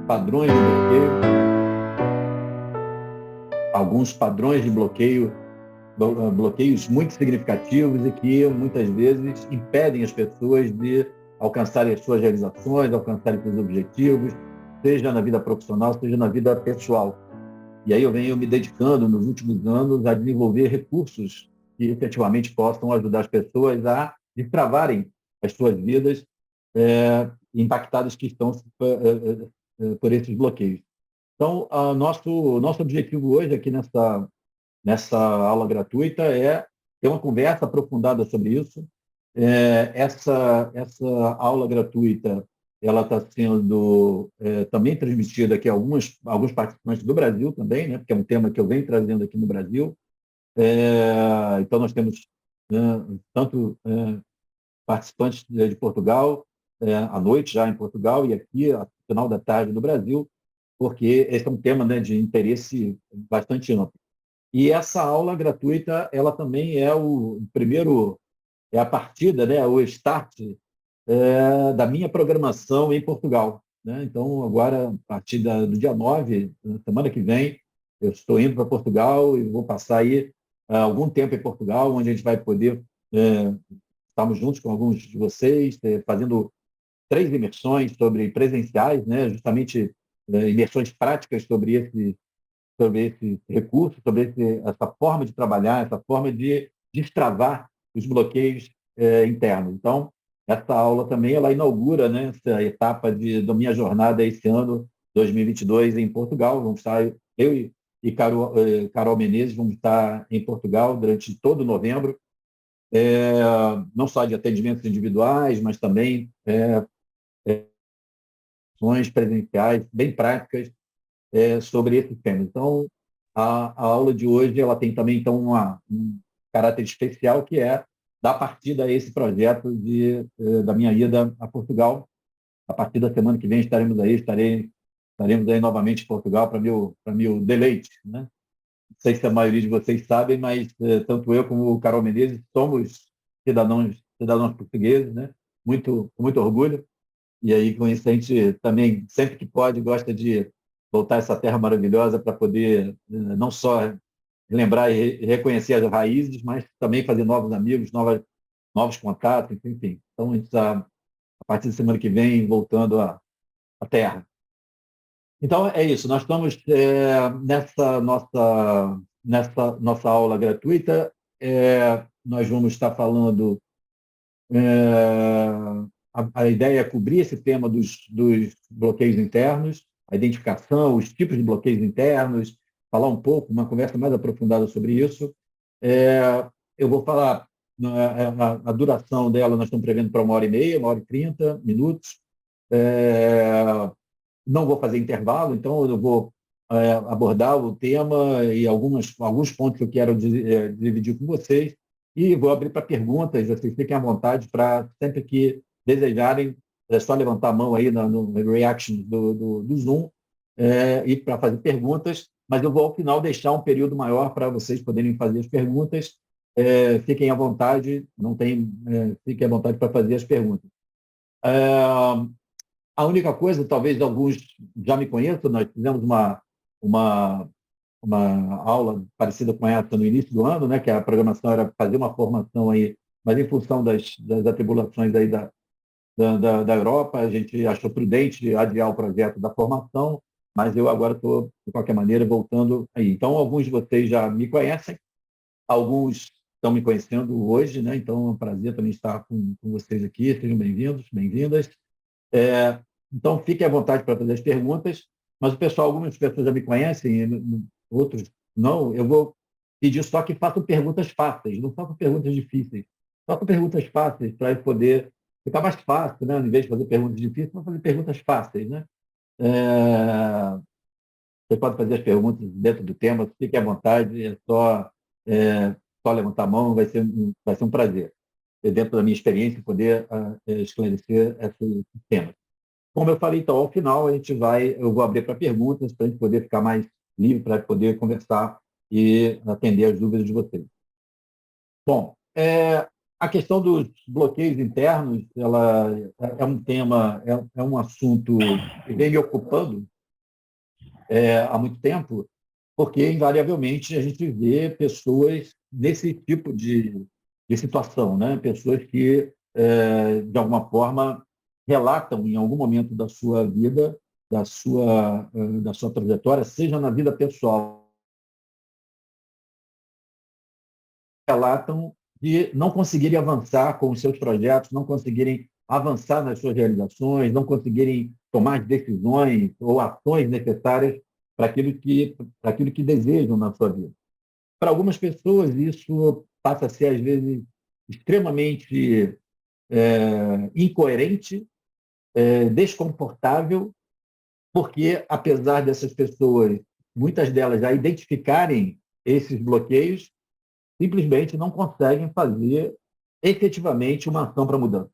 padrões de bloqueio, alguns padrões de bloqueio, bloqueios muito significativos e que muitas vezes impedem as pessoas de alcançarem as suas realizações, alcançarem seus objetivos, seja na vida profissional, seja na vida pessoal. E aí eu venho me dedicando nos últimos anos a desenvolver recursos que efetivamente possam ajudar as pessoas a destravarem as suas vidas impactadas que estão por esses bloqueios. Então, nosso objetivo hoje aqui nessa aula gratuita é ter uma conversa aprofundada sobre isso. Essa aula gratuita ela está sendo também transmitida aqui a alguns participantes do Brasil também, né, porque é um tema que eu venho trazendo aqui no Brasil. Então, nós temos tanto participantes de Portugal, à noite já em Portugal, e aqui, ao final da tarde, no Brasil, porque esse é um tema, né, de interesse bastante amplo. E essa aula gratuita, ela também é o primeiro, é a partida, né, o start da minha programação em Portugal, né? Então, agora, a partir do dia 9, na semana que vem, eu estou indo para Portugal e vou passar aí algum tempo em Portugal, onde a gente vai poder estarmos juntos com alguns de vocês, fazendo 3 imersões presenciais, né? Justamente imersões práticas sobre esse recurso, sobre essa forma de trabalhar, essa forma de destravar os bloqueios internos. Então, essa aula também ela inaugura, né, essa etapa da minha jornada esse ano, 2022, em Portugal. Vamos estar, eu e Carol Menezes, vamos estar em Portugal durante todo novembro, não só de atendimentos individuais, mas também ações presenciais bem práticas sobre esses temas. Então, a aula de hoje ela tem também então um caráter especial que é dar partida a esse projeto da minha ida a Portugal. A partir da semana que vem estaremos aí novamente em Portugal para meu deleite, né? Não sei se a maioria de vocês sabem, mas tanto eu como o Carol Menezes somos cidadãos portugueses, né? Com muito orgulho. E aí, com isso, a gente também, sempre que pode, gosta de voltar a essa terra maravilhosa para poder não só lembrar e reconhecer as raízes, mas também fazer novos amigos, novos contatos, enfim. Então, a gente está, a partir da semana que vem, voltando à terra. Então, é isso. Nós estamos nessa nossa aula gratuita. Nós vamos estar falando a ideia é cobrir esse tema dos bloqueios internos, a identificação, os tipos de bloqueios internos, falar um pouco, uma conversa mais aprofundada sobre isso. Eu vou falar, a duração dela nós estamos prevendo para 1h30, 1h30 minutos. Não vou fazer intervalo, então eu vou abordar o tema e alguns pontos que eu quero dividir com vocês e vou abrir para perguntas. Vocês fiquem à vontade para, sempre que desejarem, é só levantar a mão aí no reaction do Zoom e para fazer perguntas, mas eu vou, ao final, deixar um período maior para vocês poderem fazer as perguntas. Fiquem à vontade, fiquem à vontade para fazer as perguntas. A única coisa, talvez alguns já me conheçam, nós fizemos uma aula parecida com essa no início do ano, né, que a programação era fazer uma formação aí, mas em função das atribulações aí da Europa, a gente achou prudente adiar o projeto da formação, mas eu agora estou, de qualquer maneira, voltando aí. Então, alguns de vocês já me conhecem, alguns estão me conhecendo hoje, né, então é um prazer também estar com vocês aqui, sejam bem-vindos, bem-vindas. Então, fiquem à vontade para fazer as perguntas, mas algumas pessoas já me conhecem, outros não. Eu vou pedir só que façam perguntas fáceis, não façam perguntas difíceis. Façam perguntas fáceis para poder ficar mais fácil, né? Em vez de fazer perguntas difíceis, vamos fazer perguntas fáceis, né? Você pode fazer as perguntas dentro do tema, fique à vontade, só levantar a mão, vai ser um prazer, dentro da minha experiência, poder esclarecer esse tema. Como eu falei, então, ao final, eu vou abrir para perguntas, para a gente poder ficar mais livre, para poder conversar e atender as dúvidas de vocês. Bom, a questão dos bloqueios internos, ela é um tema, é um assunto que vem me ocupando há muito tempo, porque, invariavelmente, a gente vê pessoas nesse tipo de situação, né? Pessoas que, de alguma forma, relatam em algum momento da sua vida, da sua trajetória, seja na vida pessoal, relatam de não conseguirem avançar com os seus projetos, não conseguirem avançar nas suas realizações, não conseguirem tomar decisões ou ações necessárias para aquilo que desejam na sua vida. Para algumas pessoas, isso passa a ser, às vezes, extremamente incoerente, desconfortável, porque, apesar dessas pessoas, muitas delas já identificarem esses bloqueios, simplesmente não conseguem fazer efetivamente uma ação para mudança.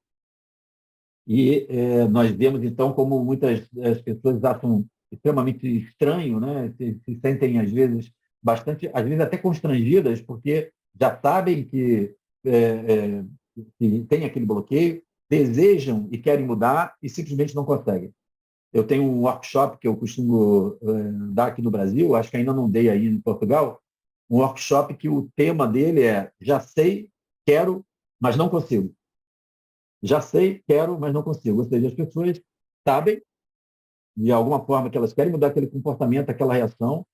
E nós vemos, então, como muitas as pessoas acham extremamente estranho, né? Se sentem, às vezes, bastante, às vezes até constrangidas, porque já sabem que tem aquele bloqueio, desejam e querem mudar e simplesmente não conseguem. Eu tenho um workshop que eu costumo dar aqui no Brasil, acho que ainda não dei aí em Portugal, um workshop que o tema dele é já sei, quero, mas não consigo. Já sei, quero, mas não consigo. Ou seja, as pessoas sabem, de alguma forma, que elas querem mudar aquele comportamento, aquela reação,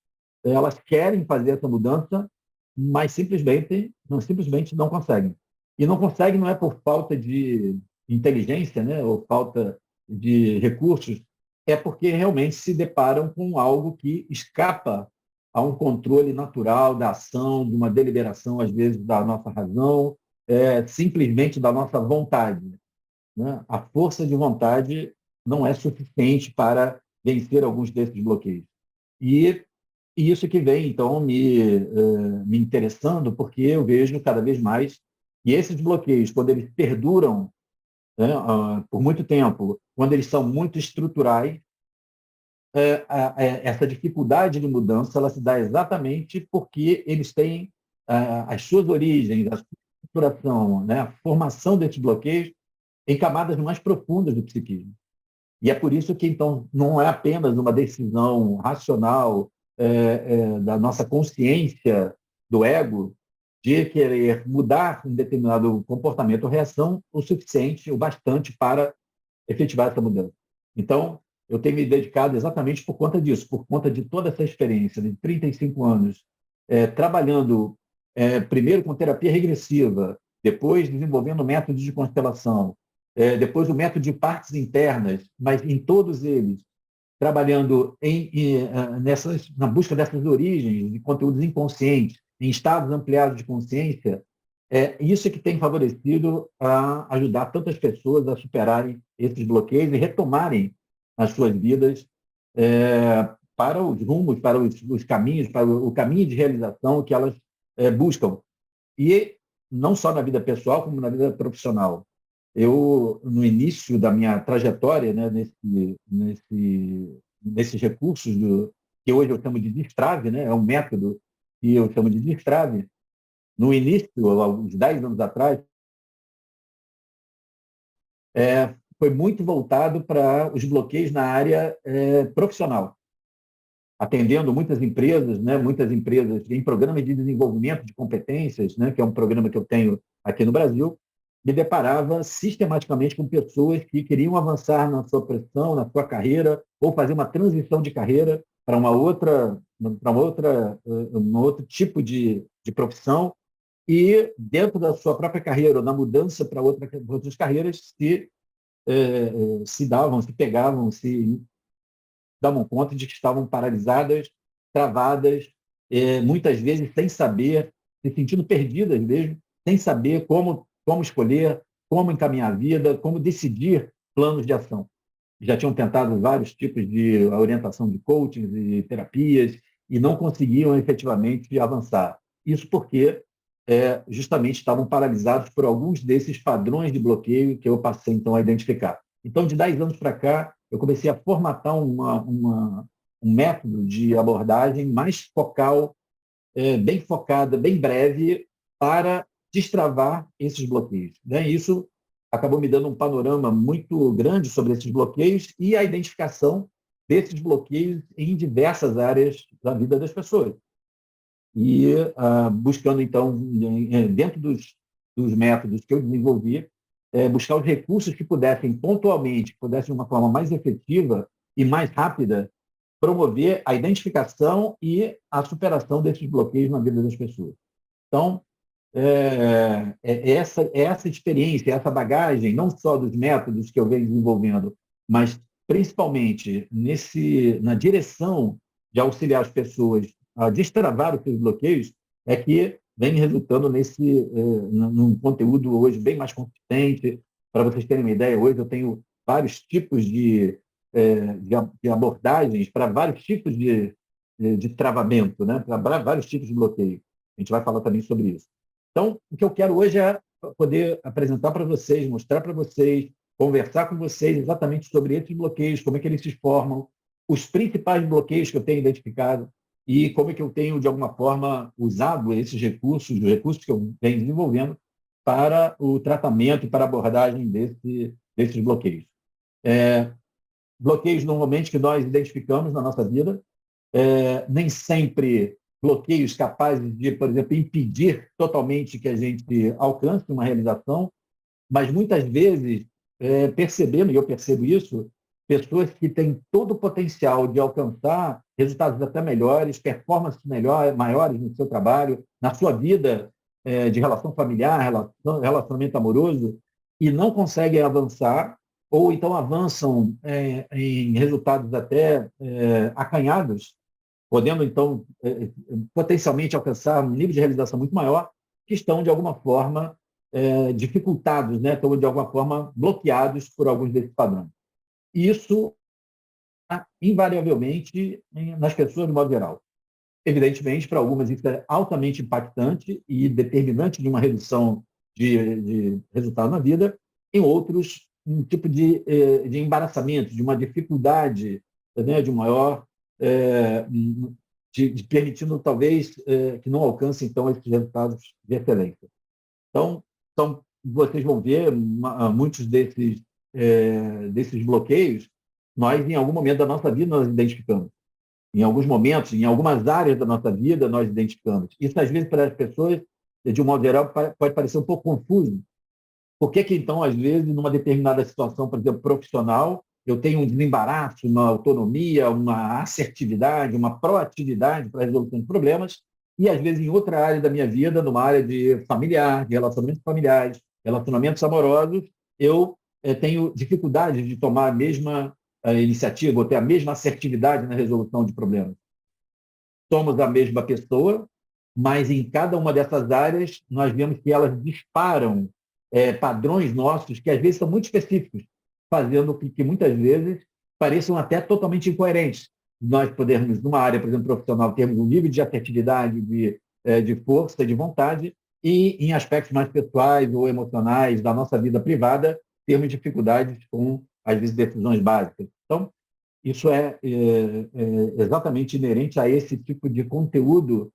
elas querem fazer essa mudança, mas simplesmente não conseguem. E não conseguem não é por falta de inteligência, né, ou falta de recursos, é porque realmente se deparam com algo que escapa a um controle natural da ação, de uma deliberação, às vezes, da nossa razão, simplesmente da nossa vontade, né? A força de vontade não é suficiente para vencer alguns desses bloqueios. E, e isso que vem, então, me interessando, porque eu vejo cada vez mais que esses bloqueios, quando eles perduram, né, por muito tempo, quando eles são muito estruturais, essa dificuldade de mudança ela se dá exatamente porque eles têm as suas origens, a sua estruturação, né, a formação desses bloqueios em camadas mais profundas do psiquismo. E é por isso que, então, não é apenas uma decisão racional da nossa consciência, do ego, de querer mudar um determinado comportamento ou reação o suficiente, o bastante para efetivar essa mudança. Então, eu tenho me dedicado exatamente por conta disso, por conta de toda essa experiência de 35 anos, trabalhando primeiro com terapia regressiva, depois desenvolvendo métodos de constelação, depois o método de partes internas, mas em todos eles trabalhando na busca dessas origens de conteúdos inconscientes, em estados ampliados de consciência, isso é que tem favorecido a ajudar tantas pessoas a superarem esses bloqueios e retomarem as suas vidas para os rumos, para os caminhos, para o caminho de realização que elas buscam. E não só na vida pessoal, como na vida profissional. Eu, no início da minha trajetória, né, nesses recursos que hoje eu chamo de destrave, né, é um método que eu chamo de destrave, no início, há uns 10 anos atrás, foi muito voltado para os bloqueios na área profissional, atendendo muitas empresas em programas de desenvolvimento de competências, né, que é um programa que eu tenho aqui no Brasil, me deparava sistematicamente com pessoas que queriam avançar na sua profissão, na sua carreira, ou fazer uma transição de carreira para um outro tipo de profissão, e dentro da sua própria carreira, ou na mudança para outras carreiras, se davam, se pegavam, se davam conta de que estavam paralisadas, travadas, muitas vezes sem saber, se sentindo perdidas mesmo, sem saber como escolher, como encaminhar a vida, como decidir planos de ação. Já tinham tentado vários tipos de orientação de coaching e terapias e não conseguiam efetivamente avançar. Isso porque justamente estavam paralisados por alguns desses padrões de bloqueio que eu passei então a identificar. Então, de 10 anos para cá, eu comecei a formatar um método de abordagem mais focal, bem focada, bem breve, para destravar esses bloqueios, né? Isso acabou me dando um panorama muito grande sobre esses bloqueios e a identificação desses bloqueios em diversas áreas da vida das pessoas. E buscando, então, dentro dos métodos que eu desenvolvi, buscar os recursos que pudessem, pontualmente, que pudessem, de uma forma mais efetiva e mais rápida, promover a identificação e a superação desses bloqueios na vida das pessoas. Então, essa experiência, essa bagagem, não só dos métodos que eu venho desenvolvendo, mas principalmente na direção de auxiliar as pessoas a destravar os seus bloqueios, é que vem resultando num conteúdo hoje bem mais consistente. Para vocês terem uma ideia, hoje eu tenho vários tipos de abordagens para vários tipos de travamento, né? Para vários tipos de bloqueio. A gente vai falar também sobre isso. Então, o que eu quero hoje é poder apresentar para vocês, mostrar para vocês, conversar com vocês exatamente sobre esses bloqueios, como é que eles se formam, os principais bloqueios que eu tenho identificado e como é que eu tenho, de alguma forma, usado esses recursos, os recursos que eu venho desenvolvendo para o tratamento e para a abordagem desses bloqueios. Bloqueios, normalmente, que nós identificamos na nossa vida, nem sempre bloqueios capazes de, por exemplo, impedir totalmente que a gente alcance uma realização, mas muitas vezes percebendo, e eu percebo isso, pessoas que têm todo o potencial de alcançar resultados até melhores, performances maiores no seu trabalho, na sua vida de relação familiar, relacionamento amoroso, e não conseguem avançar, ou então avançam em resultados até acanhados, podendo, então, potencialmente alcançar um nível de realização muito maior, que estão, de alguma forma, dificultados, né? Estão, de alguma forma, bloqueados por alguns desses padrões. E isso, invariavelmente, nas pessoas, de modo geral. Evidentemente, para algumas isso é altamente impactante e determinante de uma redução de resultado na vida, em outros, um tipo de embaraçamento, de uma dificuldade, né, de maior de permitindo, talvez, que não alcance, então, esses resultados de excelência. Então, vocês vão ver muitos desses bloqueios, nós, em algum momento da nossa vida, nós identificamos. Em alguns momentos, em algumas áreas da nossa vida, nós identificamos. Isso, às vezes, para as pessoas, de um modo geral, pode parecer um pouco confuso. Por que, então, às vezes, numa determinada situação, por exemplo, profissional, eu tenho um desembaraço, uma autonomia, uma assertividade, uma proatividade para a resolução de problemas, e, às vezes, em outra área da minha vida, numa área de familiar, de relacionamentos familiares, relacionamentos amorosos, eu tenho dificuldade de tomar a mesma iniciativa, ou ter a mesma assertividade na resolução de problemas. Somos a mesma pessoa, mas em cada uma dessas áreas nós vemos que elas disparam padrões nossos que às vezes são muito específicos, fazendo com que muitas vezes pareçam até totalmente incoerentes. Nós podermos, numa área, por exemplo, profissional, termos um nível de assertividade, de força, de vontade, e em aspectos mais pessoais ou emocionais da nossa vida privada, termos dificuldades com, às vezes, decisões básicas. Então, isso é exatamente inerente a esse tipo de conteúdo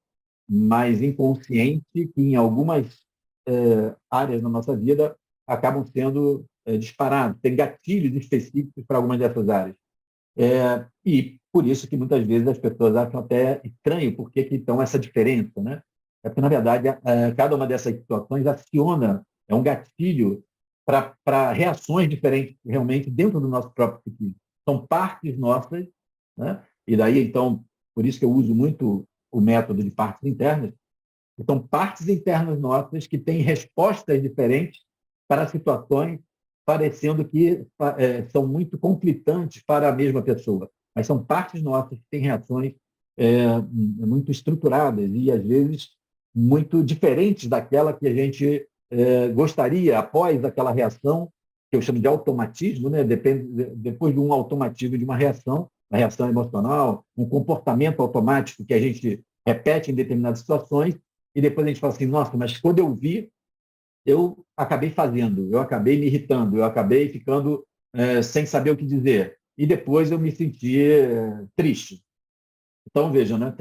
mais inconsciente que, em algumas áreas da nossa vida, acabam sendo disparados. Tem gatilhos específicos para algumas dessas áreas. E por isso que, muitas vezes, as pessoas acham até estranho por que então essa diferença, né? É porque, na verdade, cada uma dessas situações aciona, é um gatilho para reações diferentes, realmente, dentro do nosso próprio psiquismo. São partes nossas, né? E daí, então, por isso que eu uso muito o método de partes internas, que são partes internas nossas que têm respostas diferentes para situações parecendo que são muito conflitantes para a mesma pessoa. Mas são partes nossas que têm reações muito estruturadas e, às vezes, muito diferentes daquela que a gente gostaria após aquela reação, que eu chamo de automatismo, né? Depois de um automatismo, de uma reação emocional, um comportamento automático que a gente repete em determinadas situações, e depois a gente fala assim, nossa, mas quando eu vi, eu acabei fazendo, eu acabei me irritando, eu acabei ficando sem saber o que dizer. E depois eu me senti triste. Então, veja, né,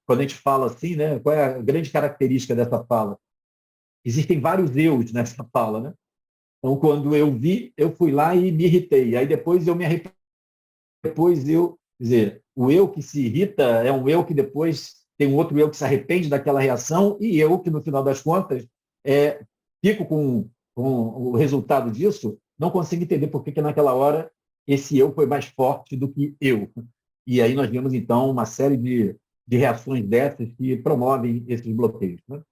quando a gente fala assim, né, qual é a grande característica dessa fala? Existem vários eus nessa fala, né? Então, quando eu vi, eu fui lá e me irritei. Aí depois eu me arrependi depois quer dizer, o eu que se irrita é um eu que depois tem um outro eu que se arrepende daquela reação e eu que, no final das contas, fico com o resultado disso, não consigo entender por que naquela hora esse eu foi mais forte do que eu. E aí nós vemos, então, uma série de reações dessas que promovem esses bloqueios. Né?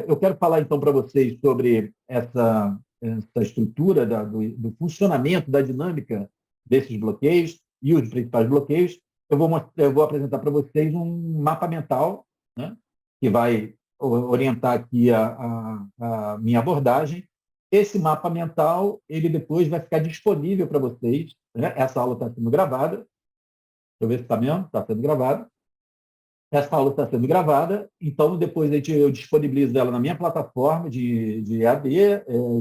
Eu quero falar, então, para vocês sobre essa estrutura do funcionamento, da dinâmica desses bloqueios e os principais bloqueios. Eu vou apresentar para vocês um mapa mental, né, que vai orientar aqui a minha abordagem. Esse mapa mental, ele depois vai ficar disponível para vocês. Né? Essa aula está sendo gravada. Deixa eu ver se está mesmo. Está sendo gravada. Essa aula está sendo gravada, então depois eu disponibilizo ela na minha plataforma de EAD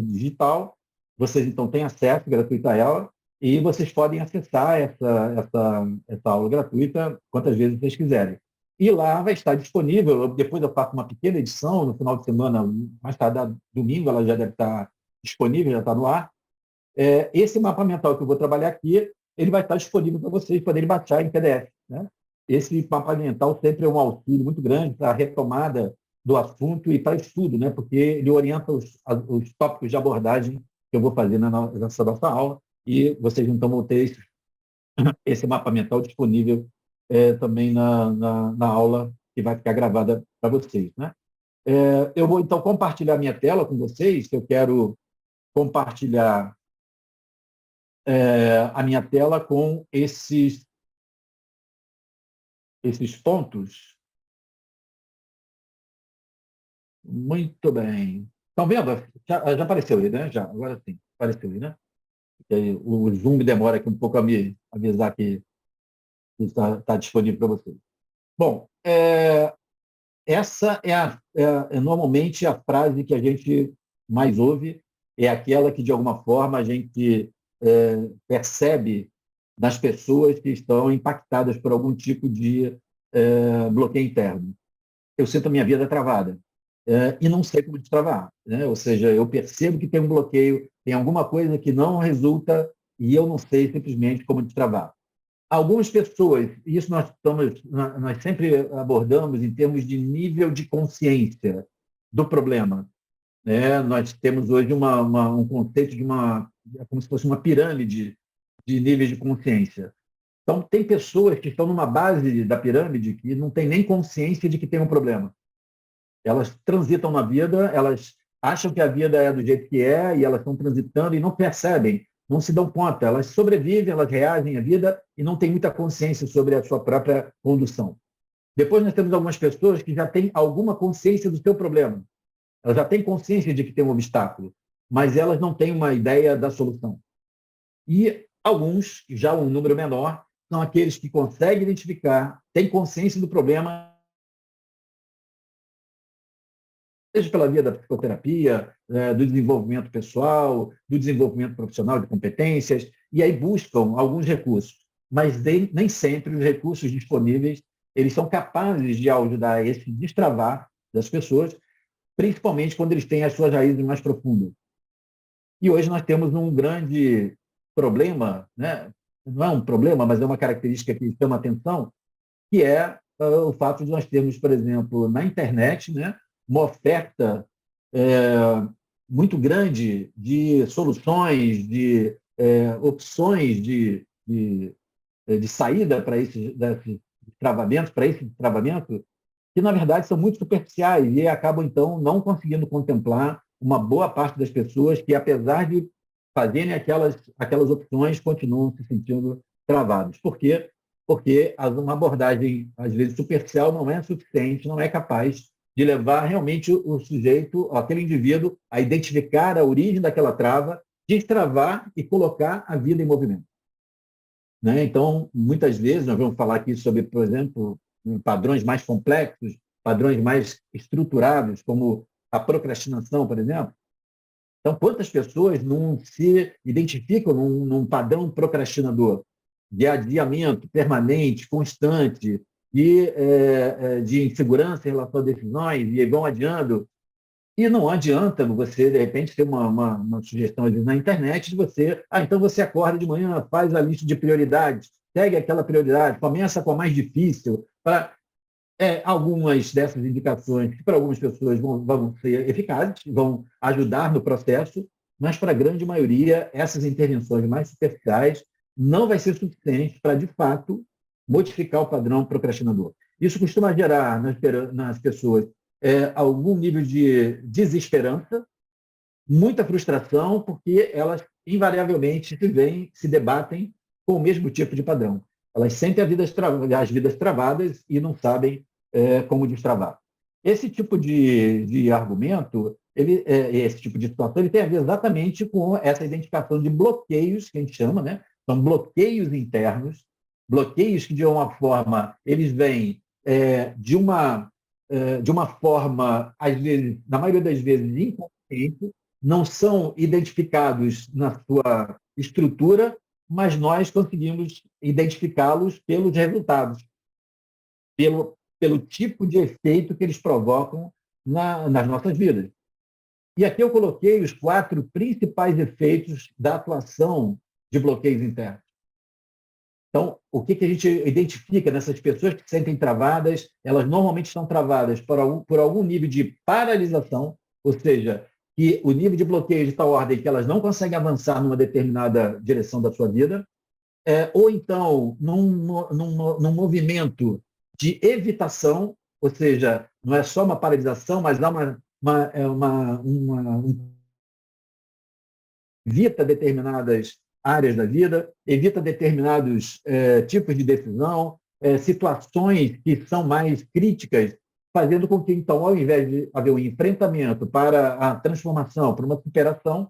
digital. Vocês, então, têm acesso gratuito a ela e vocês podem acessar essa aula gratuita quantas vezes vocês quiserem. E lá vai estar disponível, depois eu faço uma pequena edição, no final de semana, mais tarde, domingo, ela já deve estar disponível, já está no ar. Esse mapa mental que eu vou trabalhar aqui, ele vai estar disponível para vocês poderem baixar em PDF. Né? Esse mapa mental sempre é um auxílio muito grande para a retomada do assunto e para estudo, né? Porque ele orienta os tópicos de abordagem que eu vou fazer nessa nossa aula e vocês então vão ter esse mapa mental disponível também na aula que vai ficar gravada para vocês. Né? Eu vou então compartilhar minha tela com vocês, que eu quero compartilhar a minha tela com esses pontos. Muito bem. Estão vendo? Já apareceu aí, né? Já, agora sim, apareceu aí, né? O Zoom demora aqui um pouco a me avisar que está disponível para vocês. Bom, essa é normalmente a frase que a gente mais ouve, é aquela que, de alguma forma, a gente percebe nas pessoas que estão impactadas por algum tipo de bloqueio interno. Eu sinto a minha vida travada e não sei como destravar. Né? Ou seja, eu percebo que tem um bloqueio, tem alguma coisa que não resulta e eu não sei simplesmente como destravar. Algumas pessoas, e isso nós sempre abordamos em termos de nível de consciência do problema. Né? Nós temos hoje um conceito como se fosse uma pirâmide de níveis de consciência. Então, tem pessoas que estão numa base da pirâmide que não tem nem consciência de que tem um problema. Elas transitam na vida, elas acham que a vida é do jeito que é e elas estão transitando e não percebem, não se dão conta. Elas sobrevivem, elas reagem à vida e não têm muita consciência sobre a sua própria condução. Depois nós temos algumas pessoas que já têm alguma consciência do seu problema. Elas já têm consciência de que tem um obstáculo, mas elas não têm uma ideia da solução. E alguns, já um número menor, são aqueles que conseguem identificar, têm consciência do problema, seja pela via da psicoterapia, do desenvolvimento pessoal, do desenvolvimento profissional de competências, e aí buscam alguns recursos. Mas nem sempre os recursos disponíveis eles são capazes de ajudar a esse destravar das pessoas, principalmente quando eles têm as suas raízes mais profundas. E hoje nós temos um grande problema, né? Não é um problema, mas é uma característica que chama atenção, que é o fato de nós termos, por exemplo, na internet, né, uma oferta muito grande de soluções, de opções de saída para esses travamentos, para esse travamento, que, na verdade, são muito superficiais e acabam, então, não conseguindo contemplar uma boa parte das pessoas que, apesar de fazerem aquelas opções, continuam se sentindo travados. Por quê? Porque uma abordagem, às vezes, superficial não é suficiente, não é capaz de levar realmente o sujeito, aquele indivíduo, a identificar a origem daquela trava, destravar e colocar a vida em movimento. Né? Então, muitas vezes, nós vamos falar aqui sobre, por exemplo, padrões mais complexos, padrões mais estruturados, como a procrastinação, por exemplo. Então, quantas pessoas não se identificam num padrão procrastinador de adiamento permanente, constante, de insegurança em relação a decisões, e vão adiando. E não adianta você, de repente, ter uma sugestão ali na internet de você, então você acorda de manhã, faz a lista de prioridades, segue aquela prioridade, começa com a mais difícil, para algumas dessas indicações, que para algumas pessoas vão ser eficazes, vão ajudar no processo, mas para a grande maioria, essas intervenções mais superficiais não vai ser suficiente para, de fato, modificar o padrão procrastinador. Isso costuma gerar nas pessoas algum nível de desesperança, muita frustração, porque elas invariavelmente se debatem com o mesmo tipo de padrão. Elas sentem as vidas travadas e não sabem como destravar. Esse tipo de argumento, esse tipo de situação, ele tem a ver exatamente com essa identificação de bloqueios, que a gente chama, né? São bloqueios internos, bloqueios que, de uma forma, eles vêm de uma forma, às vezes, na maioria das vezes, inconsciente, não são identificados na sua estrutura, mas nós conseguimos identificá-los pelos resultados, pelo tipo de efeito que eles provocam nas nossas vidas. E aqui eu coloquei os 4 principais efeitos da atuação de bloqueios internos. Então, o que a gente identifica nessas pessoas que se sentem travadas? Elas normalmente estão travadas por algum nível de paralisação, ou seja, que o nível de bloqueio de tal ordem que elas não conseguem avançar numa determinada direção da sua vida, ou então num movimento de evitação, ou seja, não é só uma paralisação, mas há evita determinadas áreas da vida, evita determinados tipos de decisão, situações que são mais críticas, fazendo com que, então, ao invés de haver um enfrentamento para a transformação, para uma superação,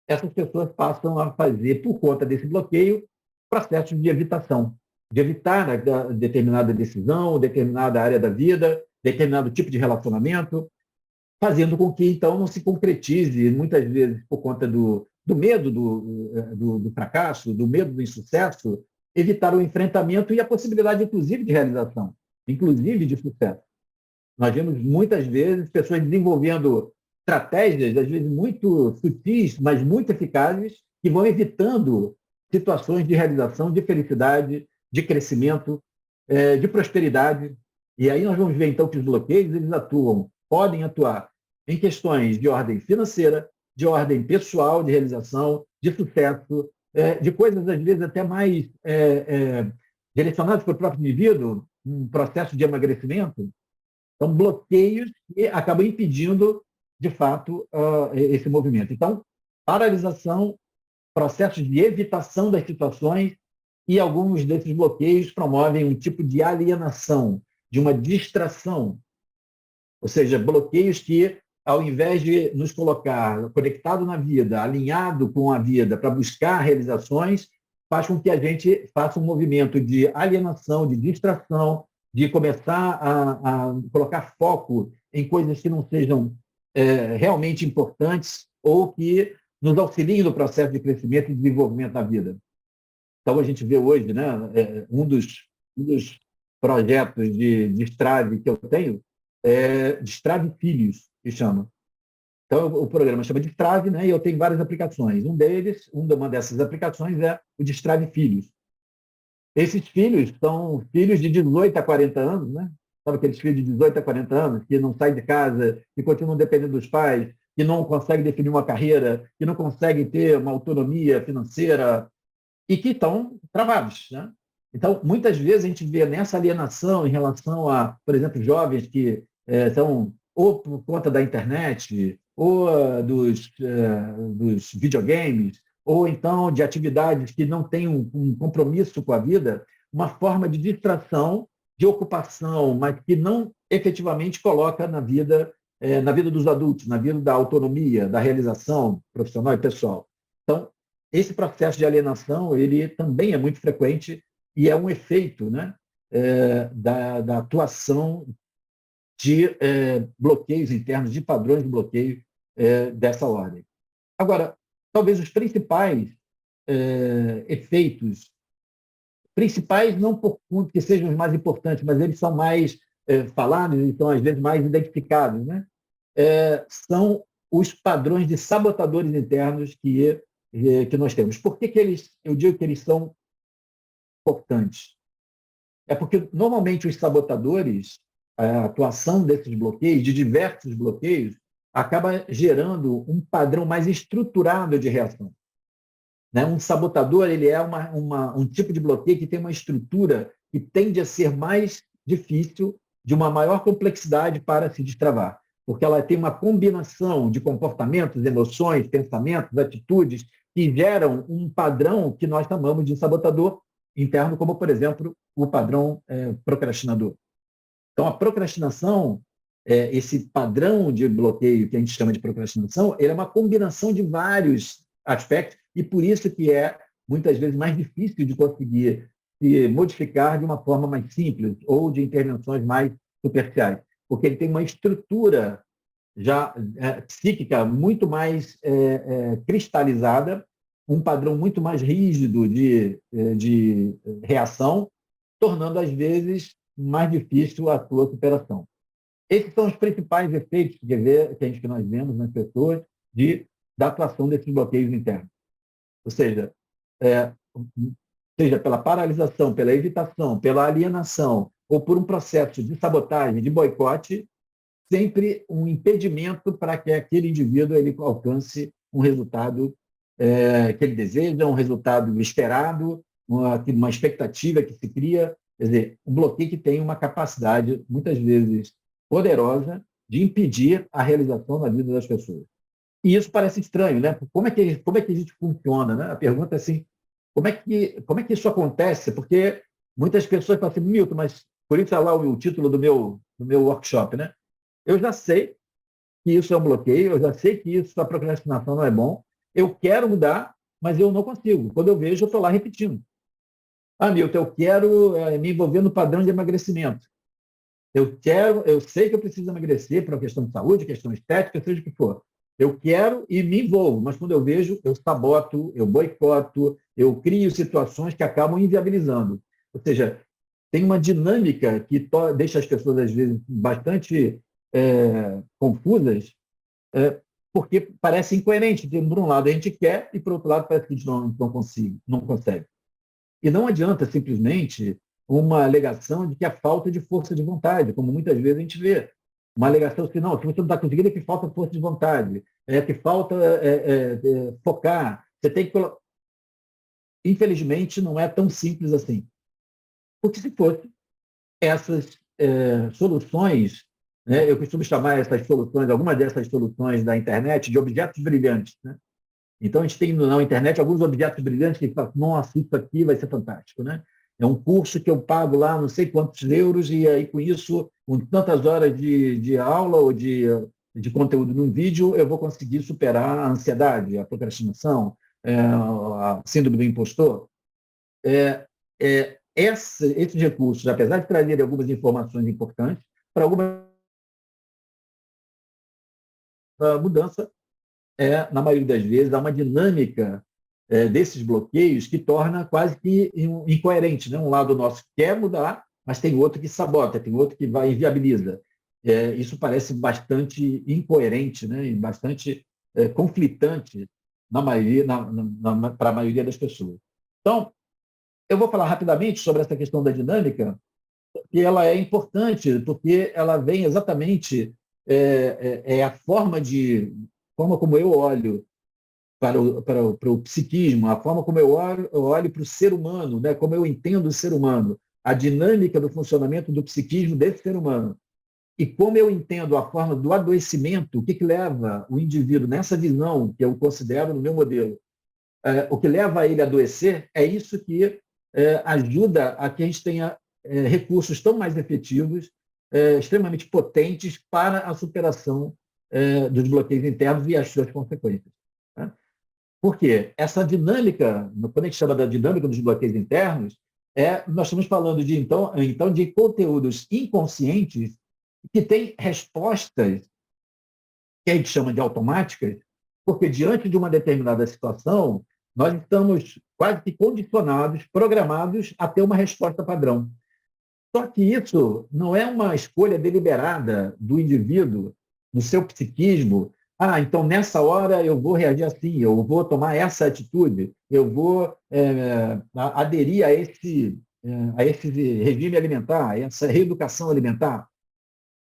essas pessoas passam a fazer, por conta desse bloqueio, processos de evitação, de evitar determinada decisão, determinada área da vida, determinado tipo de relacionamento, fazendo com que, então, não se concretize, muitas vezes por conta do medo do fracasso, do medo do insucesso, evitar o enfrentamento e a possibilidade, inclusive, de realização, inclusive de sucesso. Nós vemos muitas vezes pessoas desenvolvendo estratégias, às vezes muito sutis, mas muito eficazes, que vão evitando situações de realização, de felicidade, de crescimento, de prosperidade. E aí nós vamos ver, então, que os bloqueios eles podem atuar em questões de ordem financeira, de ordem pessoal, de realização, de sucesso, de coisas, às vezes, até mais direcionadas para o próprio indivíduo, um processo de emagrecimento. São bloqueios que acabam impedindo, de fato, esse movimento. Então, paralisação, processos de evitação das situações e alguns desses bloqueios promovem um tipo de alienação, de uma distração, ou seja, bloqueios que, ao invés de nos colocar conectado na vida, alinhado com a vida para buscar realizações, faz com que a gente faça um movimento de alienação, de distração, de começar a colocar foco em coisas que não sejam realmente importantes ou que nos auxiliem no processo de crescimento e desenvolvimento da vida. Então, a gente vê hoje, né, um dos projetos de destrave que eu tenho Destrave Filhos, que chama. Então, o programa chama Destrave, né, e eu tenho várias aplicações. Uma dessas aplicações é o Destrave Filhos. Esses filhos são filhos de 18 a 40 anos, né? Sabe aqueles filhos de 18 a 40 anos que não saem de casa, que continuam dependendo dos pais, que não conseguem definir uma carreira, que não conseguem ter uma autonomia financeira e que estão travados, né? Então, muitas vezes a gente vê nessa alienação em relação a, por exemplo, jovens que são ou por conta da internet, ou dos videogames, ou então de atividades que não têm um compromisso com a vida, uma forma de distração, de ocupação, mas que não efetivamente coloca na vida dos adultos, na vida da autonomia, da realização profissional e pessoal. Então, esse processo de alienação ele também é muito frequente e é um efeito, né, da atuação de bloqueios internos, de padrões de bloqueio dessa ordem. Agora, talvez os principais efeitos, principais não por conta que sejam os mais importantes, mas eles são mais falados e são às vezes mais identificados, né? são os padrões de sabotadores internos que nós temos. Por que eu digo que eles são importantes? É porque, normalmente, os sabotadores, a atuação desses bloqueios, de diversos bloqueios, acaba gerando um padrão mais estruturado de reação. Né? Um sabotador ele é um tipo de bloqueio que tem uma estrutura que tende a ser mais difícil, de uma maior complexidade para se destravar, porque ela tem uma combinação de comportamentos, emoções, pensamentos, atitudes que geram um padrão que nós chamamos de sabotador interno, como, por exemplo, o padrão procrastinador. Então, a procrastinação, esse padrão de bloqueio que a gente chama de procrastinação, ele é uma combinação de vários aspectos e por isso que é, muitas vezes, mais difícil de conseguir se modificar de uma forma mais simples ou de intervenções mais superficiais, porque ele tem uma estrutura já psíquica muito mais cristalizada, um padrão muito mais rígido de reação, tornando, às vezes, mais difícil a sua superação. Esses são os principais efeitos que nós vemos nas pessoas da atuação desses bloqueios internos. Ou seja, seja pela paralisação, pela evitação, pela alienação, ou por um processo de sabotagem, de boicote, sempre um impedimento para que aquele indivíduo ele alcance um resultado que ele deseja, um resultado esperado, uma expectativa que se cria. Quer dizer, um bloqueio que tem uma capacidade, muitas vezes, poderosa de impedir a realização na vida das pessoas. E isso parece estranho, né? Como é que a gente funciona, né? A pergunta é assim, como é que isso acontece? Porque muitas pessoas falam assim, Milton, mas por isso é lá o título do meu workshop, né? Eu já sei que isso é um bloqueio, eu já sei que isso, a procrastinação não é bom, eu quero mudar, mas eu não consigo. Quando eu vejo, eu estou lá repetindo. Milton, eu quero me envolver no padrão de emagrecimento. Eu sei que eu preciso emagrecer por uma questão de saúde, questão estética, seja o que for. Eu quero e me envolvo, mas quando eu vejo, eu saboto, eu boicoto, eu crio situações que acabam inviabilizando. Ou seja, tem uma dinâmica que deixa as pessoas, às vezes, bastante confusas, porque parece incoerente. Por um lado, a gente quer e, por outro lado, parece que a gente não consegue. E não adianta simplesmente uma alegação de que é falta de força de vontade, como muitas vezes a gente vê. Uma alegação que não, se você não está conseguindo é que falta força de vontade, é que falta focar. Você tem que... Infelizmente, não é tão simples assim. Porque se fosse, essas soluções, né, eu costumo chamar essas soluções, algumas dessas soluções da internet, de objetos brilhantes. Né? Então, a gente tem na internet alguns objetos brilhantes que falam, nossa, isso aqui vai ser fantástico. Né? É um curso que eu pago lá não sei quantos euros e aí com isso, com tantas horas de aula ou de conteúdo num vídeo, eu vou conseguir superar a ansiedade, a procrastinação, a síndrome do impostor. Esses recursos, apesar de trazerem algumas informações importantes, para alguma mudança, na maioria das vezes, há uma dinâmica desses bloqueios que torna quase que incoerente. Né? Um lado nosso quer mudar, mas tem outro que sabota, tem outro que vai inviabiliza. Isso parece bastante incoerente, né? E bastante conflitante para a maioria das pessoas. Então, eu vou falar rapidamente sobre essa questão da dinâmica, que ela é importante, porque ela vem exatamente a forma como eu olho para o psiquismo, a forma como eu olho para o ser humano, né? Como eu entendo o ser humano, a dinâmica do funcionamento do psiquismo desse ser humano, e como eu entendo a forma do adoecimento, o que leva o indivíduo nessa visão, que eu considero no meu modelo, o que leva ele a adoecer, é isso que ajuda a que a gente tenha recursos tão mais efetivos, extremamente potentes para a superação dos bloqueios internos e as suas consequências. Né? Por quê? Essa dinâmica, quando a gente chama da dinâmica dos bloqueios internos, nós estamos falando então de conteúdos inconscientes que têm respostas que a gente chama de automáticas, porque diante de uma determinada situação, nós estamos quase que condicionados, programados a ter uma resposta padrão. Só que isso não é uma escolha deliberada do indivíduo no seu psiquismo, então nessa hora eu vou reagir assim, eu vou tomar essa atitude, eu vou aderir a esse regime alimentar, a essa reeducação alimentar.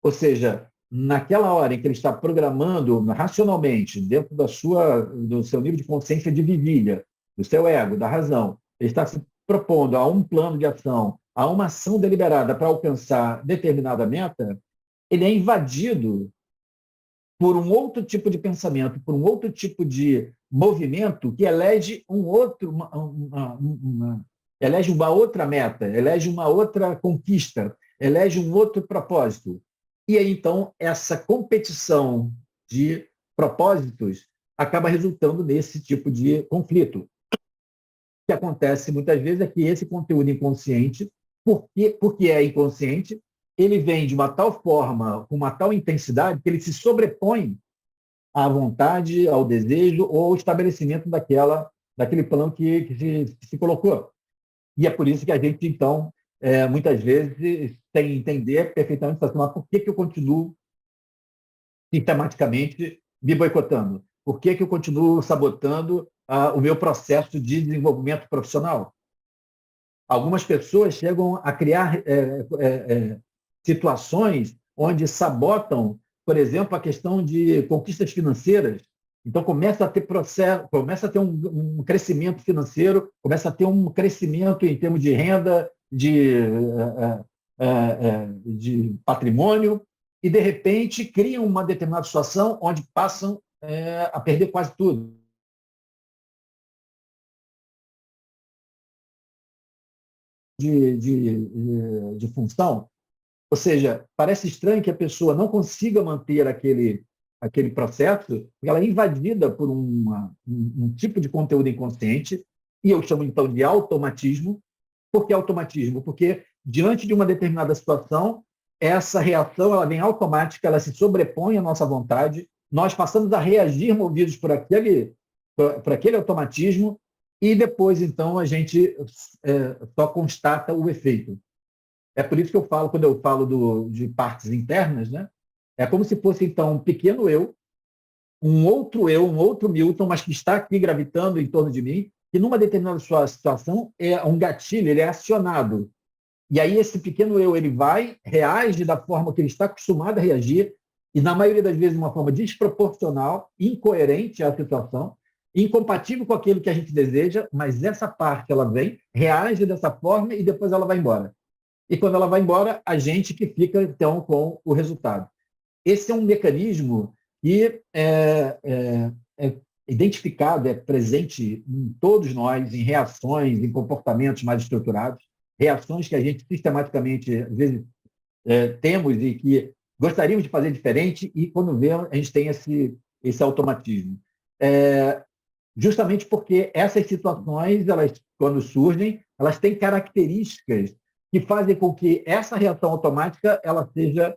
Ou seja, naquela hora em que ele está programando racionalmente, dentro do seu nível de consciência de vigília, do seu ego, da razão, ele está se propondo a um plano de ação, a uma ação deliberada para alcançar determinada meta, ele é invadido por um outro tipo de pensamento, por um outro tipo de movimento que elege elege uma outra meta, elege uma outra conquista, elege um outro propósito. E aí, então, essa competição de propósitos acaba resultando nesse tipo de conflito. O que acontece muitas vezes é que esse conteúdo inconsciente, porque é inconsciente, ele vem de uma tal forma, com uma tal intensidade, que ele se sobrepõe à vontade, ao desejo ou ao estabelecimento daquele plano que se colocou. E é por isso que a gente, então, muitas vezes tem que entender perfeitamente assim, por que eu continuo sistematicamente me boicotando? Por que eu continuo sabotando o meu processo de desenvolvimento profissional? Algumas pessoas chegam a criar situações onde sabotam, por exemplo, a questão de conquistas financeiras. Então, começa a ter processo, começa a ter um crescimento financeiro, começa a ter um crescimento em termos de renda, de patrimônio, e, de repente, criam uma determinada situação onde passam a perder quase tudo. De função. Ou seja, parece estranho que a pessoa não consiga manter aquele processo, porque ela é invadida por um tipo de conteúdo inconsciente, e eu chamo então de automatismo. Por que automatismo? Porque diante de uma determinada situação, essa reação ela vem automática, ela se sobrepõe à nossa vontade, nós passamos a reagir movidos por aquele automatismo, e depois, então, a gente só constata o efeito. É por isso que eu falo, quando eu falo de partes internas, né? É como se fosse, então, um pequeno eu, um outro Milton, mas que está aqui gravitando em torno de mim, que numa determinada situação é um gatilho, ele é acionado. E aí esse pequeno eu, ele reage da forma que ele está acostumado a reagir, e na maioria das vezes de uma forma desproporcional, incoerente à situação, incompatível com aquilo que a gente deseja, mas essa parte ela vem, reage dessa forma e depois ela vai embora. E quando ela vai embora, a gente que fica, então, com o resultado. Esse é um mecanismo que é identificado, é presente em todos nós, em reações, em comportamentos mais estruturados, reações que a gente sistematicamente, às vezes, temos e que gostaríamos de fazer diferente, e quando vemos, a gente tem esse automatismo. Justamente porque essas situações, elas, quando surgem, elas têm características que fazem com que essa reação automática ela seja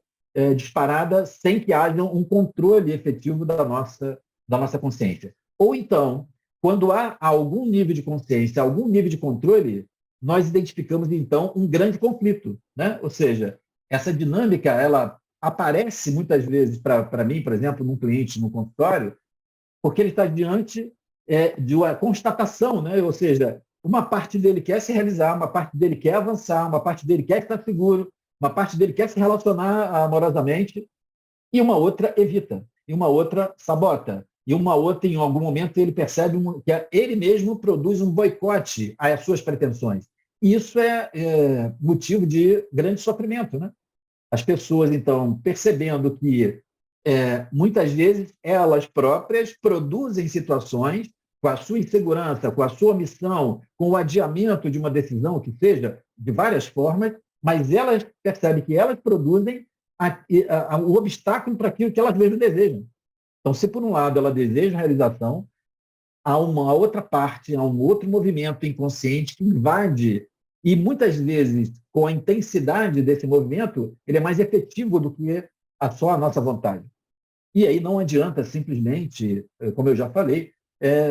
disparada sem que haja um controle efetivo da nossa consciência. Ou então, quando há algum nível de consciência, algum nível de controle, nós identificamos, então, um grande conflito, né? Ou seja, essa dinâmica, ela aparece muitas vezes para mim, por exemplo, num cliente, no consultório, porque ele está diante de uma constatação, né? Ou seja, uma parte dele quer se realizar, uma parte dele quer avançar, uma parte dele quer estar seguro, uma parte dele quer se relacionar amorosamente, e uma outra evita, e uma outra sabota, e uma outra, em algum momento, ele percebe que ele mesmo produz um boicote às suas pretensões. E isso é motivo de grande sofrimento, né? As pessoas, então, percebendo que muitas vezes elas próprias produzem situações com a sua insegurança, com a sua omissão, com o adiamento de uma decisão que seja, de várias formas, mas elas percebem que elas produzem o obstáculo para aquilo que elas mesmas desejam. Então, se por um lado ela deseja realização, há uma outra parte, há um outro movimento inconsciente que invade, e muitas vezes, com a intensidade desse movimento, ele é mais efetivo do que só a nossa vontade. E aí não adianta simplesmente, como eu já falei,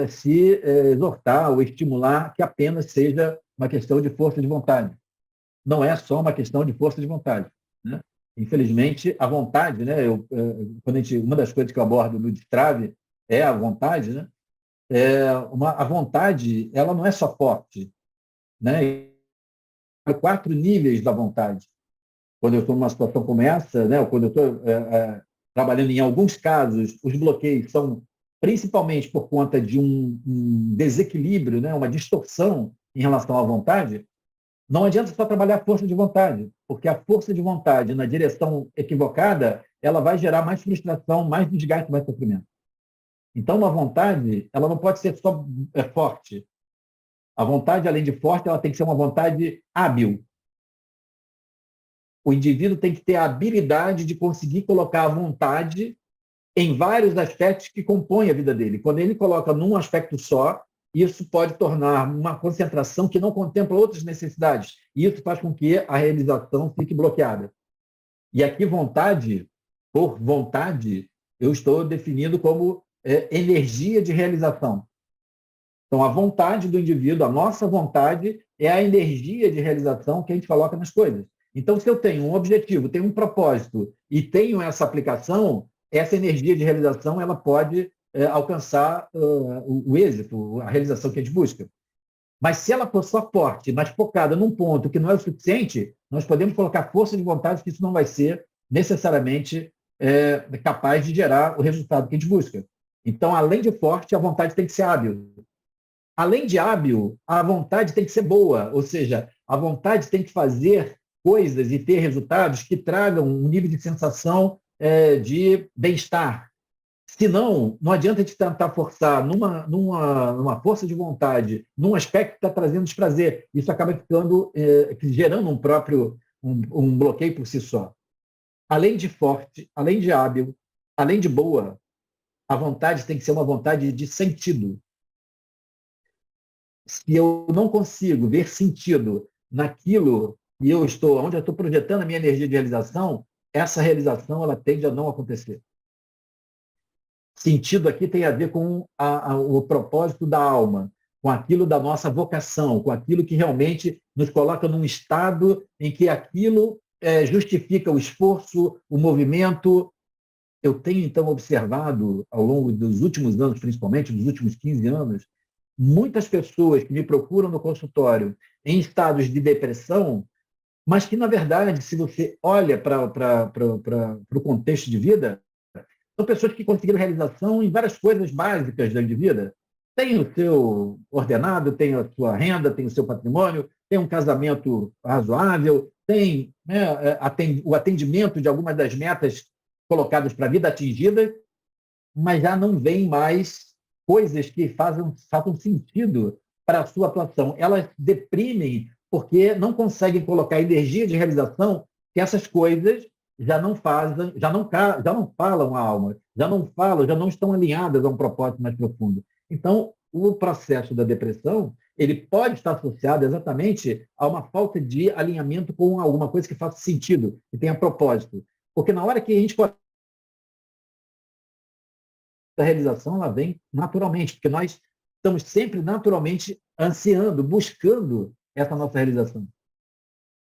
se exortar ou estimular que apenas seja uma questão de força de vontade. Não é só uma questão de força de vontade, né? Infelizmente, a vontade, né? Uma das coisas que eu abordo no Destrave é a vontade, né? A vontade, ela não é só forte, né? Há 4 níveis da vontade. Quando eu estou numa situação como essa, né? Ou quando eu estou trabalhando em alguns casos, os bloqueios são principalmente por conta de um desequilíbrio, né? Uma distorção em relação à vontade. Não adianta só trabalhar a força de vontade, porque a força de vontade na direção equivocada, ela vai gerar mais frustração, mais desgaste, mais sofrimento. Então, uma vontade, ela não pode ser só forte. A vontade, além de forte, ela tem que ser uma vontade hábil. O indivíduo tem que ter a habilidade de conseguir colocar a vontade em vários aspectos que compõem a vida dele. Quando ele coloca num aspecto só, isso pode tornar uma concentração que não contempla outras necessidades. E isso faz com que a realização fique bloqueada. E aqui, vontade, por vontade, eu estou definindo como energia de realização. Então, a vontade do indivíduo, a nossa vontade, é a energia de realização que a gente coloca nas coisas. Então, se eu tenho um objetivo, tenho um propósito e tenho essa aplicação, essa energia de realização ela pode alcançar o êxito, a realização que a gente busca. Mas se ela for só forte, mas focada num ponto que não é o suficiente, nós podemos colocar força de vontade que isso não vai ser necessariamente capaz de gerar o resultado que a gente busca. Então, além de forte, a vontade tem que ser hábil. Além de hábil, a vontade tem que ser boa, ou seja, a vontade tem que fazer coisas e ter resultados que tragam um nível de sensação de bem-estar. Senão, não adianta a gente tentar forçar numa força de vontade, num aspecto que está trazendo desprazer. Isso acaba gerando um bloqueio por si só. Além de forte, além de hábil, além de boa, a vontade tem que ser uma vontade de sentido. Se eu não consigo ver sentido naquilo e onde eu estou projetando a minha energia de realização, essa realização ela tende a não acontecer. Sentido aqui tem a ver com o propósito da alma, com aquilo da nossa vocação, com aquilo que realmente nos coloca num estado em que aquilo justifica o esforço, o movimento. Eu tenho, então, observado, ao longo dos últimos anos, principalmente dos últimos 15 anos, muitas pessoas que me procuram no consultório em estados de depressão, mas que, na verdade, se você olha para o contexto de vida, são pessoas que conseguiram realização em várias coisas básicas da vida. Tem o seu ordenado, tem a sua renda, tem o seu patrimônio, tem um casamento razoável, tem o atendimento de algumas das metas colocadas para a vida atingida, mas já não vem mais coisas que façam sentido para a sua atuação. Elas deprimem porque não conseguem colocar energia de realização que essas coisas já não fazem, já não falam a alma, já não estão alinhadas a um propósito mais profundo. Então, o processo da depressão, ele pode estar associado exatamente a uma falta de alinhamento com alguma coisa que faça sentido, que tenha propósito. Porque na hora que a gente a realização ela vem naturalmente, porque nós estamos sempre naturalmente ansiando, buscando essa nossa realização.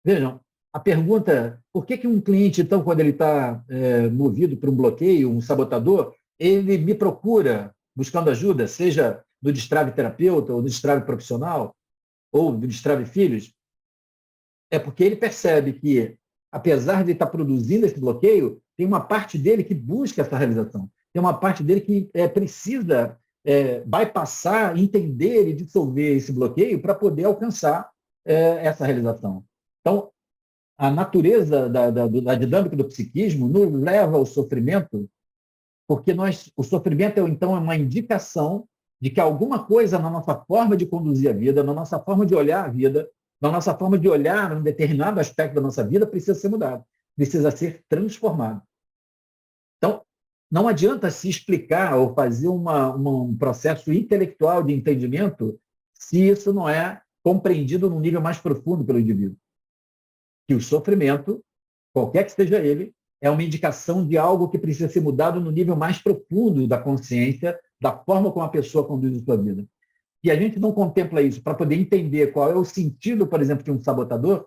Vejam, a pergunta, por que um cliente, então, quando ele está movido por um bloqueio, um sabotador, ele me procura buscando ajuda, seja do destrave terapeuta, ou do destrave profissional, ou do destrave filhos? É porque ele percebe que, apesar de estar produzindo esse bloqueio, tem uma parte dele que busca essa realização. Tem uma parte dele que precisa bypassar, entender e dissolver esse bloqueio para poder alcançar essa realização. Então, a natureza da dinâmica do psiquismo nos leva ao sofrimento, porque o sofrimento, então, é uma indicação de que alguma coisa na nossa forma de conduzir a vida, na nossa forma de olhar a vida, na nossa forma de olhar um determinado aspecto da nossa vida, precisa ser mudado, precisa ser transformado. Então, não adianta se explicar ou fazer um processo intelectual de entendimento se isso não é compreendido num nível mais profundo pelo indivíduo. Que o sofrimento, qualquer que seja ele, é uma indicação de algo que precisa ser mudado no nível mais profundo da consciência, da forma como a pessoa conduz a sua vida. E a gente não contempla isso para poder entender qual é o sentido, por exemplo, de um sabotador.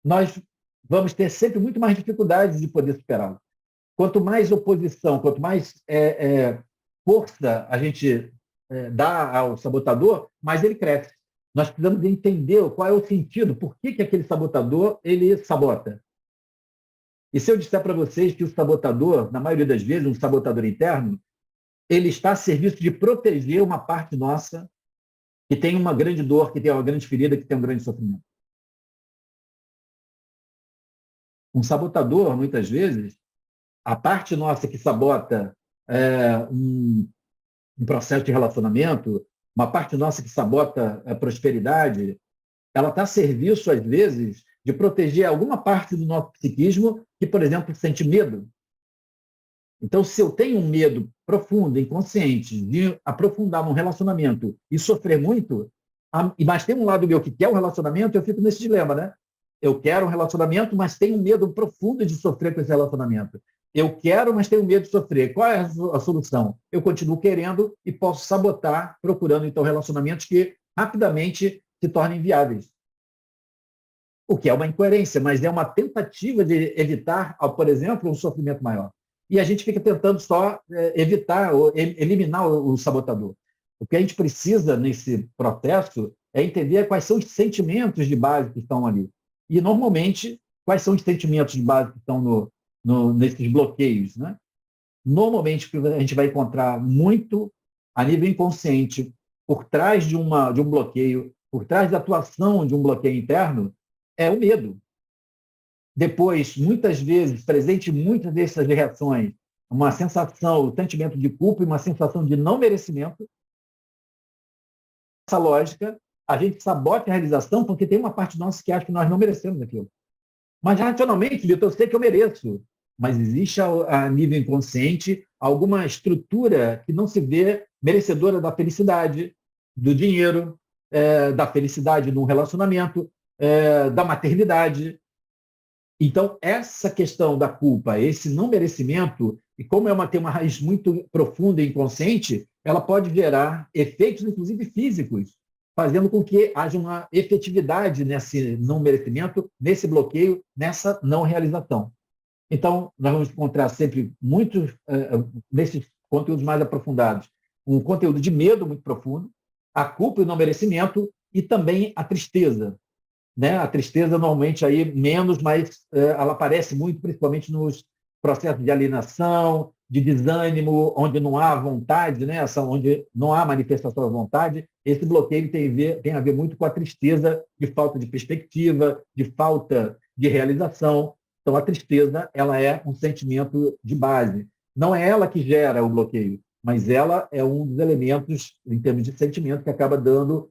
Nós vamos ter sempre muito mais dificuldades de poder superá-lo. Quanto mais oposição, quanto mais força a gente dá ao sabotador, mais ele cresce. Nós precisamos entender qual é o sentido, por que aquele sabotador ele sabota. E se eu disser para vocês que o sabotador, na maioria das vezes, um sabotador interno, ele está a serviço de proteger uma parte nossa que tem uma grande dor, que tem uma grande ferida, que tem um grande sofrimento. Um sabotador, muitas vezes, a parte nossa que sabota um processo de relacionamento, uma parte nossa que sabota a prosperidade, ela está a serviço, às vezes, de proteger alguma parte do nosso psiquismo que, por exemplo, sente medo. Então, se eu tenho um medo profundo, inconsciente, de aprofundar num relacionamento e sofrer muito, mas tem um lado meu que quer um relacionamento, eu fico nesse dilema, né? Eu quero um relacionamento, mas tenho um medo profundo de sofrer com esse relacionamento. Eu quero, mas tenho medo de sofrer. Qual é a solução? Eu continuo querendo e posso sabotar, procurando, então, relacionamentos que rapidamente se tornem viáveis. O que é uma incoerência, mas é uma tentativa de evitar, por exemplo, um sofrimento maior. E a gente fica tentando só evitar ou eliminar o sabotador. O que a gente precisa nesse processo é entender quais são os sentimentos de base que estão ali. E, normalmente, quais são os sentimentos de base que estão nesses bloqueios, né? Normalmente, a gente vai encontrar muito a nível inconsciente, por trás de um bloqueio, por trás da atuação de um bloqueio interno, é o medo. Depois, muitas vezes, presente em muitas dessas reações, uma sensação, um sentimento de culpa e uma sensação de não merecimento. Essa lógica, a gente sabota a realização porque tem uma parte nossa que acha que nós não merecemos aquilo. Mas, racionalmente, Vitor, eu sei que eu mereço. Mas existe, a nível inconsciente, alguma estrutura que não se vê merecedora da felicidade, do dinheiro, da felicidade num relacionamento, da maternidade. Então, essa questão da culpa, esse não merecimento, e como tem uma raiz muito profunda e inconsciente, ela pode gerar efeitos, inclusive físicos, fazendo com que haja uma efetividade nesse não merecimento, nesse bloqueio, nessa não realização. Então, nós vamos encontrar sempre muitos, nesses conteúdos mais aprofundados, um conteúdo de medo muito profundo, a culpa e o não merecimento, e também a tristeza. Né? A tristeza, normalmente, aí menos, mas ela aparece muito, principalmente nos processos de alienação, de desânimo, onde não há vontade, né? Onde não há manifestação da vontade. Esse bloqueio tem a ver muito com a tristeza de falta de perspectiva, de falta de realização. Então, a tristeza, ela é um sentimento de base. Não é ela que gera o bloqueio, mas ela é um dos elementos, em termos de sentimento, que acaba dando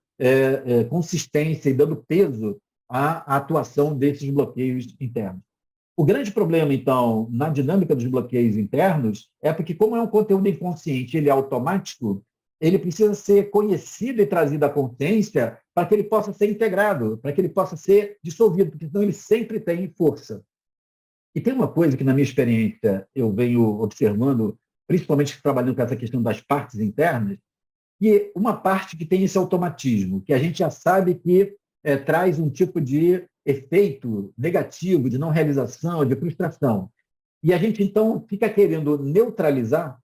consistência e dando peso à atuação desses bloqueios internos. O grande problema, então, na dinâmica dos bloqueios internos é porque, como é um conteúdo inconsciente, ele é automático, ele precisa ser conhecido e trazido à consciência para que ele possa ser integrado, para que ele possa ser dissolvido, porque senão ele sempre tem força. E tem uma coisa que, na minha experiência, eu venho observando, principalmente trabalhando com essa questão das partes internas, que uma parte que tem esse automatismo, que a gente já sabe que traz um tipo de efeito negativo, de não realização, de frustração. E a gente, então, fica querendo neutralizar,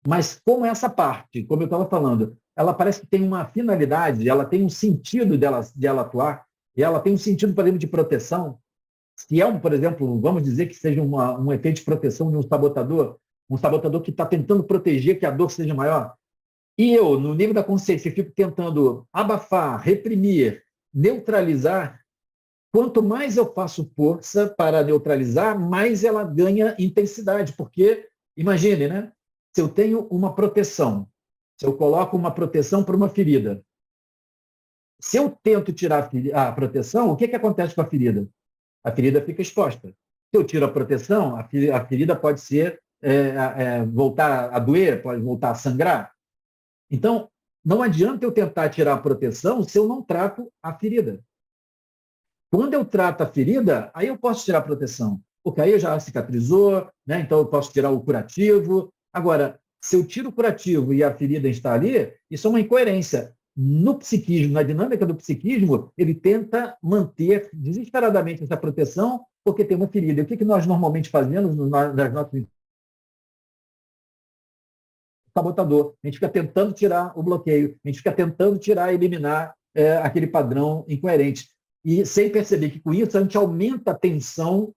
mas como essa parte, como eu estava falando, ela parece que tem uma finalidade, ela tem um sentido de ela atuar, e ela tem um sentido, por exemplo, de proteção. Se por exemplo, vamos dizer que seja um efeito de proteção de um sabotador que está tentando proteger que a dor seja maior, e eu, no nível da consciência, fico tentando abafar, reprimir, neutralizar, quanto mais eu faço força para neutralizar, mais ela ganha intensidade, porque, imagine, né? Se eu tenho uma proteção, se eu coloco uma proteção para uma ferida, se eu tento tirar a proteção, o que acontece com a ferida? A ferida fica exposta. Se eu tiro a proteção, a ferida pode voltar a doer, pode voltar a sangrar. Então, não adianta eu tentar tirar a proteção se eu não trato a ferida. Quando eu trato a ferida, aí eu posso tirar a proteção, porque aí já cicatrizou, né? Então eu posso tirar o curativo. Agora, se eu tiro o curativo e a ferida está ali, isso é uma incoerência. no psiquismo, na dinâmica do psiquismo, ele tenta manter desesperadamente essa proteção porque tem uma ferida. E o que nós normalmente fazemos nas nossas sabotador? A gente fica tentando tirar o bloqueio, a gente fica tentando tirar, eliminar aquele padrão incoerente. E sem perceber que com isso a gente aumenta a tensão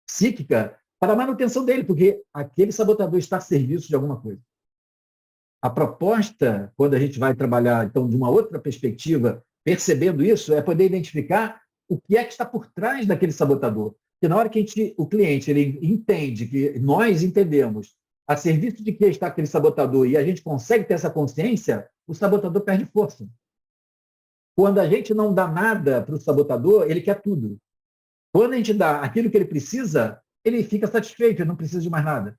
psíquica para a manutenção dele, porque aquele sabotador está a serviço de alguma coisa. A proposta, quando a gente vai trabalhar, então, de uma outra perspectiva, percebendo isso, é poder identificar o que é que está por trás daquele sabotador. Porque na hora que o cliente ele entende, que nós entendemos a serviço de que está aquele sabotador e a gente consegue ter essa consciência, o sabotador perde força. Quando a gente não dá nada para o sabotador, ele quer tudo. Quando a gente dá aquilo que ele precisa, ele fica satisfeito, ele não precisa de mais nada.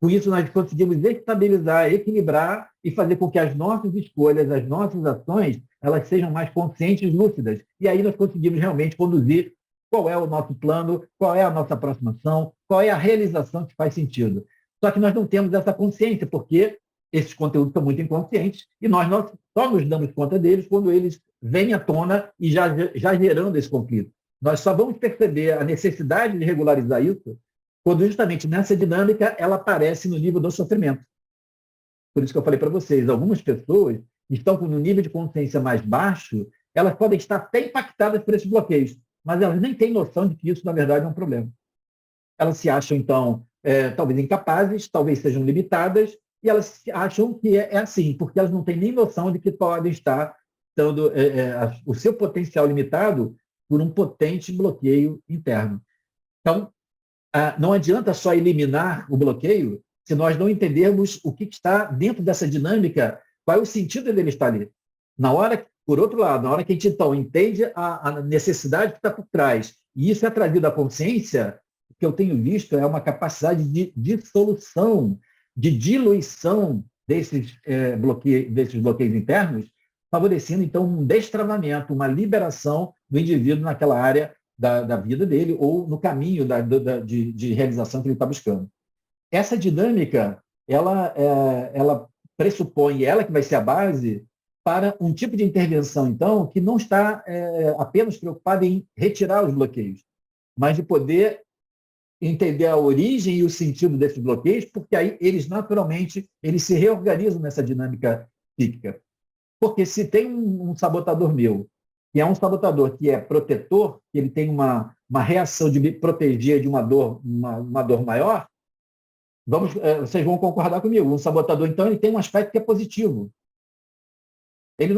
Com isso, nós conseguimos estabilizar, equilibrar e fazer com que as nossas escolhas, as nossas ações, elas sejam mais conscientes e lúcidas. E aí nós conseguimos realmente conduzir qual é o nosso plano, qual é a nossa próxima ação, qual é a realização que faz sentido. Só que nós não temos essa consciência, porque esses conteúdos são muito inconscientes e nós só nos damos conta deles quando eles vêm à tona e já gerando esse conflito. Nós só vamos perceber a necessidade de regularizar isso quando justamente nessa dinâmica ela aparece no nível do sofrimento. Por isso que eu falei para vocês, algumas pessoas estão com um nível de consciência mais baixo, elas podem estar até impactadas por esses bloqueios, mas elas nem têm noção de que isso, na verdade, é um problema. Elas se acham, então, talvez incapazes, talvez sejam limitadas, e elas acham que é assim, porque elas não têm nem noção de que podem estar dando o seu potencial limitado por um potente bloqueio interno. Então, não adianta só eliminar o bloqueio se nós não entendermos o que está dentro dessa dinâmica, qual é o sentido dele estar ali. Por outro lado, na hora que a gente, então, entende a necessidade que está por trás, e isso é trazido à consciência, o que eu tenho visto é uma capacidade de dissolução, de diluição desses bloqueios internos, favorecendo, então, um destravamento, uma liberação do indivíduo naquela área da vida dele ou no caminho de realização que ele está buscando. Essa dinâmica, ela pressupõe, ela que vai ser a base para um tipo de intervenção, então, que não está apenas preocupada em retirar os bloqueios, mas de poder entender a origem e o sentido desses bloqueios, porque aí eles, naturalmente, eles se reorganizam nessa dinâmica psíquica. Porque se tem um sabotador meu, que é um sabotador que é protetor, que ele tem uma reação de me proteger de uma dor maior, vocês vão concordar comigo. Um sabotador, então, ele tem um aspecto que é positivo. Ele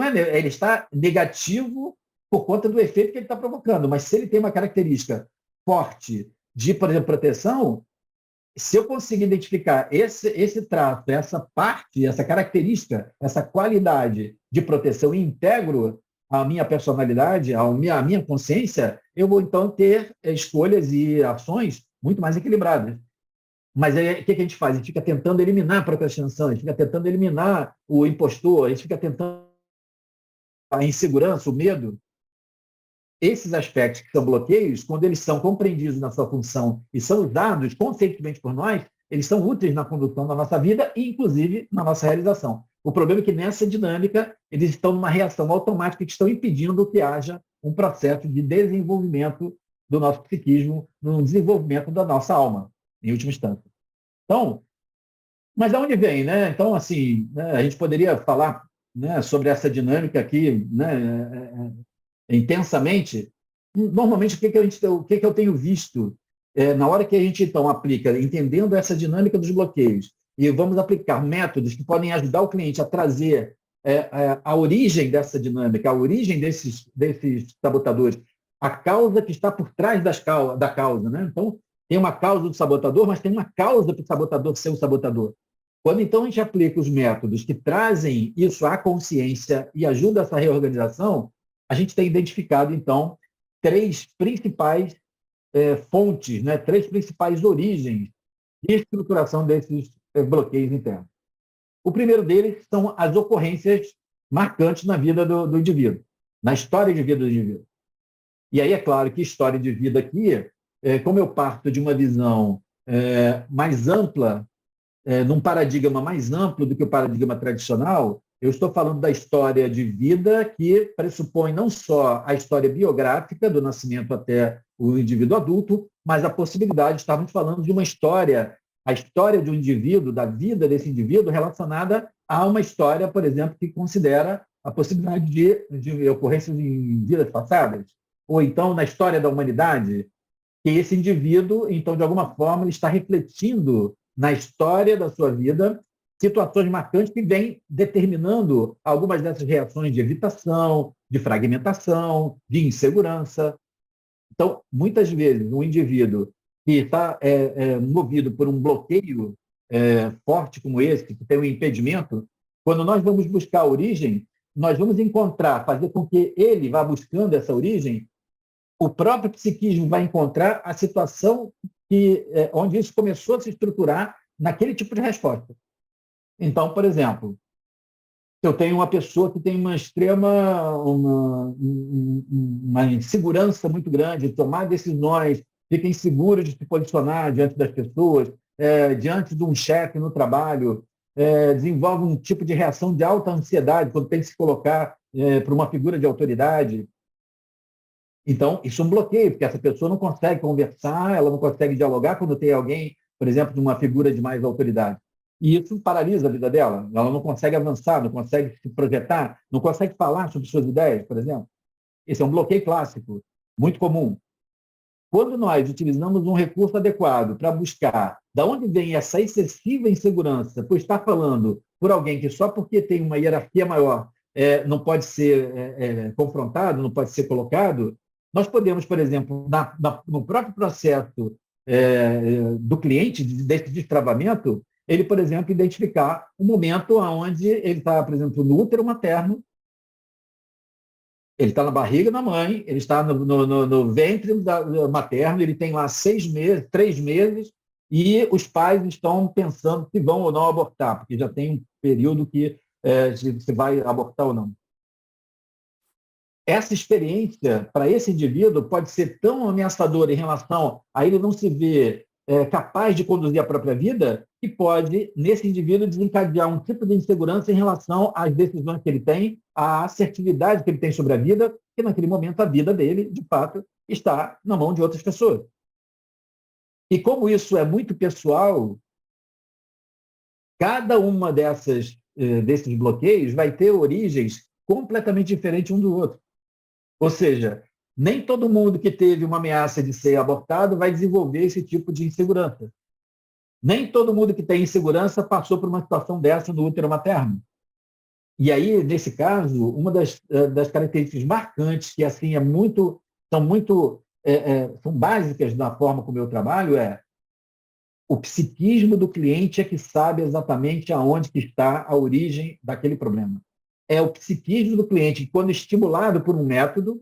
está negativo por conta do efeito que ele está provocando, mas se ele tem uma característica forte de, por exemplo, proteção, se eu conseguir identificar esse traço, essa parte, essa característica, essa qualidade de proteção e integro a minha personalidade, a minha consciência, eu vou, então, ter escolhas e ações muito mais equilibradas. Mas aí, o que a gente faz? A gente fica tentando eliminar a procrastinação, a gente fica tentando eliminar o impostor, a gente fica tentando a insegurança, o medo. Esses aspectos que são bloqueios, quando eles são compreendidos na sua função e são usados conscientemente por nós, eles são úteis na condução da nossa vida e, inclusive, na nossa realização. O problema é que, nessa dinâmica, eles estão numa reação automática que estão impedindo que haja um processo de desenvolvimento do nosso psiquismo, no desenvolvimento da nossa alma, em última instância. Então, mas de onde vem, né? Então, assim, né, a gente poderia falar, né, sobre essa dinâmica aqui, né, intensamente. Normalmente, o que eu tenho visto na hora que a gente, então, aplica, entendendo essa dinâmica dos bloqueios, e vamos aplicar métodos que podem ajudar o cliente a trazer a origem dessa dinâmica, a origem desses sabotadores, a causa que está por trás da causa, né? Então, tem uma causa do sabotador, mas tem uma causa para o sabotador ser um sabotador. Quando, então, a gente aplica os métodos que trazem isso à consciência e ajudam essa reorganização, a gente tem identificado, então, três principais fontes, né? Três principais origens de estruturação desses bloqueios internos. O primeiro deles são as ocorrências marcantes na vida do indivíduo, na história de vida do indivíduo. E aí é claro que história de vida aqui, como eu parto de uma visão mais ampla, num paradigma mais amplo do que o paradigma tradicional, eu estou falando da história de vida que pressupõe não só a história biográfica do nascimento até o indivíduo adulto, mas a possibilidade, estávamos falando de uma história, a história de um indivíduo, da vida desse indivíduo relacionada a uma história, por exemplo, que considera a possibilidade de ocorrências em vidas passadas, ou então na história da humanidade, que esse indivíduo, então, de alguma forma, ele está refletindo na história da sua vida situações marcantes que vêm determinando algumas dessas reações de evitação, de fragmentação, de insegurança. Então, muitas vezes, um indivíduo que está movido por um bloqueio forte como esse, que tem um impedimento, quando nós vamos buscar a origem, nós vamos encontrar, fazer com que ele vá buscando essa origem, o próprio psiquismo vai encontrar a situação onde isso começou a se estruturar naquele tipo de resposta. Então, por exemplo, eu tenho uma pessoa que tem uma insegurança muito grande, de tomar decisões, fica inseguro de se posicionar diante das pessoas, diante de um chefe no trabalho, desenvolve um tipo de reação de alta ansiedade quando tem que se colocar para uma figura de autoridade. Então, isso é um bloqueio, porque essa pessoa não consegue conversar, ela não consegue dialogar quando tem alguém, por exemplo, de uma figura de mais autoridade. E isso paralisa a vida dela. Ela não consegue avançar, não consegue se projetar, não consegue falar sobre suas ideias, por exemplo. Esse é um bloqueio clássico, muito comum. Quando nós utilizamos um recurso adequado para buscar de onde vem essa excessiva insegurança por estar falando por alguém que só porque tem uma hierarquia maior não pode ser confrontado, não pode ser colocado, nós podemos, por exemplo, no próprio processo do cliente, desse destravamento, ele, por exemplo, identificar um momento onde ele está, por exemplo, no útero materno, ele está na barriga da mãe, ele está no ventre materno, ele tem lá 6 meses, 3 meses, e os pais estão pensando se vão ou não abortar, porque já tem um período que se vai abortar ou não. Essa experiência, para esse indivíduo, pode ser tão ameaçadora em relação a ele não se ver capaz de conduzir a própria vida, que pode, nesse indivíduo, desencadear um tipo de insegurança em relação às decisões que ele tem, à assertividade que ele tem sobre a vida, que naquele momento a vida dele, de fato, está na mão de outras pessoas. E como isso é muito pessoal, cada uma desses bloqueios vai ter origens completamente diferentes um do outro. Ou seja, nem todo mundo que teve uma ameaça de ser abortado vai desenvolver esse tipo de insegurança. Nem todo mundo que tem insegurança passou por uma situação dessa no útero materno. E aí, nesse caso, uma das características marcantes, que assim são básicas na forma como eu trabalho, o psiquismo do cliente é que sabe exatamente aonde que está a origem daquele problema. É o psiquismo do cliente que, quando estimulado por um método,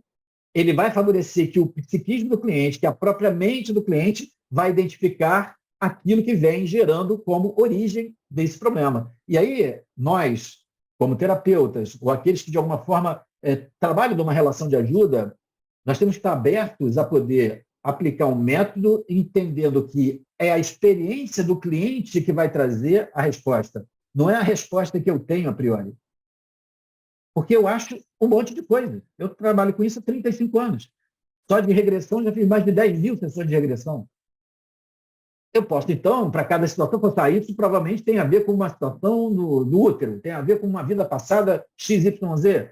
ele vai favorecer que o psiquismo do cliente, que a própria mente do cliente, vai identificar aquilo que vem gerando como origem desse problema. E aí, nós, como terapeutas, ou aqueles que, de alguma forma, trabalham numa relação de ajuda, nós temos que estar abertos a poder aplicar um método, entendendo que é a experiência do cliente que vai trazer a resposta. Não é a resposta que eu tenho a priori. Porque eu acho um monte de coisa. Eu trabalho com isso há 35 anos. Só de regressão, já fiz mais de 10 mil sessões de regressão. Eu posso, então, para cada situação, pensar isso provavelmente tem a ver com uma situação no útero, tem a ver com uma vida passada XYZ.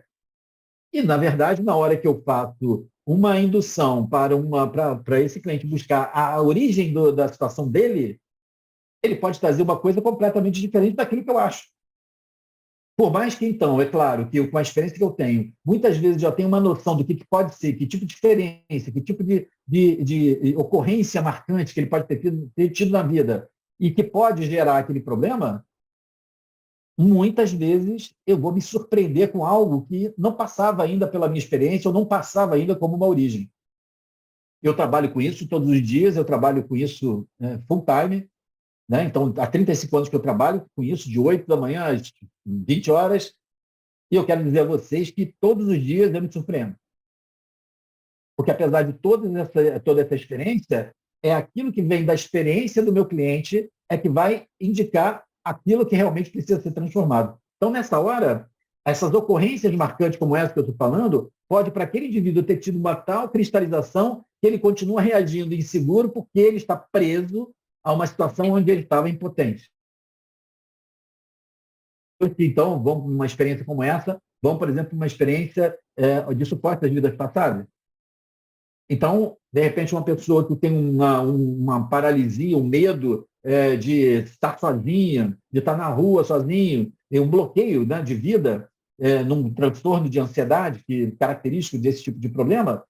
E, na verdade, na hora que eu faço uma indução para esse cliente buscar a origem da situação dele, ele pode trazer uma coisa completamente diferente daquilo que eu acho. Por mais que, então, é claro que com a experiência que eu tenho, muitas vezes já tenho uma noção do que pode ser, que tipo de experiência, que tipo de ocorrência marcante que ele pode ter tido na vida e que pode gerar aquele problema, muitas vezes eu vou me surpreender com algo que não passava ainda pela minha experiência ou não passava ainda como uma origem. Eu trabalho com isso todos os dias, eu trabalho com isso full time, né? Então, há 35 anos que eu trabalho com isso, de 8 da manhã às 20 horas, e eu quero dizer a vocês que todos os dias eu me surpreendo. Porque, apesar de toda essa experiência, é aquilo que vem da experiência do meu cliente que vai indicar aquilo que realmente precisa ser transformado. Então, nessa hora, essas ocorrências marcantes como essa que eu estou falando, pode para aquele indivíduo ter tido uma tal cristalização que ele continua reagindo inseguro porque ele está preso a uma situação onde ele estava impotente. Então, vamos numa experiência como essa, vamos, por exemplo, uma experiência de suporte das vidas passadas. Então, de repente, uma pessoa que tem uma paralisia, um medo de estar sozinha, de estar na rua sozinho, um bloqueio, né, de vida, num transtorno de ansiedade que característico desse tipo de problema,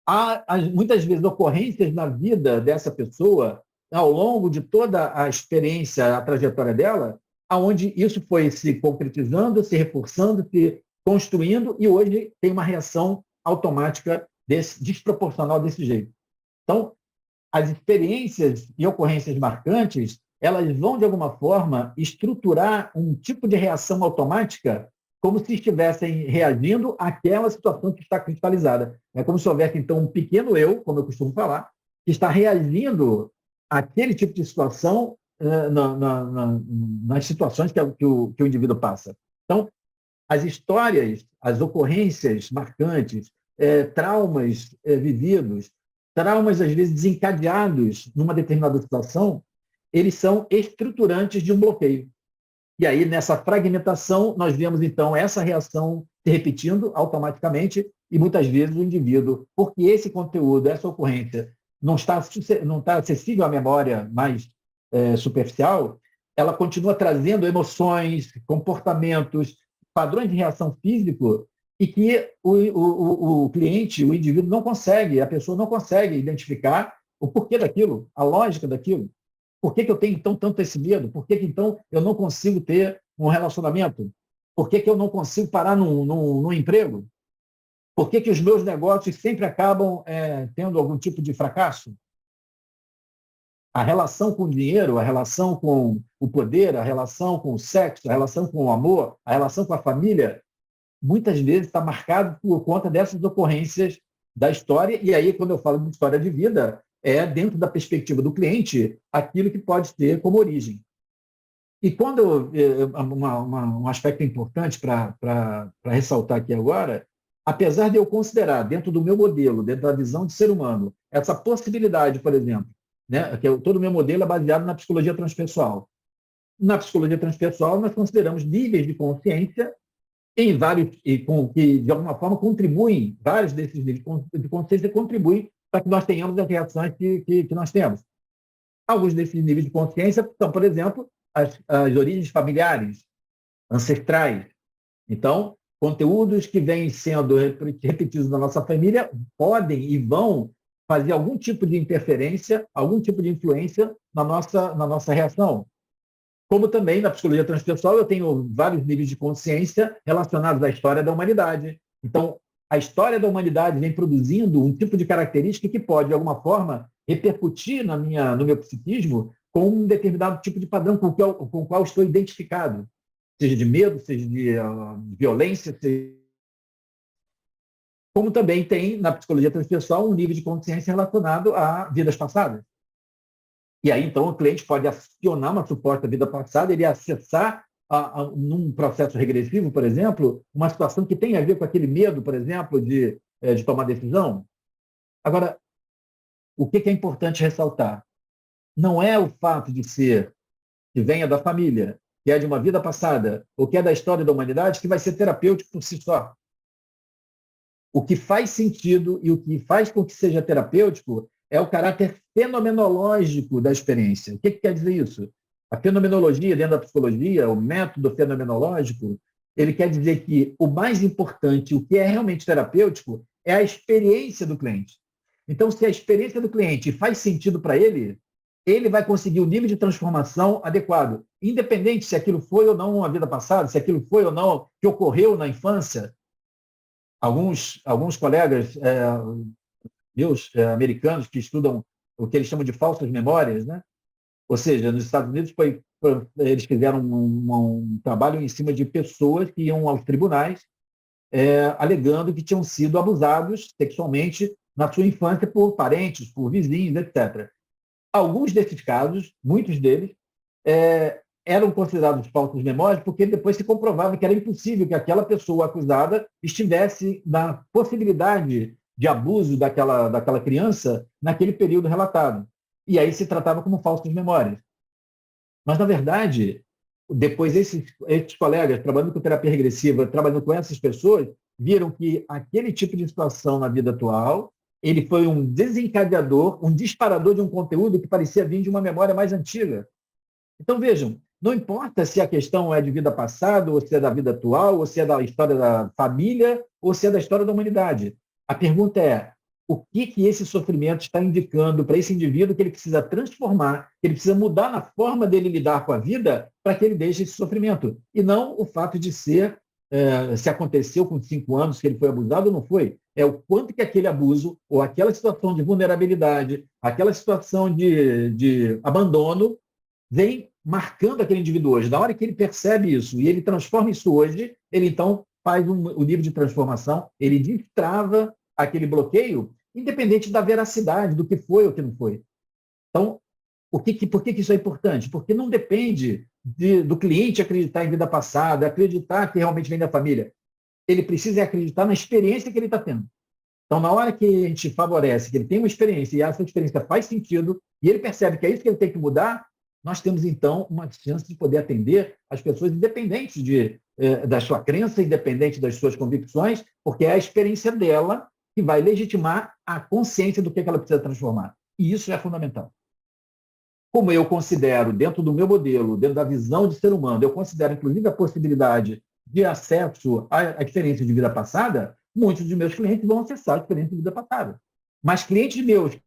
há muitas vezes ocorrências na vida dessa pessoa, ao longo de toda a experiência, a trajetória dela, aonde isso foi se concretizando, se reforçando, se construindo, e hoje tem uma reação automática desproporcional desse jeito. Então, as experiências e ocorrências marcantes, elas vão, de alguma forma, estruturar um tipo de reação automática como se estivessem reagindo àquela situação que está cristalizada. É como se houvesse, então, um pequeno eu, como eu costumo falar, que está reagindo àquele tipo de situação nas situações que o indivíduo passa. Então, as histórias, as ocorrências marcantes, traumas vividos, traumas, às vezes, desencadeados numa determinada situação, eles são estruturantes de um bloqueio. E aí, nessa fragmentação, nós vemos, então, essa reação se repetindo automaticamente e, muitas vezes, o indivíduo, porque esse conteúdo, essa ocorrência, não está acessível à memória mais superficial, ela continua trazendo emoções, comportamentos, padrões de reação físico e que o cliente, o indivíduo não consegue, a pessoa não consegue identificar o porquê daquilo, a lógica daquilo. Por que eu tenho, então, tanto esse medo? Por que, então, eu não consigo ter um relacionamento? Por que eu não consigo parar num emprego? Por que os meus negócios sempre acabam tendo algum tipo de fracasso? A relação com o dinheiro, a relação com o poder, a relação com o sexo, a relação com o amor, a relação com a família, muitas vezes está marcado por conta dessas ocorrências da história. E aí, quando eu falo de história de vida, é, dentro da perspectiva do cliente, aquilo que pode ter como origem. E quando um aspecto importante para ressaltar aqui agora, apesar de eu considerar, dentro do meu modelo, dentro da visão de ser humano, essa possibilidade, por exemplo, né, que todo o meu modelo é baseado na psicologia transpessoal. Na psicologia transpessoal, nós consideramos níveis de consciência em vários, que de alguma forma contribuem, vários desses níveis de consciência contribuem para que nós tenhamos as reações que nós temos. Alguns desses níveis de consciência são, por exemplo, as origens familiares, ancestrais. Então, conteúdos que vêm sendo repetidos na nossa família podem e vão fazer algum tipo de interferência, algum tipo de influência na nossa reação. Como também na psicologia transpessoal, eu tenho vários níveis de consciência relacionados à história da humanidade. Então, a história da humanidade vem produzindo um tipo de característica que pode, de alguma forma, repercutir no meu psiquismo com um determinado tipo de padrão com o qual estou identificado, seja de medo, seja de violência, como também tem, na psicologia transpessoal, um nível de consciência relacionado a vidas passadas. E aí, então, o cliente pode acionar uma suposta vida passada, ele acessar, num processo regressivo, por exemplo, uma situação que tem a ver com aquele medo, por exemplo, de tomar decisão. Agora, o que é importante ressaltar? Não é o fato de ser, que venha da família, que é de uma vida passada, ou que é da história da humanidade, que vai ser terapêutico por si só. O que faz sentido e o que faz com que seja terapêutico é o caráter fenomenológico da experiência. O que quer dizer isso? A fenomenologia, dentro da psicologia, o método fenomenológico, ele quer dizer que o mais importante, o que é realmente terapêutico, é a experiência do cliente. Então, se a experiência do cliente faz sentido para ele, ele vai conseguir o nível de transformação adequado, independente se aquilo foi ou não uma vida passada, se aquilo foi ou não que ocorreu na infância. Alguns colegas meus americanos que estudam o que eles chamam de falsas memórias, né? Ou seja, nos Estados Unidos eles fizeram um trabalho em cima de pessoas que iam aos tribunais alegando que tinham sido abusados sexualmente na sua infância por parentes, por vizinhos, etc. Alguns desses casos, muitos deles, eram considerados falsas memórias porque depois se comprovava que era impossível que aquela pessoa acusada estivesse na possibilidade de abuso daquela criança naquele período relatado. E aí se tratava como falsas memórias. Mas, na verdade, depois esses colegas, trabalhando com terapia regressiva, trabalhando com essas pessoas, viram que aquele tipo de situação na vida atual, ele foi um desencadeador, um disparador de um conteúdo que parecia vir de uma memória mais antiga. Então, vejam, não importa se a questão é de vida passada, ou se é da vida atual, ou se é da história da família, ou se é da história da humanidade. A pergunta é, o que esse sofrimento está indicando para esse indivíduo que ele precisa transformar, que ele precisa mudar na forma dele lidar com a vida para que ele deixe esse sofrimento. E não o fato de ser, se aconteceu com 5 anos que ele foi abusado ou não foi. É o quanto que aquele abuso, ou aquela situação de vulnerabilidade, aquela situação de abandono, vem marcando aquele indivíduo hoje. Na hora que ele percebe isso e ele transforma isso hoje, ele então faz o nível de transformação, ele destrava aquele bloqueio, independente da veracidade, do que foi ou que não foi. Então, por que isso é importante? Porque não depende do cliente acreditar em vida passada, acreditar que realmente vem da família. Ele precisa acreditar na experiência que ele está tendo. Então, na hora que a gente favorece, que ele tem uma experiência e essa experiência faz sentido, e ele percebe que é isso que ele tem que mudar, nós temos, então, uma chance de poder atender as pessoas independentes da sua crença, independente das suas convicções, porque é a experiência dela que vai legitimar a consciência do que ela precisa transformar. E isso é fundamental. Como eu considero, dentro do meu modelo, dentro da visão de ser humano, eu considero, inclusive, a possibilidade de acesso à experiência de vida passada, muitos dos meus clientes vão acessar a experiência de vida passada. Mas clientes meus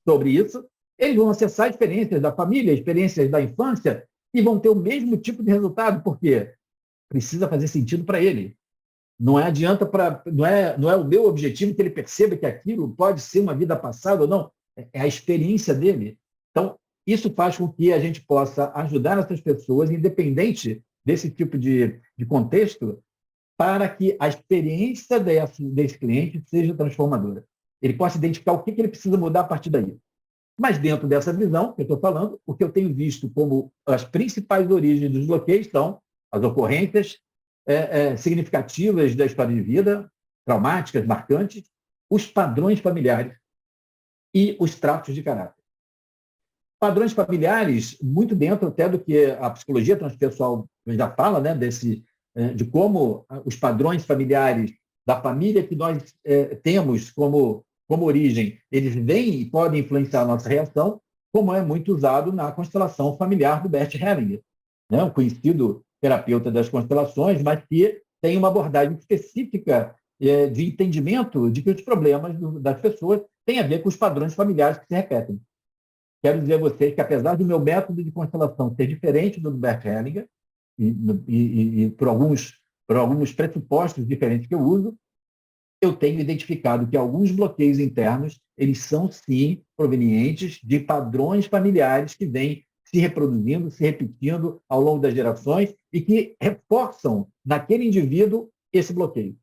sobre isso, eles vão acessar experiências da família, experiências da infância, e vão ter o mesmo tipo de resultado, porque precisa fazer sentido para ele. Não adianta não é o meu objetivo que ele perceba que aquilo pode ser uma vida passada ou não, é a experiência dele. Então, isso faz com que a gente possa ajudar essas pessoas, independente desse tipo de contexto, para que a experiência desse cliente seja transformadora. Ele possa identificar o que ele precisa mudar a partir daí. Mas dentro dessa visão que eu estou falando, o que eu tenho visto como as principais origens dos bloqueios são as ocorrências significativas da história de vida, traumáticas, marcantes, os padrões familiares e os traços de caráter. Padrões familiares, muito dentro até do que a psicologia transpessoal já fala, né, de como os padrões familiares da família que nós temos como origem, eles vêm e podem influenciar a nossa reação, como é muito usado na constelação familiar do Bert Hellinger, né, um conhecido terapeuta das constelações, mas que tem uma abordagem específica de entendimento de que os problemas das pessoas têm a ver com os padrões familiares que se repetem. Quero dizer a vocês que, apesar do meu método de constelação ser diferente do Bert Hellinger, e por alguns pressupostos diferentes que eu uso, eu tenho identificado que alguns bloqueios internos, eles são, sim, provenientes de padrões familiares que vêm se reproduzindo, se repetindo ao longo das gerações e que reforçam naquele indivíduo esse bloqueio.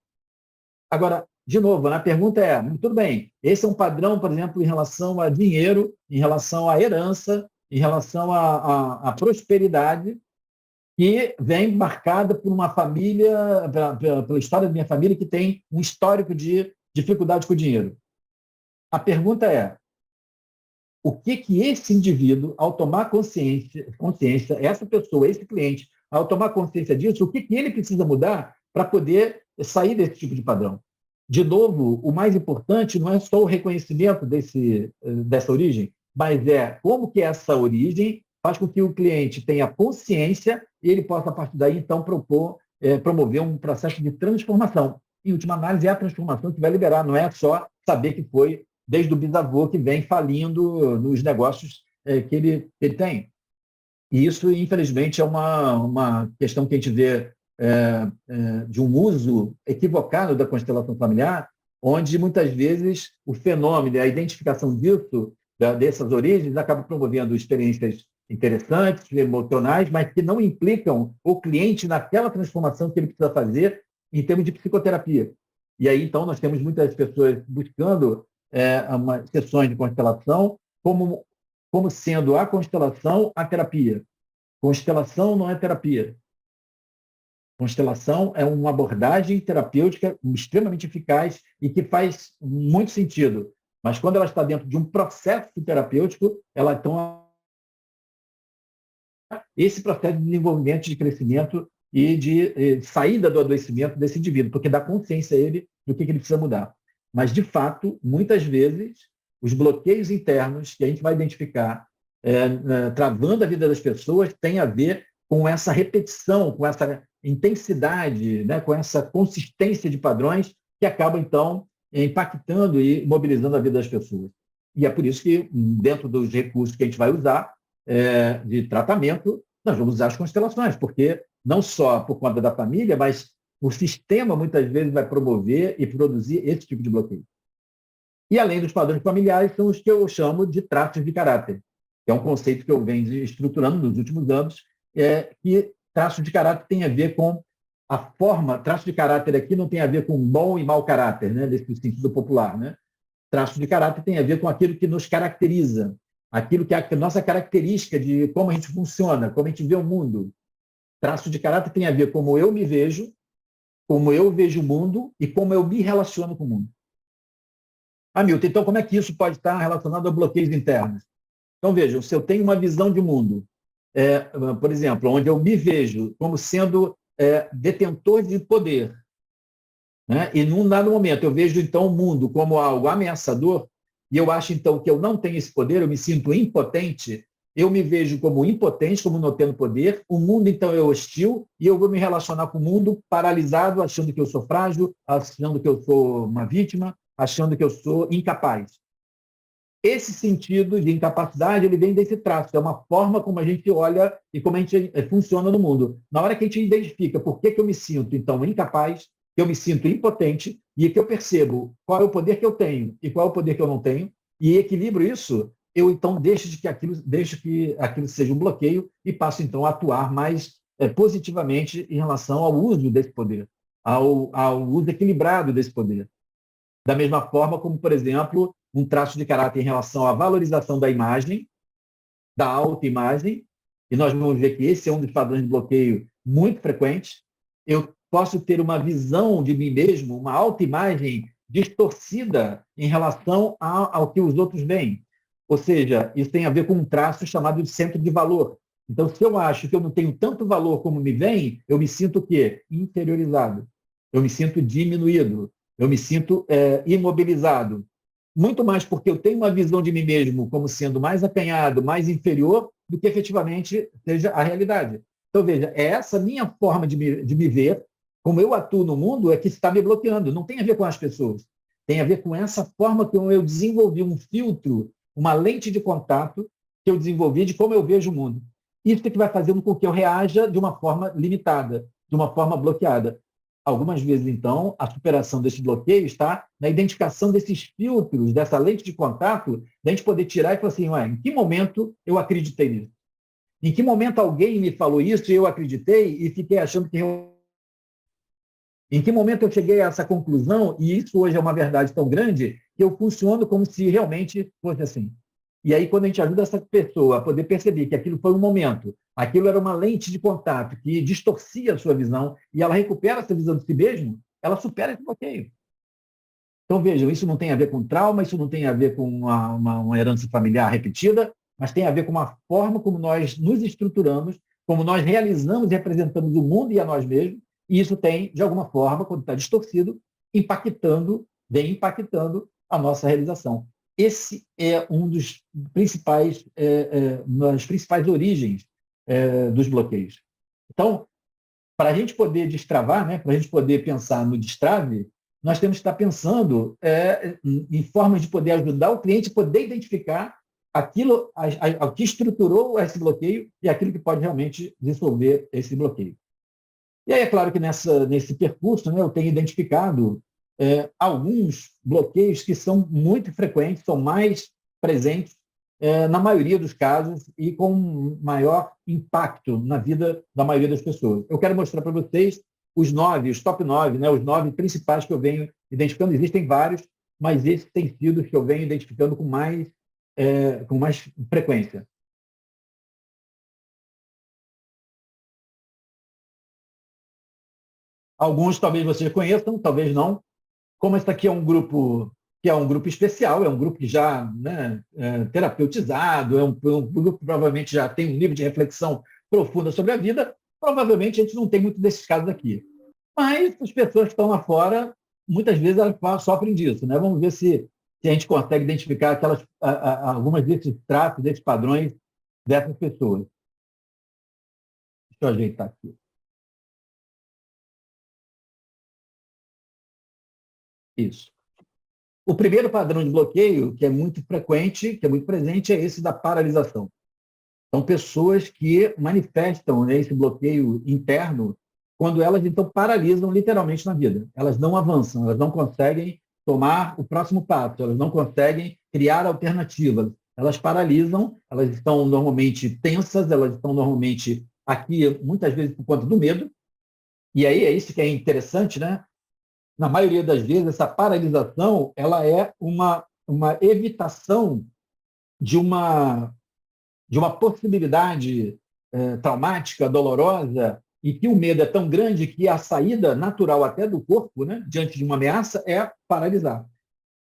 Agora, de novo, a pergunta é, tudo bem, esse é um padrão, por exemplo, em relação a dinheiro, em relação à herança, em relação à prosperidade, que vem marcada por uma família, pela história da minha família, que tem um histórico de dificuldade com o dinheiro. A pergunta é, o que esse indivíduo, ao tomar consciência, essa pessoa, esse cliente, ao tomar consciência disso, o que ele precisa mudar para poder sair desse tipo de padrão? De novo, o mais importante não é só o reconhecimento dessa origem, mas é como que essa origem faz com que o cliente tenha consciência e ele possa, a partir daí, então, promover um processo de transformação. Em última análise, é a transformação que vai liberar, não é só saber que foi desde o bisavô que vem falindo nos negócios que ele tem. E isso, infelizmente, é uma questão que a gente vê de um uso equivocado da constelação familiar, onde muitas vezes o fenômeno, a identificação dessas origens, acaba promovendo experiências interessantes, emocionais, mas que não implicam o cliente naquela transformação que ele precisa fazer em termos de psicoterapia. E aí, então, nós temos muitas pessoas buscando sessões de constelação como como sendo a constelação a terapia. Constelação não é terapia. Constelação é uma abordagem terapêutica extremamente eficaz e que faz muito sentido. Mas quando ela está dentro de um processo terapêutico, ela então esse processo de desenvolvimento, de crescimento e de saída do adoecimento desse indivíduo, porque dá consciência a ele do que ele precisa mudar. Mas, de fato, muitas vezes, os bloqueios internos que a gente vai identificar travando a vida das pessoas têm a ver com essa repetição, com essa intensidade, né, com essa consistência de padrões que acabam, então, impactando e mobilizando a vida das pessoas. E é por isso que, dentro dos recursos que a gente vai usar de tratamento, nós vamos usar as constelações, porque não só por conta da família, mas o sistema, muitas vezes, vai promover e produzir esse tipo de bloqueio. E, além dos padrões familiares, são os que eu chamo de traços de caráter, que é um conceito que eu venho estruturando nos últimos anos, que traço de caráter tem a ver com a forma, traço de caráter aqui não tem a ver com bom e mau caráter, né, nesse sentido popular, né? Traço de caráter tem a ver com aquilo que nos caracteriza, aquilo que é a nossa característica de como a gente funciona, como a gente vê o mundo. Traço de caráter tem a ver com como eu me vejo, como eu vejo o mundo e como eu me relaciono com o mundo. Milton, então como é que isso pode estar relacionado a bloqueios internos? Então, vejam, se eu tenho uma visão de mundo, por exemplo, onde eu me vejo como sendo detentor de poder, né? E num dado momento eu vejo, então, o mundo como algo ameaçador, e eu acho, então, que eu não tenho esse poder, eu me sinto impotente, eu me vejo como impotente, como não tendo poder, o mundo, então, é hostil, e eu vou me relacionar com o mundo paralisado, achando que eu sou frágil, achando que eu sou uma vítima, achando que eu sou incapaz. Esse sentido de incapacidade, ele vem desse traço, é uma forma como a gente olha e como a gente funciona no mundo. Na hora que a gente identifica por que eu me sinto, então, incapaz, que eu me sinto impotente, e que eu percebo qual é o poder que eu tenho e qual é o poder que eu não tenho, e equilibro isso, eu, então, deixo que aquilo seja um bloqueio e passo, então, a atuar mais positivamente em relação ao uso desse poder, ao uso equilibrado desse poder. Da mesma forma como, por exemplo, um traço de caráter em relação à valorização da imagem, da autoimagem, e nós vamos ver que esse é um dos padrões de bloqueio muito frequentes. Eu posso ter uma visão de mim mesmo, uma autoimagem distorcida em relação ao que os outros veem. Ou seja, isso tem a ver com um traço chamado de centro de valor. Então, se eu acho que eu não tenho tanto valor como me veem, eu me sinto o quê? Inferiorizado. Eu me sinto diminuído. Eu me sinto imobilizado. Muito mais porque eu tenho uma visão de mim mesmo como sendo mais acanhado, mais inferior, do que efetivamente seja a realidade. Então, veja, é essa minha forma de me ver, como eu atuo no mundo, é que está me bloqueando. Não tem a ver com as pessoas. Tem a ver com essa forma como eu desenvolvi um filtro, uma lente de contato que eu desenvolvi de como eu vejo o mundo. Isso é que vai fazendo com que eu reaja de uma forma limitada, de uma forma bloqueada. Algumas vezes, então, a superação desse bloqueio está na identificação desses filtros, dessa lente de contato, da gente poder tirar e falar assim, em que momento eu acreditei nisso? Em que momento alguém me falou isso e eu acreditei e fiquei achando que... Em que momento eu cheguei a essa conclusão e isso hoje é uma verdade tão grande que eu funciono como se realmente fosse assim. E aí, quando a gente ajuda essa pessoa a poder perceber que aquilo foi um momento, aquilo era uma lente de contato que distorcia a sua visão e ela recupera essa visão de si mesmo, ela supera esse bloqueio. Então, vejam, isso não tem a ver com trauma, isso não tem a ver com uma herança familiar repetida, mas tem a ver com uma forma como nós nos estruturamos, como nós realizamos e representamos o mundo e a nós mesmos, e isso tem, de alguma forma, quando está distorcido, vem impactando a nossa realização. Esse é um dos principais, das principais origens dos bloqueios. Então, para a gente poder destravar, né, para a gente poder pensar no destrave, nós temos que estar pensando em formas de poder ajudar o cliente a poder identificar aquilo que estruturou esse bloqueio e aquilo que pode realmente dissolver esse bloqueio. E aí, é claro que nesse percurso, né, eu tenho identificado alguns bloqueios que são muito frequentes, são mais presentes na maioria dos casos e com maior impacto na vida da maioria das pessoas. Eu quero mostrar para vocês os top 9, né, os 9 principais que eu venho identificando. Existem vários, mas esses têm sido os que eu venho identificando com mais com mais frequência. Alguns talvez vocês conheçam, talvez não. Como esse aqui é um grupo que é um grupo especial, é um grupo que já, né, terapeutizado, um grupo que provavelmente já tem um nível de reflexão profunda sobre a vida, provavelmente a gente não tem muito desses casos aqui. Mas as pessoas que estão lá fora, muitas vezes elas sofrem disso, né? Vamos ver se a gente consegue identificar algumas desses traços, desses padrões dessas pessoas. Deixa eu ajeitar aqui. Isso. O primeiro padrão de bloqueio, que é muito frequente, que é muito presente, é esse da paralisação. São pessoas que manifestam, né, esse bloqueio interno quando elas, então, paralisam literalmente na vida. Elas não avançam, elas não conseguem tomar o próximo passo, elas não conseguem criar alternativas. Elas paralisam, elas estão normalmente tensas, elas estão normalmente aqui, muitas vezes, por conta do medo. E aí é isso que é interessante, né? Na maioria das vezes, essa paralisação ela é uma evitação de uma possibilidade traumática, dolorosa, e que o medo é tão grande que a saída natural até do corpo, né, diante de uma ameaça, é paralisar,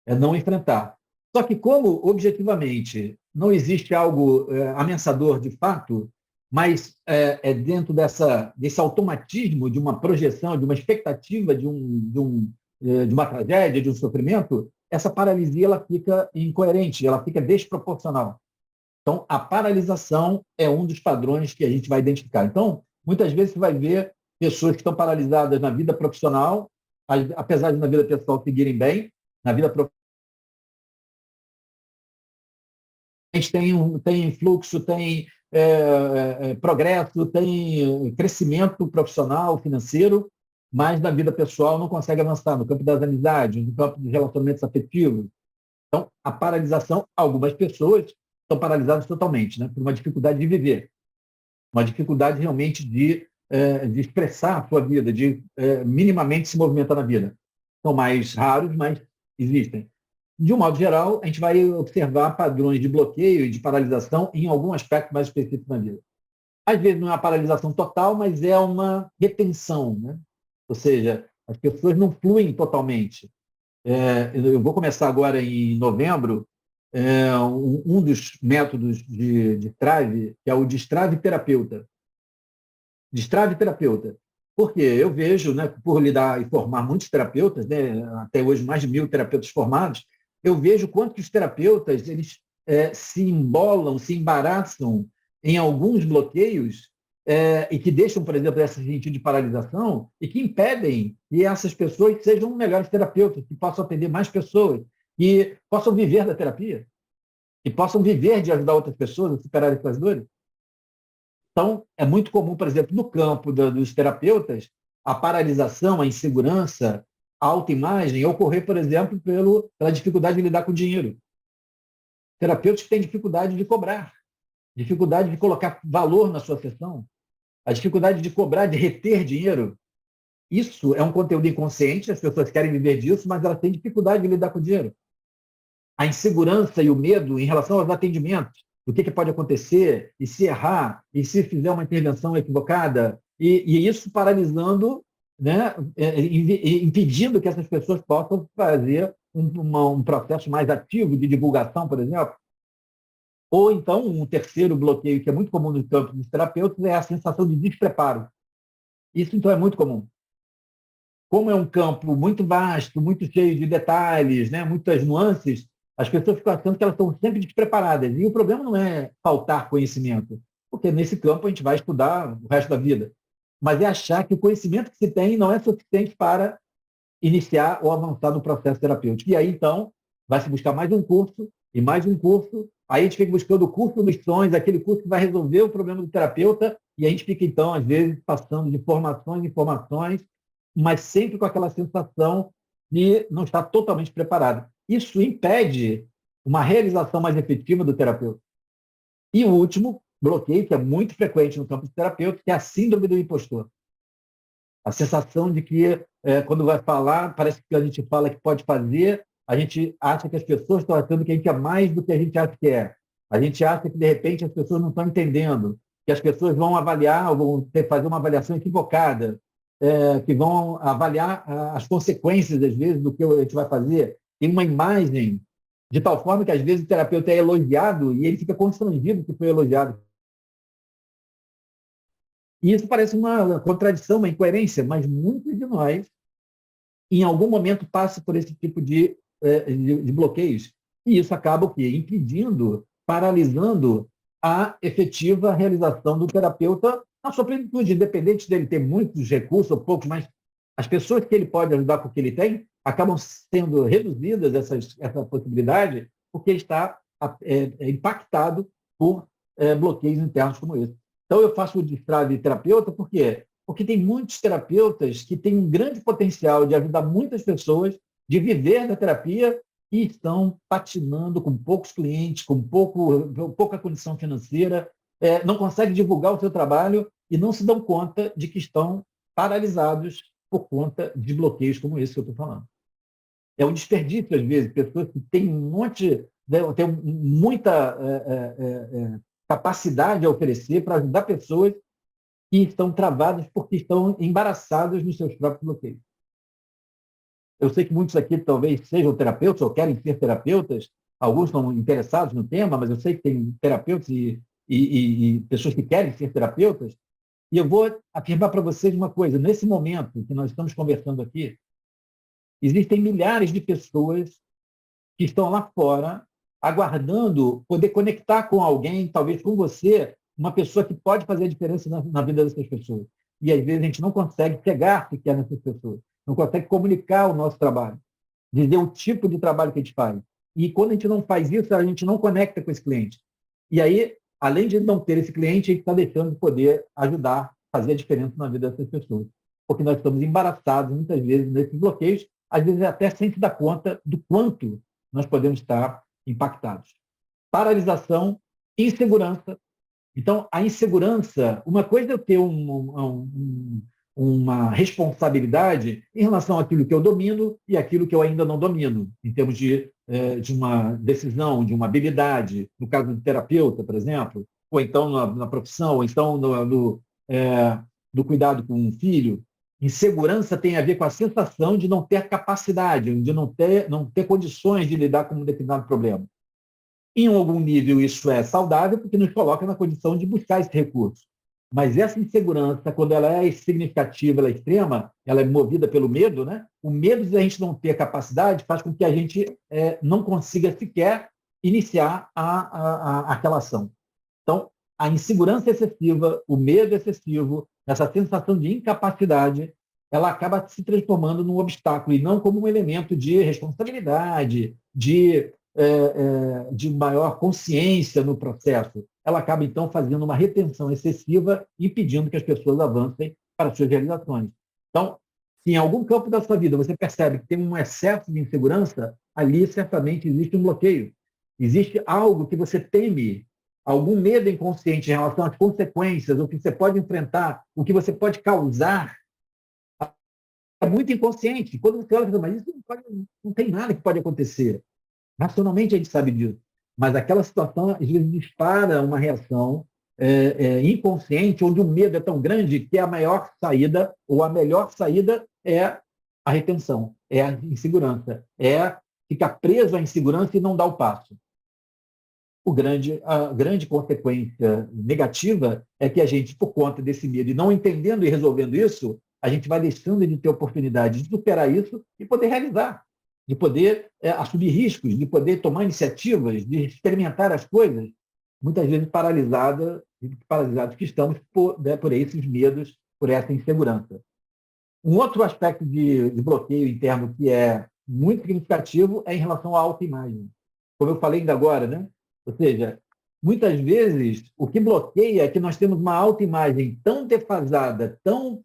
é não enfrentar. Só que como, objetivamente, não existe algo ameaçador de fato, mas é dentro desse automatismo de uma projeção, de uma expectativa de uma tragédia, de um sofrimento, essa paralisia ela fica incoerente, ela fica desproporcional. Então, a paralisação é um dos padrões que a gente vai identificar. Então, muitas vezes você vai ver pessoas que estão paralisadas na vida profissional, apesar de na vida pessoal seguirem bem, na vida profissional a gente tem fluxo, tem progresso, tem crescimento profissional, financeiro, mas na vida pessoal não consegue avançar no campo das amizades, no campo dos relacionamentos afetivos. Então, a paralisação, algumas pessoas estão paralisadas totalmente, né, por uma dificuldade de viver, uma dificuldade realmente de expressar a sua vida, de minimamente se movimentar na vida. São mais raros, mas existem. De um modo geral, a gente vai observar padrões de bloqueio e de paralisação em algum aspecto mais específico na vida. Às vezes não é uma paralisação total, mas é uma retenção, né? Ou seja, as pessoas não fluem totalmente. Eu vou começar agora em novembro um dos métodos de destrave, que é o destrave terapeuta. Destrave terapeuta. Porque eu vejo, né, por lidar e formar muitos terapeutas, né, até hoje mais de 1.000 terapeutas formados, eu vejo quanto que os terapeutas eles se embolam, se embaraçam em alguns bloqueios e que deixam, por exemplo, esse sentido de paralisação e que impedem que essas pessoas sejam melhores terapeutas, que possam atender mais pessoas, que possam viver da terapia, que possam viver de ajudar outras pessoas a superarem suas dores. Então, é muito comum, por exemplo, no campo dos terapeutas, a paralisação, a insegurança, a autoimagem ocorrer, por exemplo, pela dificuldade de lidar com dinheiro. Terapeutas que têm dificuldade de cobrar, dificuldade de colocar valor na sua sessão, a dificuldade de cobrar, de reter dinheiro. Isso é um conteúdo inconsciente, as pessoas querem viver disso, mas elas têm dificuldade de lidar com dinheiro. A insegurança e o medo em relação aos atendimentos, o que pode acontecer, e se errar, e se fizer uma intervenção equivocada, e isso paralisando, né, impedindo que essas pessoas possam fazer um processo mais ativo de divulgação, por exemplo. Ou então, um terceiro bloqueio, que é muito comum no campo dos terapeutas, é a sensação de despreparo. Isso, então, é muito comum. Como é um campo muito vasto, muito cheio de detalhes, né, muitas nuances, as pessoas ficam achando que elas estão sempre despreparadas. E o problema não é faltar conhecimento, porque nesse campo a gente vai estudar o resto da vida. Mas é achar que o conhecimento que se tem não é suficiente para iniciar ou avançar no processo terapêutico. E aí, então, vai se buscar mais um curso e mais um curso. Aí a gente fica buscando o curso dos sonhos, aquele curso que vai resolver o problema do terapeuta, e a gente fica, então, às vezes, passando de formações em formações, mas sempre com aquela sensação de não estar totalmente preparado. Isso impede uma realização mais efetiva do terapeuta. E o último bloqueio, que é muito frequente no campo do terapeuta, que é a síndrome do impostor. A sensação de que, quando vai falar, parece que a gente fala que pode fazer, a gente acha que as pessoas estão achando que a gente é mais do que a gente acha que é. A gente acha que, de repente, as pessoas não estão entendendo, que as pessoas vão avaliar, vão fazer uma avaliação equivocada, que vão avaliar as consequências, às vezes, do que a gente vai fazer. Tem uma imagem de tal forma que, às vezes, o terapeuta é elogiado e ele fica constrangido que foi elogiado. E isso parece uma contradição, uma incoerência, mas muitos de nós, em algum momento, passam por esse tipo de bloqueios. E isso acaba o quê? Impedindo, paralisando a efetiva realização do terapeuta na sua plenitude, independente dele ter muitos recursos ou poucos, mas as pessoas que ele pode ajudar com o que ele tem acabam sendo reduzidas essa possibilidade porque ele está impactado por bloqueios internos como esse. Então, eu faço o destrave de terapeuta, por quê? Porque tem muitos terapeutas que têm um grande potencial de ajudar muitas pessoas, de viver da terapia e estão patinando com poucos clientes, com pouca condição financeira, não conseguem divulgar o seu trabalho e não se dão conta de que estão paralisados por conta de bloqueios como esse que eu estou falando. É um desperdício, às vezes, pessoas que têm têm muita capacidade a oferecer para ajudar pessoas que estão travadas porque estão embaraçadas nos seus próprios bloqueios. Eu sei que muitos aqui talvez sejam terapeutas ou querem ser terapeutas, alguns estão interessados no tema, mas eu sei que tem terapeutas e pessoas que querem ser terapeutas, e eu vou afirmar para vocês uma coisa, nesse momento que nós estamos conversando aqui, existem milhares de pessoas que estão lá fora aguardando poder conectar com alguém, talvez com você, uma pessoa que pode fazer a diferença na vida dessas pessoas. E às vezes a gente não consegue chegar sequer nessas pessoas, não consegue comunicar o nosso trabalho, dizer o tipo de trabalho que a gente faz. E quando a gente não faz isso, a gente não conecta com esse cliente. E aí, além de não ter esse cliente, a gente está deixando de poder ajudar, fazer a diferença na vida dessas pessoas. Porque nós estamos embaraçados, muitas vezes, nesses bloqueios, às vezes até sem se dar conta do quanto nós podemos estar impactados. Paralisação, insegurança. Então, a insegurança, uma coisa é eu ter uma responsabilidade em relação àquilo que eu domino e aquilo que eu ainda não domino, em termos de uma decisão, de uma habilidade, no caso do terapeuta, por exemplo, ou então na profissão, ou então no cuidado com um filho. Insegurança tem a ver com a sensação de não ter capacidade, de não ter condições de lidar com um determinado problema. Em algum nível, isso é saudável, porque nos coloca na condição de buscar esse recurso. Mas essa insegurança, quando ela é significativa, ela é extrema, ela é movida pelo medo, né? O medo de a gente não ter capacidade faz com que a gente não consiga sequer iniciar aquela ação. Então, a insegurança excessiva, o medo excessivo, essa sensação de incapacidade, ela acaba se transformando num obstáculo e não como um elemento de responsabilidade, de maior consciência no processo. Ela acaba, então, fazendo uma retenção excessiva, impedindo que as pessoas avancem para suas realizações. Então, se em algum campo da sua vida você percebe que tem um excesso de insegurança, ali certamente existe um bloqueio. Existe algo que você teme, algum medo inconsciente em relação às consequências, o que você pode enfrentar, o que você pode causar, é muito inconsciente. Quando você olha, mas isso não tem nada que pode acontecer. Racionalmente a gente sabe disso, mas aquela situação às vezes dispara uma reação inconsciente, onde o medo é tão grande que a maior saída, ou a melhor saída, é a retenção, é a insegurança, é ficar preso à insegurança e não dar o passo. A grande consequência negativa é que a gente, por conta desse medo e não entendendo e resolvendo isso, a gente vai deixando de ter oportunidade de superar isso e poder realizar, de poder assumir riscos, de poder tomar iniciativas, de experimentar as coisas, muitas vezes paralisados que estamos por esses medos, por essa insegurança. Um outro aspecto de bloqueio interno que é muito significativo é em relação à autoimagem. Como eu falei ainda agora, né? Ou seja, muitas vezes o que bloqueia é que nós temos uma autoimagem tão defasada, tão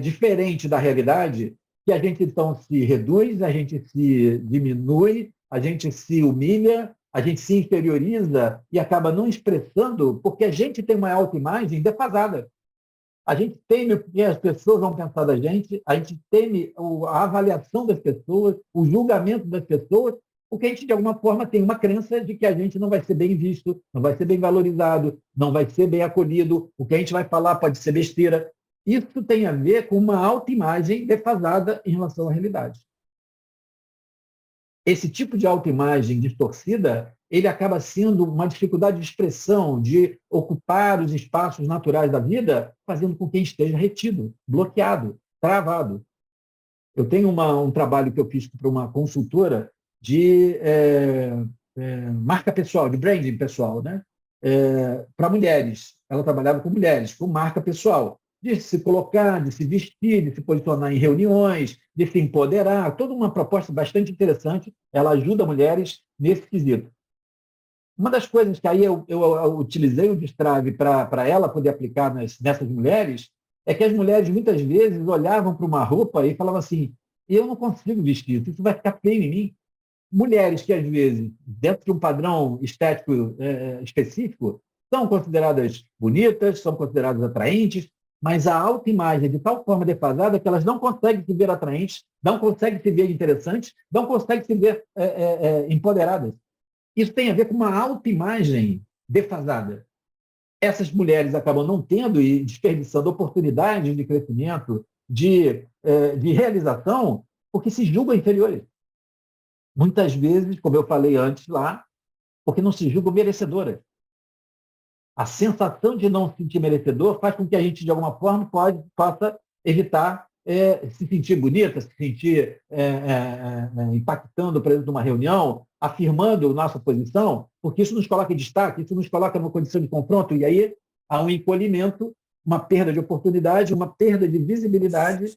diferente da realidade, que a gente então se reduz, a gente se diminui, a gente se humilha, a gente se inferioriza e acaba não expressando, porque a gente tem uma autoimagem defasada. A gente teme o que as pessoas vão pensar da gente, a gente teme a avaliação das pessoas, o julgamento das pessoas, porque a gente, de alguma forma, tem uma crença de que a gente não vai ser bem visto, não vai ser bem valorizado, não vai ser bem acolhido, o que a gente vai falar pode ser besteira. Isso tem a ver com uma autoimagem defasada em relação à realidade. Esse tipo de autoimagem distorcida, ele acaba sendo uma dificuldade de expressão, de ocupar os espaços naturais da vida, fazendo com que esteja retido, bloqueado, travado. Eu tenho um trabalho que eu fiz para uma consultora de marca pessoal, de branding pessoal, né? Para mulheres. Ela trabalhava com mulheres, com marca pessoal, de se colocar, de se vestir, de se posicionar em reuniões, de se empoderar, toda uma proposta bastante interessante. Ela ajuda mulheres nesse quesito. Uma das coisas que aí eu utilizei o Destrave para ela poder aplicar nessas mulheres é que as mulheres muitas vezes olhavam para uma roupa e falavam assim: eu não consigo vestir, isso vai ficar feio em mim. Mulheres que, às vezes, dentro de um padrão estético específico, são consideradas bonitas, são consideradas atraentes, mas a autoimagem é de tal forma defasada que elas não conseguem se ver atraentes, não conseguem se ver interessantes, não conseguem se ver empoderadas. Isso tem a ver com uma autoimagem defasada. Essas mulheres acabam não tendo e desperdiçando oportunidades de crescimento, de realização, porque se julgam inferiores. Muitas vezes, como eu falei antes lá, porque não se julgam merecedoras. A sensação de não se sentir merecedor faz com que a gente, de alguma forma, possa evitar se sentir bonita, se sentir impactando por exemplo, numa reunião, afirmando nossa posição, porque isso nos coloca em destaque, isso nos coloca numa condição de confronto, e aí há um encolhimento, uma perda de oportunidade, uma perda de visibilidade,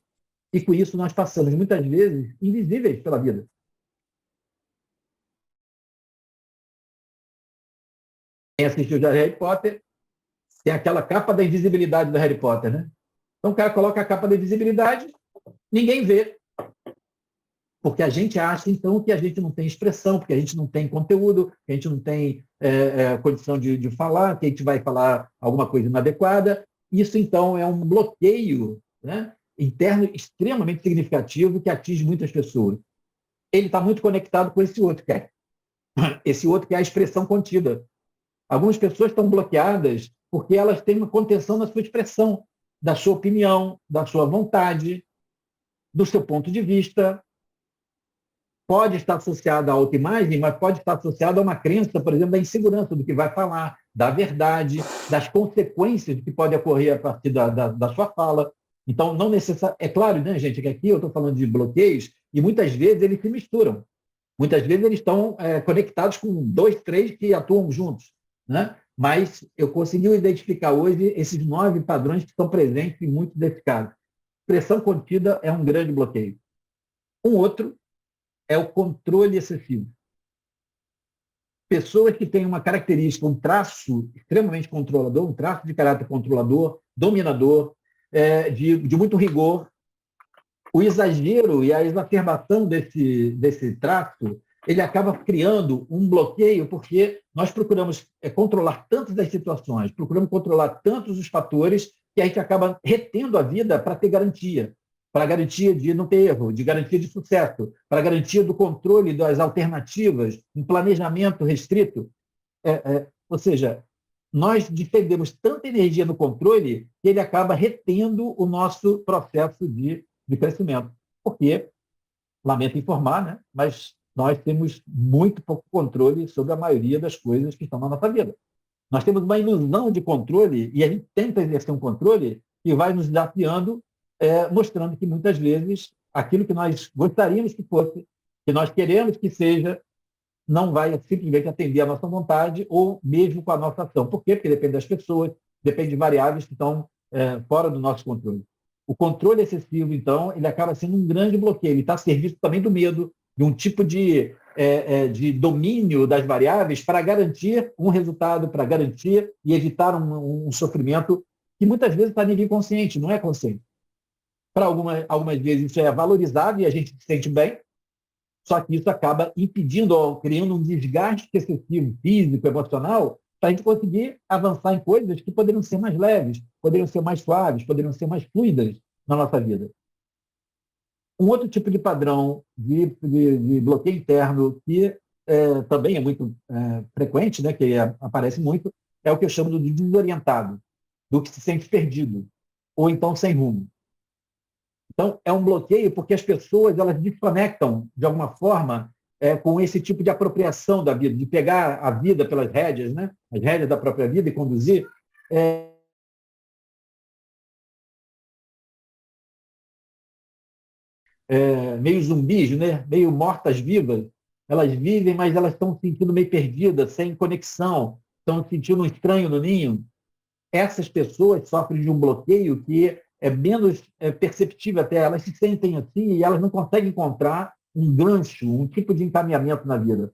e com isso nós passamos, muitas vezes, invisíveis pela vida. Quem assistiu já Harry Potter, tem aquela capa da invisibilidade do Harry Potter, né? Então o cara coloca a capa da invisibilidade, ninguém vê. Porque a gente acha, então, que a gente não tem expressão, porque a gente não tem conteúdo, que a gente não tem condição de falar, que a gente vai falar alguma coisa inadequada. Isso, então, é um bloqueio, né, interno extremamente significativo que atinge muitas pessoas. Ele está muito conectado com esse outro, que é a expressão contida. Algumas pessoas estão bloqueadas porque elas têm uma contenção na sua expressão, da sua opinião, da sua vontade, do seu ponto de vista. Pode estar associada à autoimagem, mas pode estar associada a uma crença, por exemplo, da insegurança do que vai falar, da verdade, das consequências que pode ocorrer a partir da sua fala. Então, não necessariamente. É claro, né, gente, que aqui eu estou falando de bloqueios e muitas vezes eles se misturam. Muitas vezes eles estão conectados com 2, 3 que atuam juntos, né? Mas eu consegui identificar hoje esses 9 padrões que estão presentes em muitos desses casos. Pressão contida é um grande bloqueio. Um outro é o controle excessivo. Pessoas que têm uma característica, um traço extremamente controlador, um traço de caráter controlador, dominador, de muito rigor, o exagero e a exacerbação desse traço, ele acaba criando um bloqueio, porque nós procuramos controlar tantas das situações, procuramos controlar tantos os fatores, que a gente acaba retendo a vida para ter garantia. Para garantia de não ter erro, de garantia de sucesso, para garantia do controle das alternativas, um planejamento restrito. Ou seja, nós despendemos tanta energia no controle que ele acaba retendo o nosso processo de crescimento. Porque, lamento informar, né, mas nós temos muito pouco controle sobre a maioria das coisas que estão na nossa vida. Nós temos uma ilusão de controle e a gente tenta exercer um controle que vai nos desafiando, mostrando que muitas vezes aquilo que nós gostaríamos que fosse, que nós queremos que seja, não vai simplesmente atender à nossa vontade ou mesmo com a nossa ação. Por quê? Porque depende das pessoas, depende de variáveis que estão fora do nosso controle. O controle excessivo, então, ele acaba sendo um grande bloqueio. Ele está a serviço também do medo, de um tipo de domínio das variáveis para garantir um resultado, para garantir e evitar um sofrimento que muitas vezes está em nível inconsciente, não é consciente. Para algumas vezes isso é valorizado e a gente se sente bem, só que isso acaba impedindo, criando um desgaste excessivo físico, emocional, para a gente conseguir avançar em coisas que poderiam ser mais leves, poderiam ser mais suaves, poderiam ser mais fluidas na nossa vida. Um outro tipo de padrão de bloqueio interno que também é muito frequente, né, que aparece muito, é o que eu chamo de desorientado, do que se sente perdido, ou então sem rumo. Então, é um bloqueio porque as pessoas elas desconectam, de alguma forma, com esse tipo de apropriação da vida, de pegar a vida pelas rédeas, né, as rédeas da própria vida e conduzir. Meio zumbis, né? Meio mortas-vivas. Elas vivem, mas elas estão se sentindo meio perdidas, sem conexão, estão se sentindo um estranho no ninho. Essas pessoas sofrem de um bloqueio que é menos perceptível até. Elas se sentem assim e elas não conseguem encontrar um gancho, um tipo de encaminhamento na vida.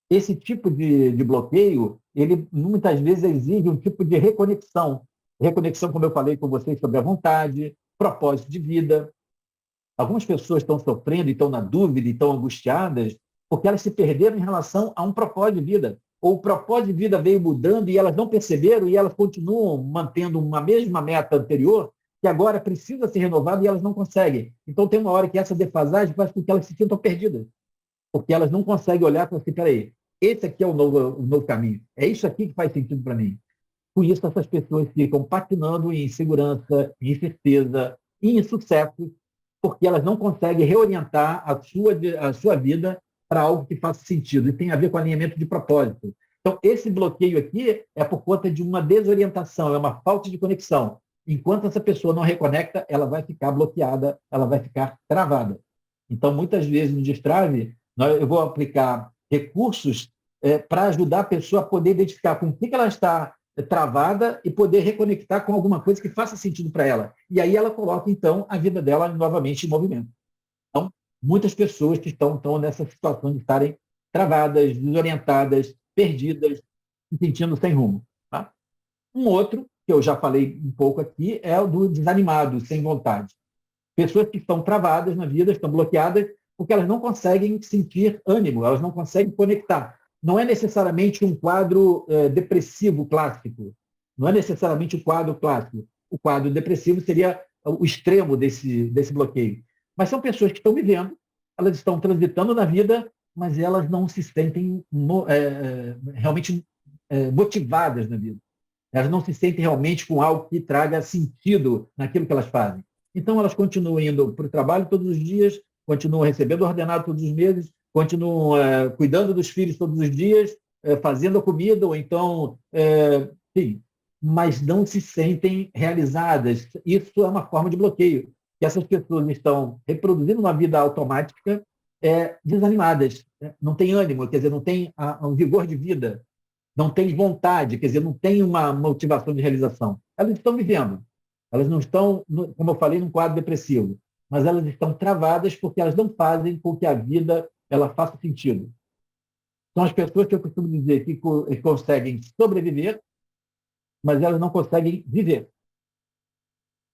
Esse tipo de bloqueio, ele muitas vezes exige um tipo de reconexão. Reconexão, como eu falei com vocês, sobre a vontade, propósito de vida. Algumas pessoas estão sofrendo, estão na dúvida, estão angustiadas, porque elas se perderam em relação a um propósito de vida. Ou o propósito de vida veio mudando e elas não perceberam e elas continuam mantendo uma mesma meta anterior, que agora precisa ser renovada e elas não conseguem. Então tem uma hora que essa defasagem faz com que elas se sintam perdidas, porque elas não conseguem olhar e falar assim, peraí, esse aqui é o novo caminho, é isso aqui que faz sentido para mim. Com isso, essas pessoas ficam patinando em insegurança, em incerteza, em insucesso, porque elas não conseguem reorientar a sua vida para algo que faça sentido e tem a ver com alinhamento de propósito. Então, esse bloqueio aqui é por conta de uma desorientação, é uma falta de conexão. Enquanto essa pessoa não reconecta, ela vai ficar bloqueada, ela vai ficar travada. Então, muitas vezes no Destrave, eu vou aplicar recursos para ajudar a pessoa a poder identificar com o que ela está travada e poder reconectar com alguma coisa que faça sentido para ela. E aí ela coloca, então, a vida dela novamente em movimento. Então, muitas pessoas que estão nessa situação de estarem travadas, desorientadas, perdidas, se sentindo sem rumo. Tá? Um outro, que eu já falei um pouco aqui, é o do desanimado, sem vontade. Pessoas que estão travadas na vida, estão bloqueadas, porque elas não conseguem sentir ânimo, elas não conseguem conectar. Não é necessariamente um quadro depressivo clássico, não é necessariamente um quadro clássico. O quadro depressivo seria o extremo desse bloqueio. Mas são pessoas que estão vivendo, elas estão transitando na vida, mas elas não se sentem realmente motivadas na vida. Elas não se sentem realmente com algo que traga sentido naquilo que elas fazem. Então, elas continuam indo para o trabalho todos os dias, continuam recebendo ordenado todos os meses, continuam cuidando dos filhos todos os dias, fazendo a comida, ou então, sim, mas não se sentem realizadas. Isso é uma forma de bloqueio, que essas pessoas estão reproduzindo uma vida automática, desanimadas, né? Não tem ânimo, quer dizer, não tem um vigor de vida, não tem vontade, quer dizer, não tem uma motivação de realização. Elas estão vivendo. Elas não estão, como eu falei, num quadro depressivo, mas elas estão travadas porque elas não fazem com que a vida ela faça sentido. São as pessoas que eu costumo dizer que conseguem sobreviver, mas elas não conseguem viver.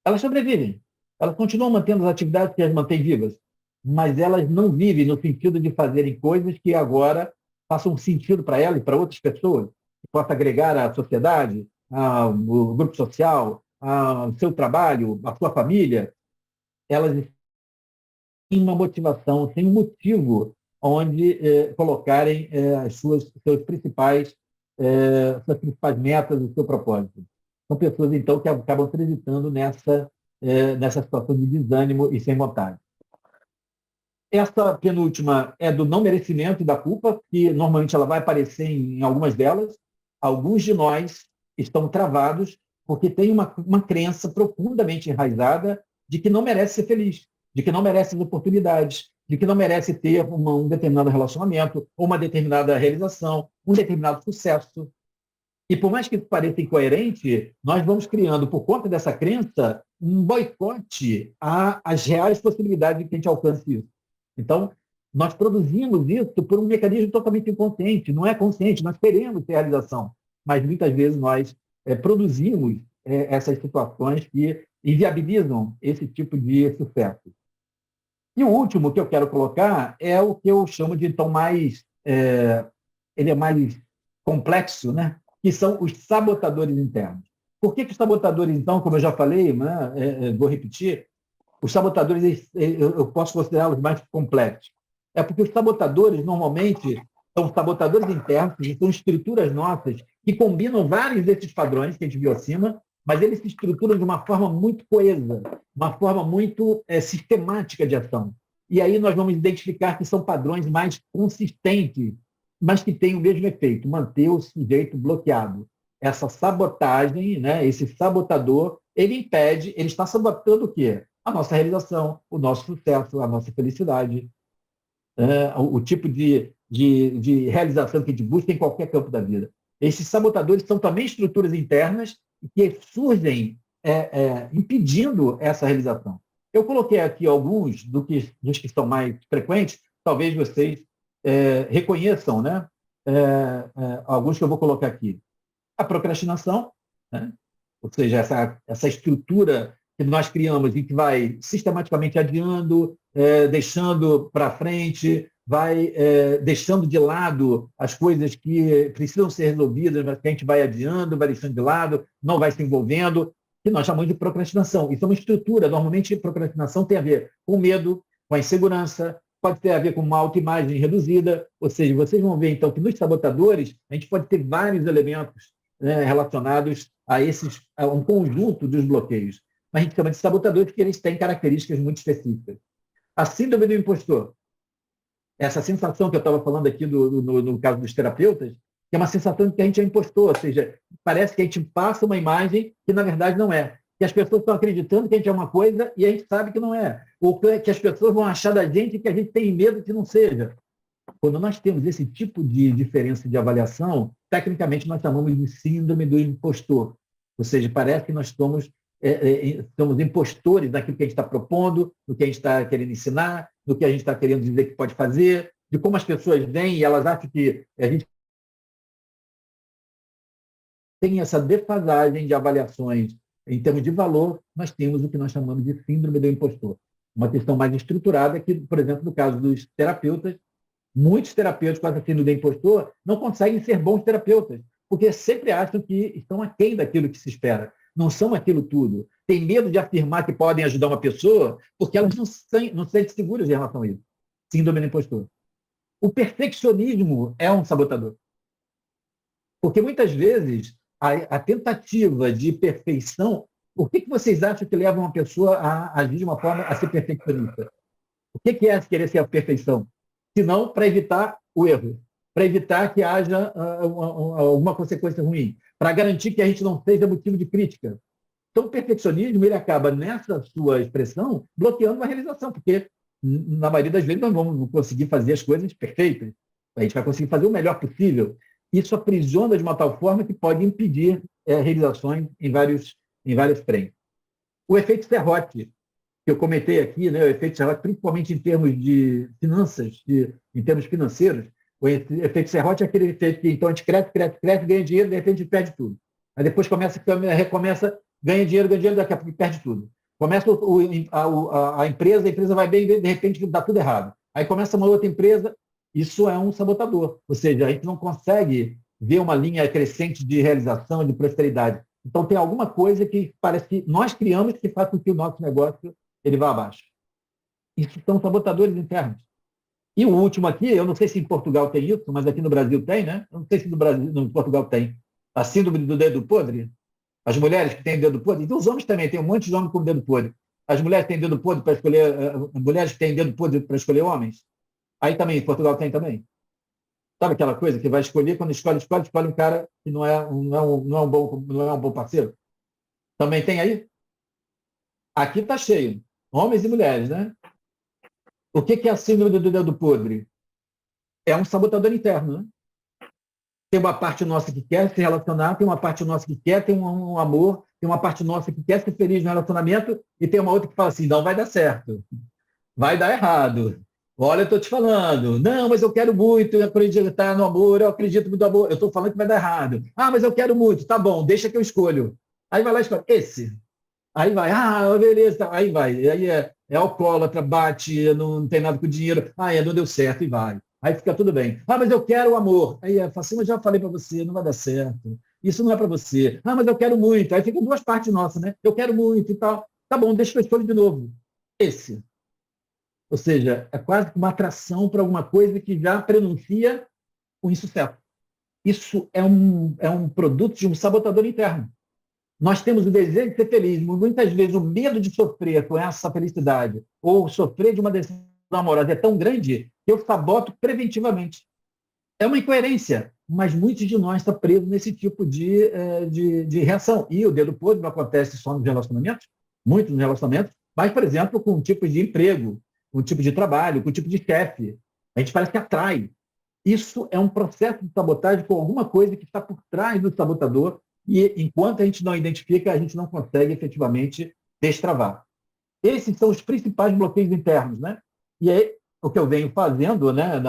Elas sobrevivem. Elas continuam mantendo as atividades que as mantêm vivas, mas elas não vivem no sentido de fazerem coisas que agora façam sentido para elas e para outras pessoas, que possa agregar à sociedade, ao grupo social, ao seu trabalho, à sua família. Elas têm uma motivação, têm um motivo onde colocarem suas principais metas, o seu propósito. São pessoas, então, que acabam transitando nessa situação de desânimo e sem vontade. Essa penúltima é do não merecimento e da culpa, que normalmente ela vai aparecer em algumas delas. Alguns de nós estão travados porque tem uma crença profundamente enraizada de que não merece ser feliz, de que não merece as oportunidades, de que não merece ter um determinado relacionamento, ou uma determinada realização, um determinado sucesso. E por mais que pareça incoerente, nós vamos criando, por conta dessa crença, um boicote às reais possibilidades de que a gente alcance isso. Então, nós produzimos isso por um mecanismo totalmente inconsciente, não é consciente, nós queremos ter realização, mas muitas vezes nós produzimos essas situações que inviabilizam esse tipo de sucesso. E o último que eu quero colocar é o que eu chamo de, então, ele é mais complexo, né? que são os sabotadores internos. Por que os sabotadores, então, como eu já falei, né, vou repetir, os sabotadores eu posso considerá-los mais complexos? É porque os sabotadores, normalmente, são sabotadores internos, que são estruturas nossas que combinam vários desses padrões que a gente viu acima, mas eles se estruturam de uma forma muito coesa, uma forma muito sistemática de ação. E aí nós vamos identificar que são padrões mais consistentes, mas que têm o mesmo efeito, manter o sujeito bloqueado. Essa sabotagem, né, esse sabotador, ele impede, ele está sabotando o quê? A nossa realização, o nosso sucesso, a nossa felicidade, o tipo de realização que a gente busca em qualquer campo da vida. Esses sabotadores são também estruturas internas que surgem impedindo essa realização. Eu coloquei aqui alguns dos que são mais frequentes, talvez vocês reconheçam, né? Alguns que eu vou colocar aqui. A procrastinação, né? Ou seja, essa estrutura que nós criamos e que vai sistematicamente adiando, deixando para frente, vai deixando de lado as coisas que precisam ser resolvidas, mas que a gente vai adiando, vai deixando de lado, não vai se envolvendo, que nós chamamos de procrastinação. Isso é uma estrutura. Normalmente, procrastinação tem a ver com medo, com a insegurança, pode ter a ver com uma autoimagem reduzida, ou seja, vocês vão ver, então, que nos sabotadores a gente pode ter vários elementos relacionados a um conjunto dos bloqueios. Mas a gente chama de sabotadores porque eles têm características muito específicas. A síndrome do impostor, essa sensação que eu estava falando aqui no caso dos terapeutas, que é uma sensação de que a gente é impostor, ou seja, parece que a gente passa uma imagem que na verdade não é. Que as pessoas estão acreditando que a gente é uma coisa e a gente sabe que não é. Ou que as pessoas vão achar da gente que a gente tem medo que não seja. Quando nós temos esse tipo de diferença de avaliação, tecnicamente nós chamamos de síndrome do impostor. Ou seja, parece que nós somos impostores daquilo que a gente está propondo, do que a gente está querendo ensinar, do que a gente está querendo dizer que pode fazer, de como as pessoas vêm e elas acham que a gente tem essa defasagem de avaliações em termos de valor, nós temos o que nós chamamos de síndrome do impostor. Uma questão mais estruturada que, por exemplo, no caso dos terapeutas, muitos terapeutas com essa síndrome do impostor não conseguem ser bons terapeutas, porque sempre acham que estão aquém daquilo que se espera. Não são aquilo tudo. Tem medo de afirmar que podem ajudar uma pessoa porque elas não se sentem seguras em relação a isso. Síndrome do impostor. O perfeccionismo é um sabotador. Porque muitas vezes a tentativa de perfeição, o que vocês acham que leva uma pessoa a agir de uma forma a ser perfeccionista? O que é querer ser a perfeição? Senão para evitar o erro, para evitar que haja alguma consequência ruim, para garantir que a gente não seja motivo de crítica. Então, o perfeccionismo ele acaba, nessa sua expressão, bloqueando a realização, porque, na maioria das vezes, nós vamos conseguir fazer as coisas perfeitas. A gente vai conseguir fazer o melhor possível. Isso aprisiona de uma tal forma que pode impedir realizações em vários frentes. O efeito serrote, que eu comentei aqui, né, o efeito serrote, principalmente em termos de finanças, em termos financeiros, o efeito serrote é aquele efeito que então a gente cresce, ganha dinheiro, de repente a gente perde tudo. Aí depois recomeça, ganha dinheiro, daqui a pouco perde tudo. Começa a empresa vai bem, de repente dá tudo errado. Aí começa uma outra empresa, isso é um sabotador. Ou seja, a gente não consegue ver uma linha crescente de realização, de prosperidade. Então tem alguma coisa que parece que nós criamos que faz com que o nosso negócio ele vá abaixo. Isso são sabotadores internos. E o último aqui, eu não sei se em Portugal tem isso, mas aqui no Brasil tem, né? Eu não sei se no Portugal tem. A síndrome do dedo podre. As mulheres que têm dedo podre, então os homens também, tem um monte de homens com dedo podre. As mulheres têm dedo podre para escolher, mulheres que têm dedo podre para escolher homens. Aí também, em Portugal tem também. Sabe aquela coisa que vai escolher, quando escolhe um cara que não é um bom parceiro? Também tem aí? Aqui está cheio. Homens e mulheres, né? O que é a síndrome do dedo podre? É um sabotador interno, né? Tem uma parte nossa que quer se relacionar, tem uma parte nossa que quer ter um amor, tem uma parte nossa que quer ser feliz no relacionamento e tem uma outra que fala assim, não vai dar certo, vai dar errado. Olha, eu estou te falando. Não, mas eu quero muito acreditar no amor, eu acredito muito no amor. Eu estou falando que vai dar errado. Ah, mas eu quero muito. Tá bom, deixa que eu escolho. Aí vai lá e escolhe. Esse. Aí vai. Ah, beleza. Aí vai. Aí é alcoólatra, bate, não tem nada com dinheiro. Ah, não deu certo e vai. Aí fica tudo bem. Ah, mas eu quero o amor. Aí fala assim, mas já falei para você, não vai dar certo. isso não é para você. Ah, mas eu quero muito. Aí ficam duas partes nossas, né? Eu quero muito e tal. Tá bom, deixa eu escolher de novo. Esse. Ou seja, é quase que uma atração para alguma coisa que já prenuncia o insucesso. Isso é um produto de um sabotador interno. Nós temos o desejo de ser feliz, muitas vezes o medo de sofrer com essa felicidade, ou sofrer de uma decisão amorosa é tão grande que eu saboto preventivamente. É uma incoerência, mas muitos de nós estão presos nesse tipo de reação. E o dedo podre não acontece só nos relacionamentos, muito nos relacionamentos, mas, por exemplo, com tipos de emprego, com tipo de trabalho, com tipo de chefe. A gente parece que atrai. Isso é um processo de sabotagem com alguma coisa que está por trás do sabotador e, enquanto a gente não identifica, a gente não consegue efetivamente destravar. Esses são os principais bloqueios internos, né? E aí, o que eu venho fazendo, né,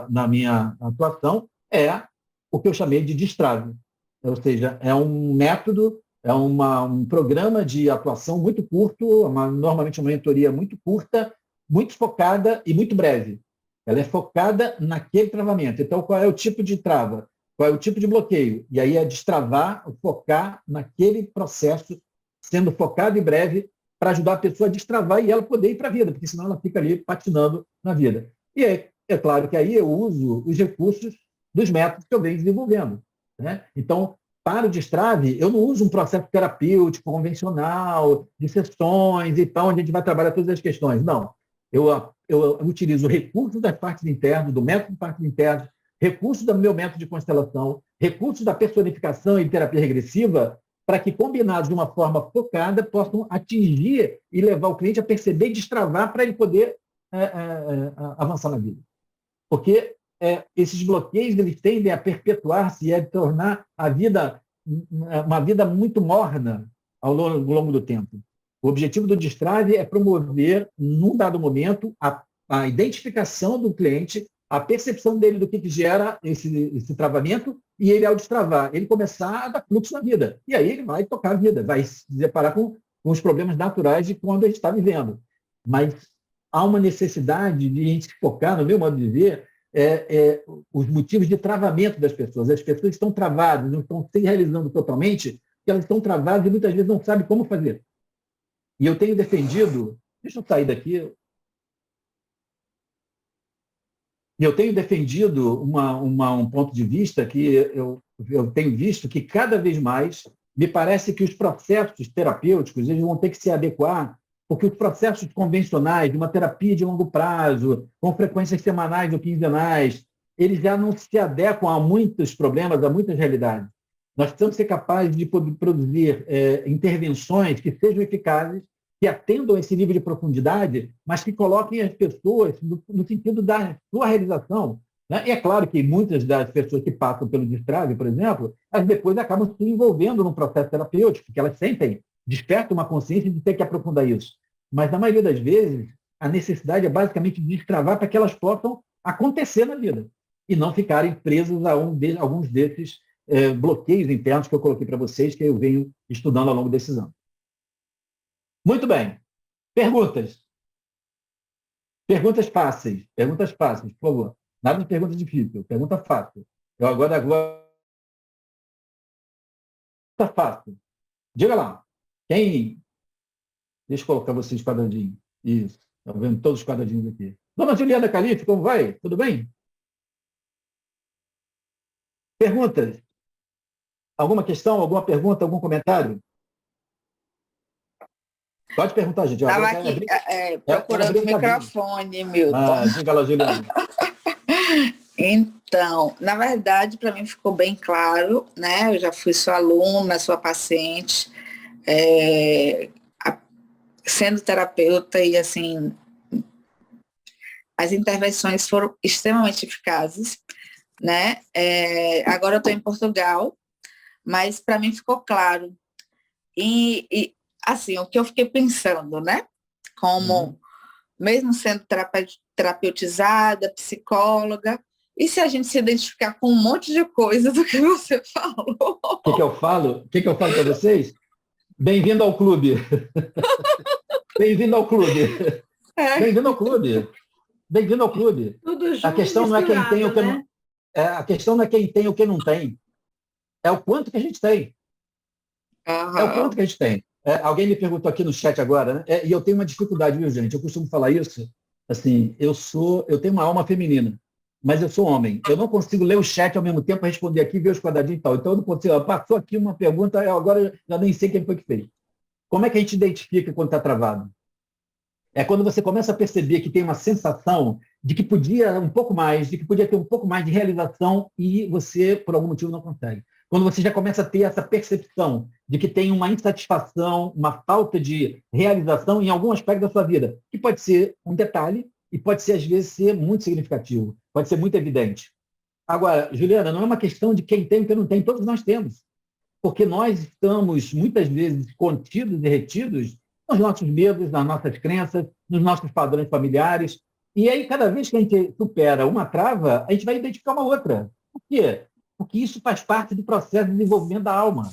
na minha atuação é o que eu chamei de destrave. Ou seja, é um método, é um programa de atuação muito curto, normalmente uma mentoria muito curta, muito focada e muito breve. Ela é focada naquele travamento. Então, qual é o tipo de trava? Qual é o tipo de bloqueio? E aí é destravar, focar naquele processo, sendo focado e breve, para ajudar a pessoa a destravar e ela poder ir para a vida, porque senão ela fica ali patinando na vida. E é claro que aí eu uso os recursos dos métodos que eu venho desenvolvendo. Né? Então, para o destrave, eu não uso um processo terapêutico convencional, de sessões e tal, onde a gente vai trabalhar todas as questões. Não. Eu utilizo recursos das partes internas, do método de partes internas, recursos do meu método de constelação, recursos da personificação e terapia regressiva, para que, combinados de uma forma focada, possam atingir e levar o cliente a perceber e destravar para ele poder avançar na vida. Porque esses bloqueios eles tendem a perpetuar-se e a tornar a vida uma vida muito morna ao longo do tempo. O objetivo do destrave é promover, num dado momento, a identificação do cliente, a percepção dele do que gera esse travamento e ele, ao destravar, ele começar a dar fluxo na vida. E aí ele vai tocar a vida, vai se deparar com os problemas naturais de quando a gente está vivendo. Mas há uma necessidade de a gente se focar, no meu modo de ver, os motivos de travamento das pessoas. As pessoas estão travadas, não estão se realizando totalmente, porque elas estão travadas e muitas vezes não sabem como fazer. E eu tenho defendido, deixa eu sair daqui, eu tenho defendido um ponto de vista que eu tenho visto que cada vez mais me parece que os processos terapêuticos eles vão ter que se adequar, porque os processos convencionais de uma terapia de longo prazo, com frequências semanais ou quinzenais, eles já não se adequam a muitos problemas, a muitas realidades. Nós precisamos ser capazes de produzir intervenções que sejam eficazes, que atendam esse nível de profundidade, mas que coloquem as pessoas no sentido da sua realização. Né? E é claro que muitas das pessoas que passam pelo destrave, por exemplo, elas depois acabam se envolvendo num processo terapêutico, porque elas sentem, despertam uma consciência de ter que aprofundar isso. Mas, na maioria das vezes, a necessidade é basicamente de destravar para que elas possam acontecer na vida e não ficarem presas a alguns desses bloqueios internos que eu coloquei para vocês, que eu venho estudando ao longo desses anos. Muito bem. Perguntas. Perguntas fáceis. Perguntas fáceis, por favor. Nada de pergunta difícil. Pergunta fácil. Eu agora pergunta fácil. Diga lá. Quem... Deixa eu colocar vocês quadradinhos. Isso. Estou vendo todos os quadradinhos aqui. Dona Juliana Calife, como vai? Tudo bem? Perguntas? Alguma questão, alguma pergunta, algum comentário? Pode perguntar, gente. Estava aqui procurando o microfone, Milton. Diga lá, Juliana. Então, na verdade, para mim ficou bem claro, né? Eu já fui sua aluna, sua paciente, sendo terapeuta e, assim, as intervenções foram extremamente eficazes, né? Agora eu estou em Portugal, mas para mim ficou claro. E assim, o que eu fiquei pensando, né? Como, mesmo sendo terapeutizada, psicóloga, e se a gente se identificar com um monte de coisa do que você falou? O que eu falo? O que eu falo para vocês? Bem-vindo ao clube. Bem-vindo ao clube. Bem-vindo ao clube. Bem-vindo ao clube. Tudo junto, a questão não é quem tem né? o que não... a questão não é quem tem o que não tem. É o quanto que a gente tem. É o quanto que a gente tem. Alguém me perguntou aqui no chat agora, né? E eu tenho uma dificuldade, viu, gente? Eu costumo falar isso, assim, eu tenho uma alma feminina, mas eu sou homem. Eu não consigo ler o chat ao mesmo tempo, responder aqui e ver os quadradinhos e tal. Então, eu não consigo. Passou aqui uma pergunta, agora eu já nem sei quem foi que fez. Como é que a gente identifica quando está travado? É quando você começa a perceber que tem uma sensação de que podia um pouco mais, de que podia ter um pouco mais de realização e você, por algum motivo, não consegue. Quando você já começa a ter essa percepção de que tem uma insatisfação, uma falta de realização em algum aspecto da sua vida, que pode ser um detalhe e pode ser, às vezes, ser muito significativo, pode ser muito evidente. Agora, Juliana, não é uma questão de quem tem e quem não tem, todos nós temos. Porque nós estamos, muitas vezes, contidos e retidos nos nossos medos, nas nossas crenças, nos nossos padrões familiares. E aí, cada vez que a gente supera uma trava, a gente vai identificar uma outra. Por quê? Porque isso faz parte do processo de desenvolvimento da alma.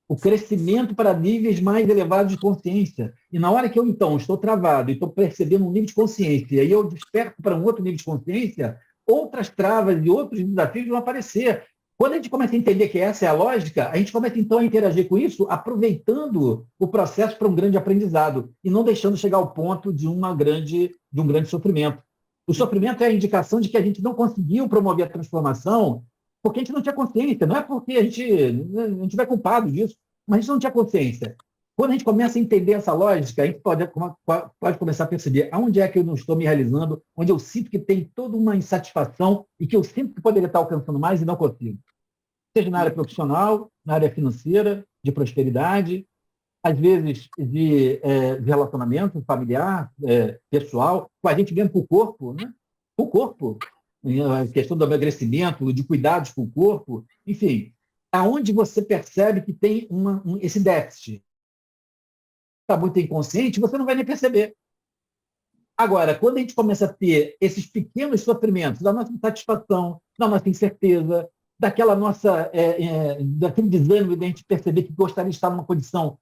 O crescimento para níveis mais elevados de consciência. E na hora que eu, então, estou travado e estou percebendo um nível de consciência, e aí eu desperto para um outro nível de consciência, outras travas e outros desafios vão aparecer. Quando a gente começa a entender que essa é a lógica, a gente começa, então, a interagir com isso, aproveitando o processo para um grande aprendizado e não deixando chegar ao ponto de um grande sofrimento. O sofrimento é a indicação de que a gente não conseguiu promover a transformação porque a gente não tinha consciência. Não é porque a gente não é culpado disso, mas a gente não tinha consciência. Quando a gente começa a entender essa lógica, a gente pode começar a perceber aonde é que eu não estou me realizando, onde eu sinto que tem toda uma insatisfação e que eu sinto que poderia estar alcançando mais e não consigo. Seja na área profissional, na área financeira, de prosperidade, às vezes de relacionamento familiar, pessoal, com a gente mesmo com o corpo, né? Com o corpo, a questão do emagrecimento, de cuidados com o corpo, enfim, aonde você percebe que tem esse déficit. Está muito inconsciente, você não vai nem perceber. Agora, quando a gente começa a ter esses pequenos sofrimentos da nossa insatisfação, da nossa incerteza, daquele desânimo de a gente perceber que gostaria de estar numa condição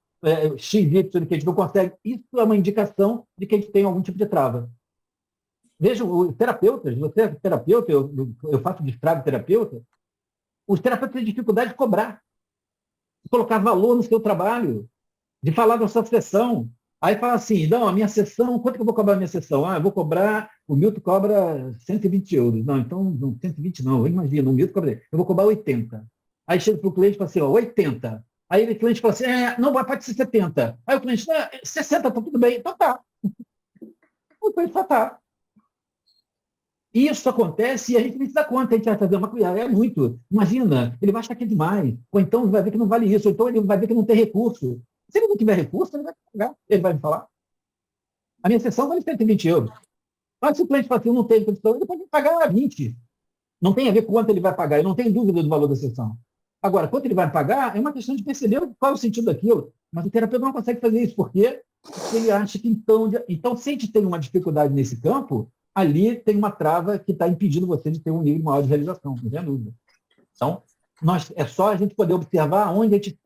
XY que a gente não consegue, isso é uma indicação de que a gente tem algum tipo de trava. Vejam, os terapeutas, você é terapeuta, eu faço de terapeuta, os terapeutas têm dificuldade de cobrar, de colocar valor no seu trabalho, de falar da sua sessão. Aí fala assim, não, a minha sessão, quanto que eu vou cobrar a minha sessão? Eu vou cobrar, o Milton cobra 120 euros. Não, então, não, 120 não, imagina, o Milton cobra, eu vou cobrar 80. Aí chega para o cliente e fala assim, 80. Aí o cliente fala assim, não, pode ser 70. Aí o cliente, 60, tá tudo bem. Então tá. O cliente só tá. Isso acontece e a gente nem se dá conta, a gente vai fazer uma coisa, é muito. Imagina, ele vai achar que é demais, ou então ele vai ver que não vale isso, ou então ele vai ver que não tem recurso. Se ele não tiver recurso, ele vai pagar, ele vai me falar. A minha sessão vale 120 euros. Mas se o cliente fala assim, eu não tenho condição, ele pode pagar 20. Não tem a ver com quanto ele vai pagar, eu não tenho dúvida do valor da sessão. Agora, quanto ele vai pagar, é uma questão de perceber qual é o sentido daquilo. Mas o terapeuta não consegue fazer isso, porque ele acha que então, se a gente tem uma dificuldade nesse campo, ali tem uma trava que está impedindo você de ter um nível maior de realização, não tem dúvida. Então, é só a gente poder observar onde a gente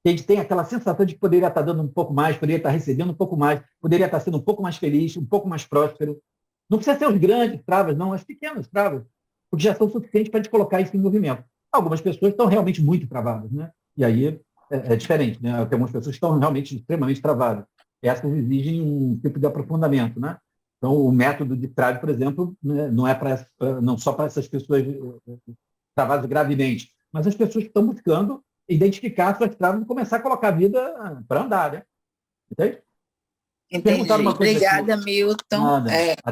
a gente tem aquela sensação de que poderia estar dando um pouco mais, poderia estar recebendo um pouco mais, poderia estar sendo um pouco mais feliz, um pouco mais próspero. Não precisa ser os grandes travas, não, as pequenas travas, porque já são suficientes para a gente colocar isso em movimento. Algumas pessoas estão realmente muito travadas, né? E aí é diferente, né? Tem algumas pessoas que estão realmente extremamente travadas. Essas exigem um tipo de aprofundamento, né? Então, o método de trave, por exemplo, não é não só para essas pessoas travadas gravemente, mas as pessoas que estão buscando identificar suas travas e começar a colocar a vida para andar, né? Entende? Entendi. Obrigada, aqui. Milton.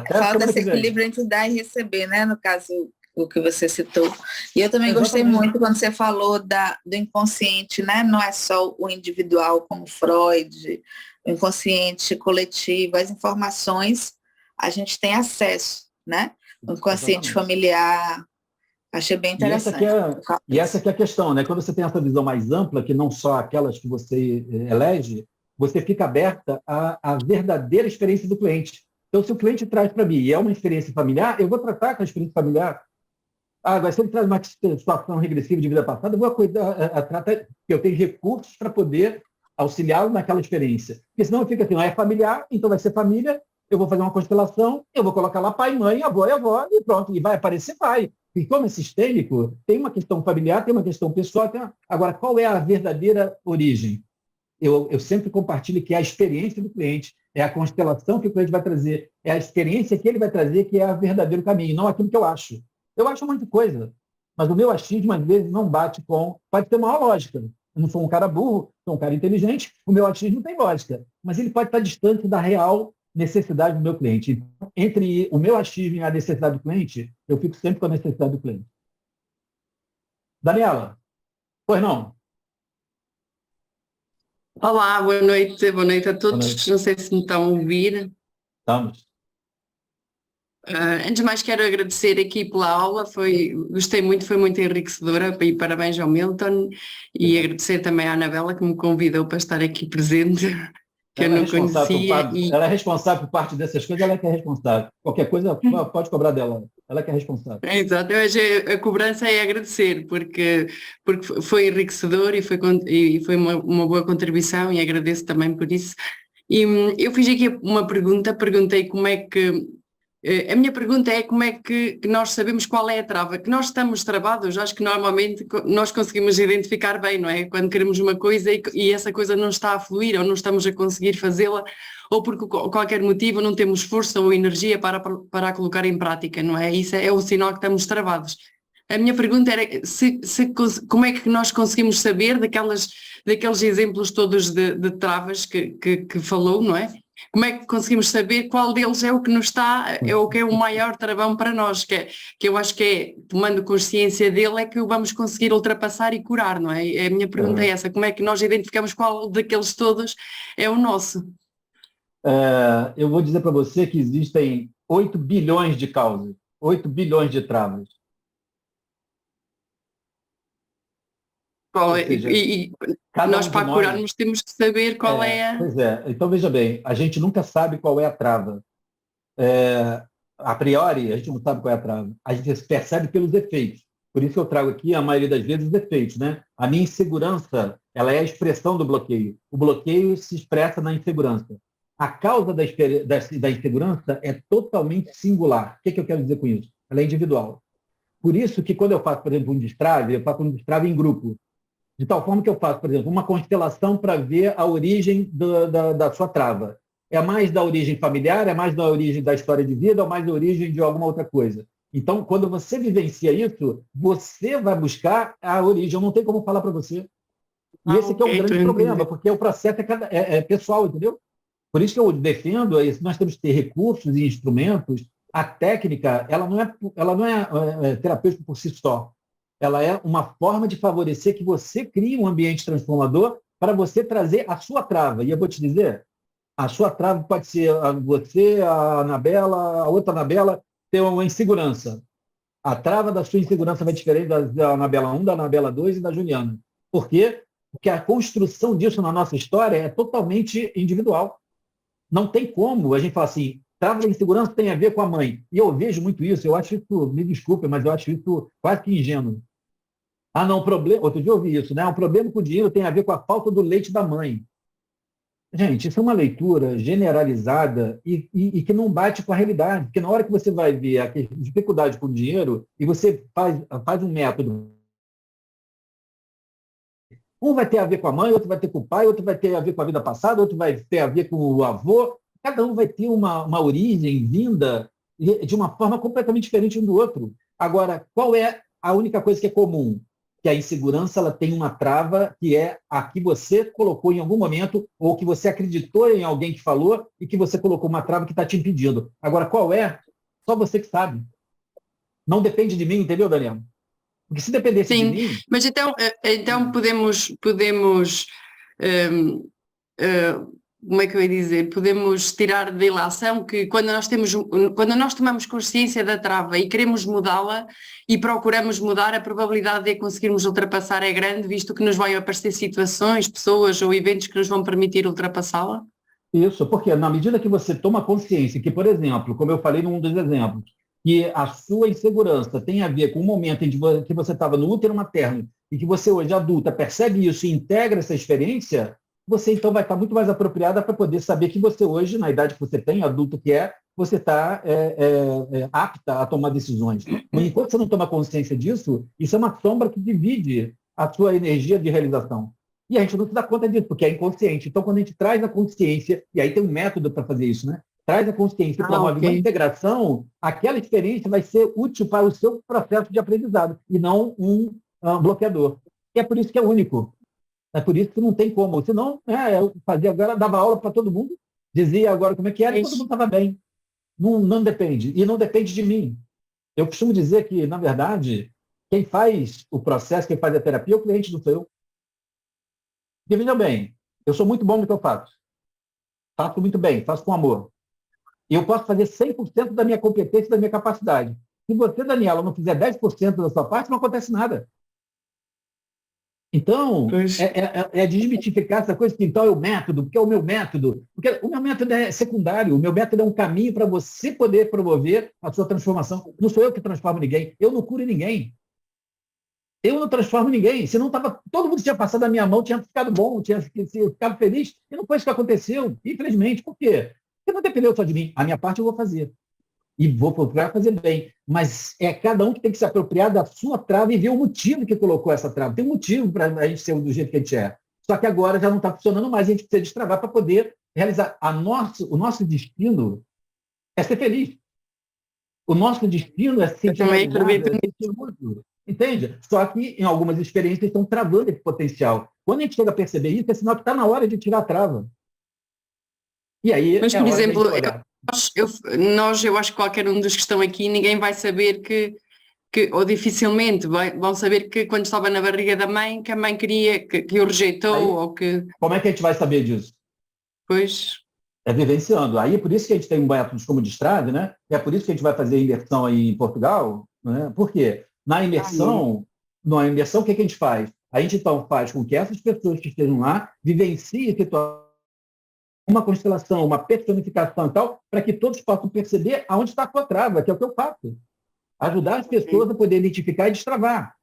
Fala desse equilíbrio entre dar e receber, né? No caso, o que você citou. E eu também gostei muito quando você falou do inconsciente, né? Não é só o individual, como Freud, o inconsciente coletivo, as informações a gente tem acesso, né? O inconsciente familiar. Achei bem interessante. E essa que é a questão, né? Quando você tem essa visão mais ampla, que não só aquelas que você elege, você fica aberta à verdadeira experiência do cliente. Então, se o cliente traz para mim e é uma experiência familiar, eu vou tratar com a experiência familiar. Agora, se ele traz uma situação regressiva de vida passada, eu vou tratar, eu tenho recursos para poder auxiliá-lo naquela experiência. Porque senão fica assim, é familiar, então vai ser família, eu vou fazer uma constelação, eu vou colocar lá pai, mãe, avó e avó, e pronto, e vai aparecer pai. Sintoma sistêmico tem uma questão familiar, tem uma questão pessoal. Agora, qual é a verdadeira origem? Eu sempre compartilho que é a experiência do cliente, é a constelação que o cliente vai trazer, é a experiência que ele vai trazer que é o verdadeiro caminho, não aquilo que eu acho. Eu acho um monte de coisa, mas o meu achismo, às vezes, não bate com... Pode ter maior lógica. Eu não sou um cara burro, sou um cara inteligente, o meu achismo tem lógica, mas ele pode estar distante da real necessidade do meu cliente. Então, entre o meu achismo e a necessidade do cliente, eu fico sempre com a necessidade do cliente. Daniela, pois não? Olá, boa noite a todos. Boa noite. Não sei se me estão a ouvir. Estamos. Antes de mais, quero agradecer aqui pela aula, gostei muito, foi muito enriquecedora, e parabéns ao Milton, e agradecer também à Anabela que me convidou para estar aqui presente, que eu não conhecia. Ela é responsável por parte dessas coisas, ela é que é responsável. Qualquer coisa pode cobrar dela, ela é que é responsável. Exato, hoje a cobrança é agradecer, porque foi enriquecedor e foi uma boa contribuição, e agradeço também por isso. E eu fiz aqui uma pergunta, perguntei como é que... A minha pergunta é como é que nós sabemos qual é a trava, que nós estamos travados. Acho que normalmente nós conseguimos identificar bem, não é? Quando queremos uma coisa e essa coisa não está a fluir ou não estamos a conseguir fazê-la, ou por qualquer motivo não temos força ou energia para a colocar em prática, não é? Isso é o sinal que estamos travados. A minha pergunta era como é que nós conseguimos saber daqueles exemplos todos de travas que falou, não é? Como é que conseguimos saber qual deles é o que nos está, é o que é o maior travão para nós, que eu acho que é, tomando consciência dele, é que o vamos conseguir ultrapassar e curar, não é? A minha pergunta é essa, como é que nós identificamos qual daqueles todos é o nosso? Eu vou dizer para você que existem 8 bilhões de causas, 8 bilhões de travas. Nós para curarmos temos que saber qual é a... Pois é, então veja bem, a gente nunca sabe qual é a trava. A priori, a gente não sabe qual é a trava. A gente percebe pelos efeitos. Por isso que eu trago aqui, a maioria das vezes, os efeitos, né? A minha insegurança, ela é a expressão do bloqueio. O bloqueio se expressa na insegurança. A causa da insegurança é totalmente singular. O que eu quero dizer com isso? Ela é individual. Por isso que quando eu faço, por exemplo, um destrave, eu faço um destrave em grupo. De tal forma que eu faço, por exemplo, uma constelação para ver a origem da sua trava. É mais da origem familiar, é mais da origem da história de vida, ou mais da origem de alguma outra coisa. Então, quando você vivencia isso, você vai buscar a origem. Eu não tenho como falar para você. E esse aqui é o grande problema, porque o processo é pessoal, entendeu? Por isso que eu defendo, nós temos que ter recursos e instrumentos. A técnica, ela não é terapêutica por si só. Ela é uma forma de favorecer que você crie um ambiente transformador para você trazer a sua trava. E eu vou te dizer, a sua trava pode ser você, a Anabela, a outra Anabela, ter uma insegurança. A trava da sua insegurança vai diferente da Anabela 1, da Anabela 2 e da Juliana. Por quê? Porque a construção disso na nossa história é totalmente individual. Não tem como a gente falar assim, trava da insegurança tem a ver com a mãe. E eu vejo muito isso, eu acho isso, me desculpe, mas eu acho isso quase que ingênuo. Ah, não, outro dia eu ouvi isso, né? Um problema com o dinheiro tem a ver com a falta do leite da mãe. Gente, isso é uma leitura generalizada e que não bate com a realidade, porque na hora que você vai ver a dificuldade com o dinheiro e você faz um método, um vai ter a ver com a mãe, outro vai ter com o pai, outro vai ter a ver com a vida passada, outro vai ter a ver com o avô, cada um vai ter uma origem vinda de uma forma completamente diferente um do outro. Agora, qual é a única coisa que é comum? Que a insegurança ela tem uma trava que é a que você colocou em algum momento ou que você acreditou em alguém que falou e que você colocou uma trava que está te impedindo. Agora, qual é? Só você que sabe. Não depende de mim, entendeu, Daniel? Porque se dependesse de mim... Mas então podemos como é que eu ia dizer? Podemos tirar da ilação que quando nós tomamos consciência da trava e queremos mudá-la e procuramos mudar, a probabilidade de a conseguirmos ultrapassar é grande, visto que nos vão aparecer situações, pessoas ou eventos que nos vão permitir ultrapassá-la? Isso, porque na medida que você toma consciência que, por exemplo, como eu falei num dos exemplos, que a sua insegurança tem a ver com o momento em que você estava no útero materno e que você hoje adulta percebe isso e integra essa experiência, você então vai estar muito mais apropriada para poder saber que você hoje, na idade que você tem, adulto que é, você está apta a tomar decisões. Enquanto você não toma consciência disso, isso é uma sombra que divide a sua energia de realização. E a gente não se dá conta disso, porque é inconsciente. Então, quando a gente traz a consciência, e aí tem um método para fazer isso, né? Traz a consciência e promove uma integração, aquela experiência vai ser útil para o seu processo de aprendizado, e não um bloqueador. E é por isso que é único. É por isso que não tem como. Senão, eu fazia agora, dava aula para todo mundo, dizia agora como é que era, e todo mundo estava bem. Não depende. E não depende de mim. Eu costumo dizer que, na verdade, quem faz o processo, quem faz a terapia, é o cliente do seu. Porque, veja bem, eu sou muito bom no que eu faço. Faço muito bem, faço com amor. E eu posso fazer 100% da minha competência e da minha capacidade. Se você, Daniela, não fizer 10% da sua parte, não acontece nada. Então, desmitificar essa coisa que então é o método, porque é o meu método. Porque o meu método é secundário, o meu método é um caminho para você poder promover a sua transformação. Não sou eu que transformo ninguém, eu não curo ninguém. Eu não transformo ninguém. Se não tava, todo mundo tinha passado a minha mão, tinha ficado bom, tinha ficado feliz. E não foi isso que aconteceu, infelizmente. Por quê? Porque não dependeu só de mim. A minha parte eu vou fazer. E vou procurar fazer bem. Mas é cada um que tem que se apropriar da sua trava e ver o motivo que colocou essa trava. Tem um motivo para a gente ser do jeito que a gente é. Só que agora já não está funcionando mais. A gente precisa destravar para poder realizar. O nosso destino é ser feliz. O nosso destino é se sentir realizado, é sentir útil. Entende? Só que em algumas experiências estão travando esse potencial. Quando a gente chega a perceber isso, é sinal que está na hora de tirar a trava. E aí, mas, por exemplo, eu acho que qualquer um dos que estão aqui, ninguém vai saber que ou dificilmente vão saber que quando estava na barriga da mãe, que a mãe queria, que o rejeitou, aí, ou que... Como é que a gente vai saber disso? Pois... É vivenciando. Aí, por isso que a gente tem um método como destrave, né? É por isso que a gente vai fazer imersão aí em Portugal, né? Por quê? Na imersão, o que a gente faz? A gente, então, faz com que essas pessoas que estejam lá vivenciem uma constelação, uma personificação e tal, para que todos possam perceber aonde está a sua trava, que é o que eu faço. Ajudar as pessoas a poder identificar e destravar,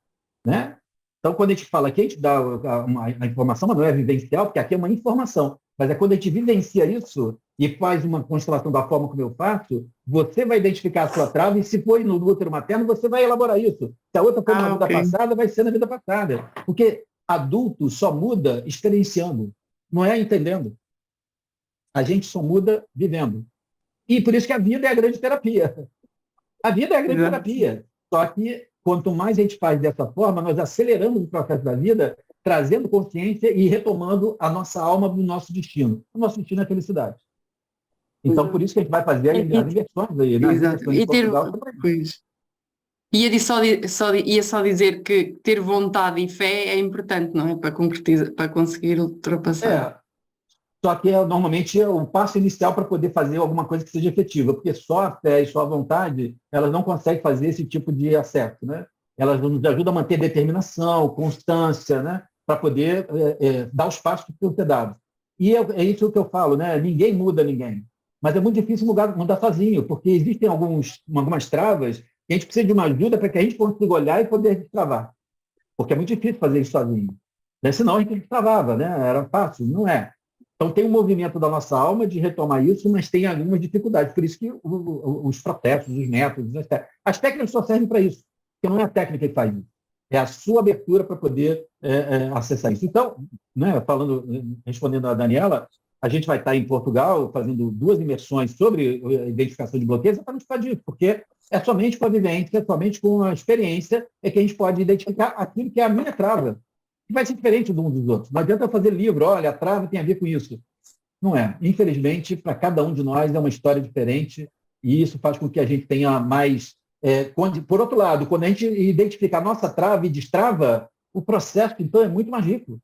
né? Então, quando a gente fala aqui, a gente dá a informação, mas não é vivencial, porque aqui é uma informação. Mas é quando a gente vivencia isso e faz uma constelação da forma como eu faço, você vai identificar a sua trava e se for no útero materno, você vai elaborar isso. Se a outra for na vida passada, vai ser na vida passada. Porque adulto só muda experienciando, não é entendendo. A gente só muda vivendo. E por isso que a vida é a grande terapia. A vida é a grande terapia. Só que quanto mais a gente faz dessa forma, nós aceleramos o processo da vida, trazendo consciência e retomando a nossa alma do nosso destino. O nosso destino é a felicidade. Então, por isso que a gente vai fazer as inversões aí, né? Ia só dizer que ter vontade e fé é importante, não é? Para concretizar, para conseguir ultrapassar. Só que normalmente é o passo inicial para poder fazer alguma coisa que seja efetiva, porque só a fé e só a vontade, elas não conseguem fazer esse tipo de acerto, né? Elas nos ajudam a manter determinação, constância, né? Para poder dar os passos que precisam ser dados. E é isso que eu falo, né? Ninguém muda ninguém. Mas é muito difícil mudar sozinho, porque existem algumas travas que a gente precisa de uma ajuda para que a gente consiga olhar e poder destravar. Porque é muito difícil fazer isso sozinho. Senão a gente destravava, né? Era fácil, não é. Então, tem um movimento da nossa alma de retomar isso, mas tem algumas dificuldades. Por isso que os processos, os métodos, as técnicas só servem para isso, porque não é a técnica que faz isso. É a sua abertura para poder acessar isso. Então, né, respondendo a Daniela, a gente vai estar em Portugal fazendo 2 imersões sobre a identificação de bloqueios exatamente para disso, porque é somente com a vivência, somente com a experiência é que a gente pode identificar aquilo que é a minha trava. Que vai ser diferente de um dos outros. Não adianta fazer livro, olha, a trava tem a ver com isso. Não é. Infelizmente, para cada um de nós é uma história diferente e isso faz com que a gente tenha mais... por outro lado, quando a gente identifica a nossa trava e destrava, o processo, então, é muito mais rico,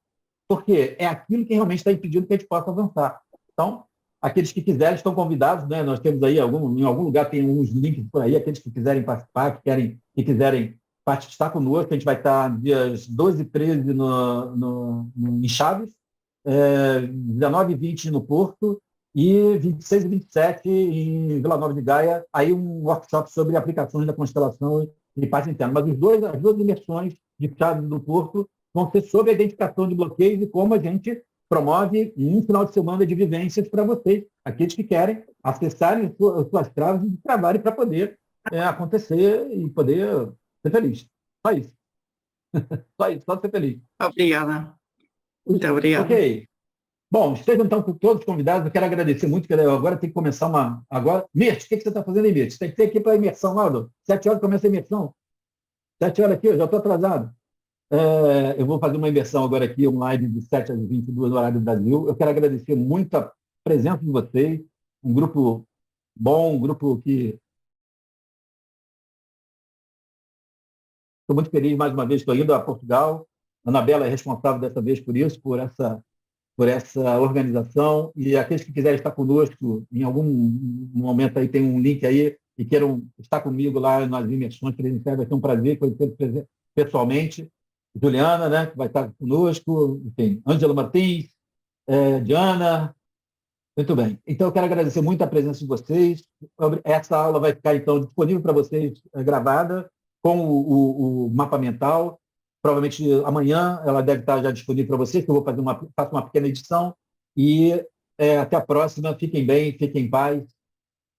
porque é aquilo que realmente está impedindo que a gente possa avançar. Então, aqueles que quiserem estão convidados, né? Nós temos aí, em algum lugar tem uns links por aí, aqueles que quiserem participar, que quiserem estar conosco, a gente vai estar dias 12 e 13 em Chaves, 19 e 20 no Porto e 26 e 27 em Vila Nova de Gaia, aí um workshop sobre aplicações da constelação e paz interna. Mas as duas imersões de Chaves do Porto vão ser sobre a identificação de bloqueios e como a gente promove um final de semana de vivências para vocês, aqueles que querem acessarem as suas travas e trabalhem para poder acontecer e poder ser feliz. Só isso. Só isso, só ser feliz. Obrigada. Muito obrigada. Ok. Bom, estejam então todos convidados. Eu quero agradecer muito, que agora tem que começar uma... Agora, Mirth, o que você está fazendo aí, Mirth? Tem que ter aqui para a imersão, Aldo. 7 horas começa a imersão. 7 horas aqui, eu já estou atrasado. Eu vou fazer uma imersão agora aqui, um live de 7 às 22 no horário do Brasil. Eu quero agradecer muito a presença de vocês, um grupo bom, um grupo que... Estou muito feliz, mais uma vez, estou indo a Portugal. A Anabela é responsável dessa vez por isso, por essa organização, e aqueles que quiserem estar conosco, em algum momento aí tem um link aí, e queiram estar comigo lá nas imersões presenciais, vai ser um prazer conhecer pessoalmente. Juliana, né, que vai estar conosco, enfim, Ângela Martins, Diana. Muito bem. Então, eu quero agradecer muito a presença de vocês. Essa aula vai ficar, então, disponível para vocês, gravada, com o mapa mental. Provavelmente amanhã ela deve estar já disponível para vocês, que eu vou faço uma pequena edição. E até a próxima. Fiquem bem, fiquem em paz.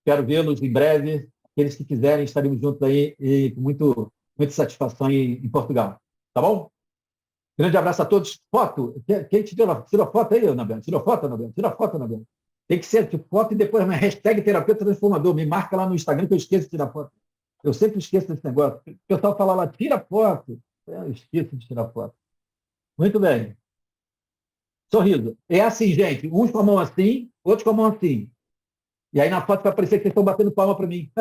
Quero vê-los em breve. Aqueles que quiserem, estaremos juntos aí e com muita satisfação em Portugal. Tá bom? Grande abraço a todos. Foto. Quem tirou foto aí, Anabela? Tirou foto, Anabela? Tira foto, Anabela. Tem que ser tipo, foto e depois uma hashtag terapeuta transformador. Me marca lá no Instagram que eu esqueço de tirar foto. Eu sempre esqueço desse negócio. O pessoal fala lá, tira foto. Eu esqueço de tirar foto. Muito bem. Sorriso. É assim, gente. Uns com a mão assim, outros com a mão assim. E aí na foto vai parecer que vocês estão batendo palma para mim.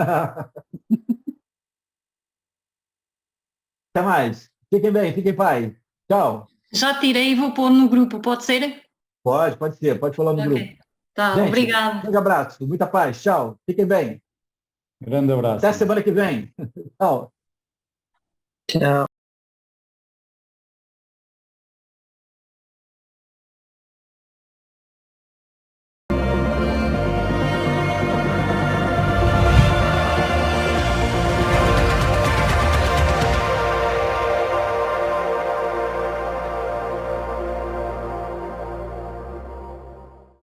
Até mais. Fiquem bem, fiquem em paz. Tchau. Já tirei e vou pôr no grupo, pode ser? Pode ser. Pode falar no grupo. Tá, gente, obrigado. Um grande abraço. Muita paz. Tchau. Fiquem bem. Grande abraço. Até semana que vem. Tchau. Tchau.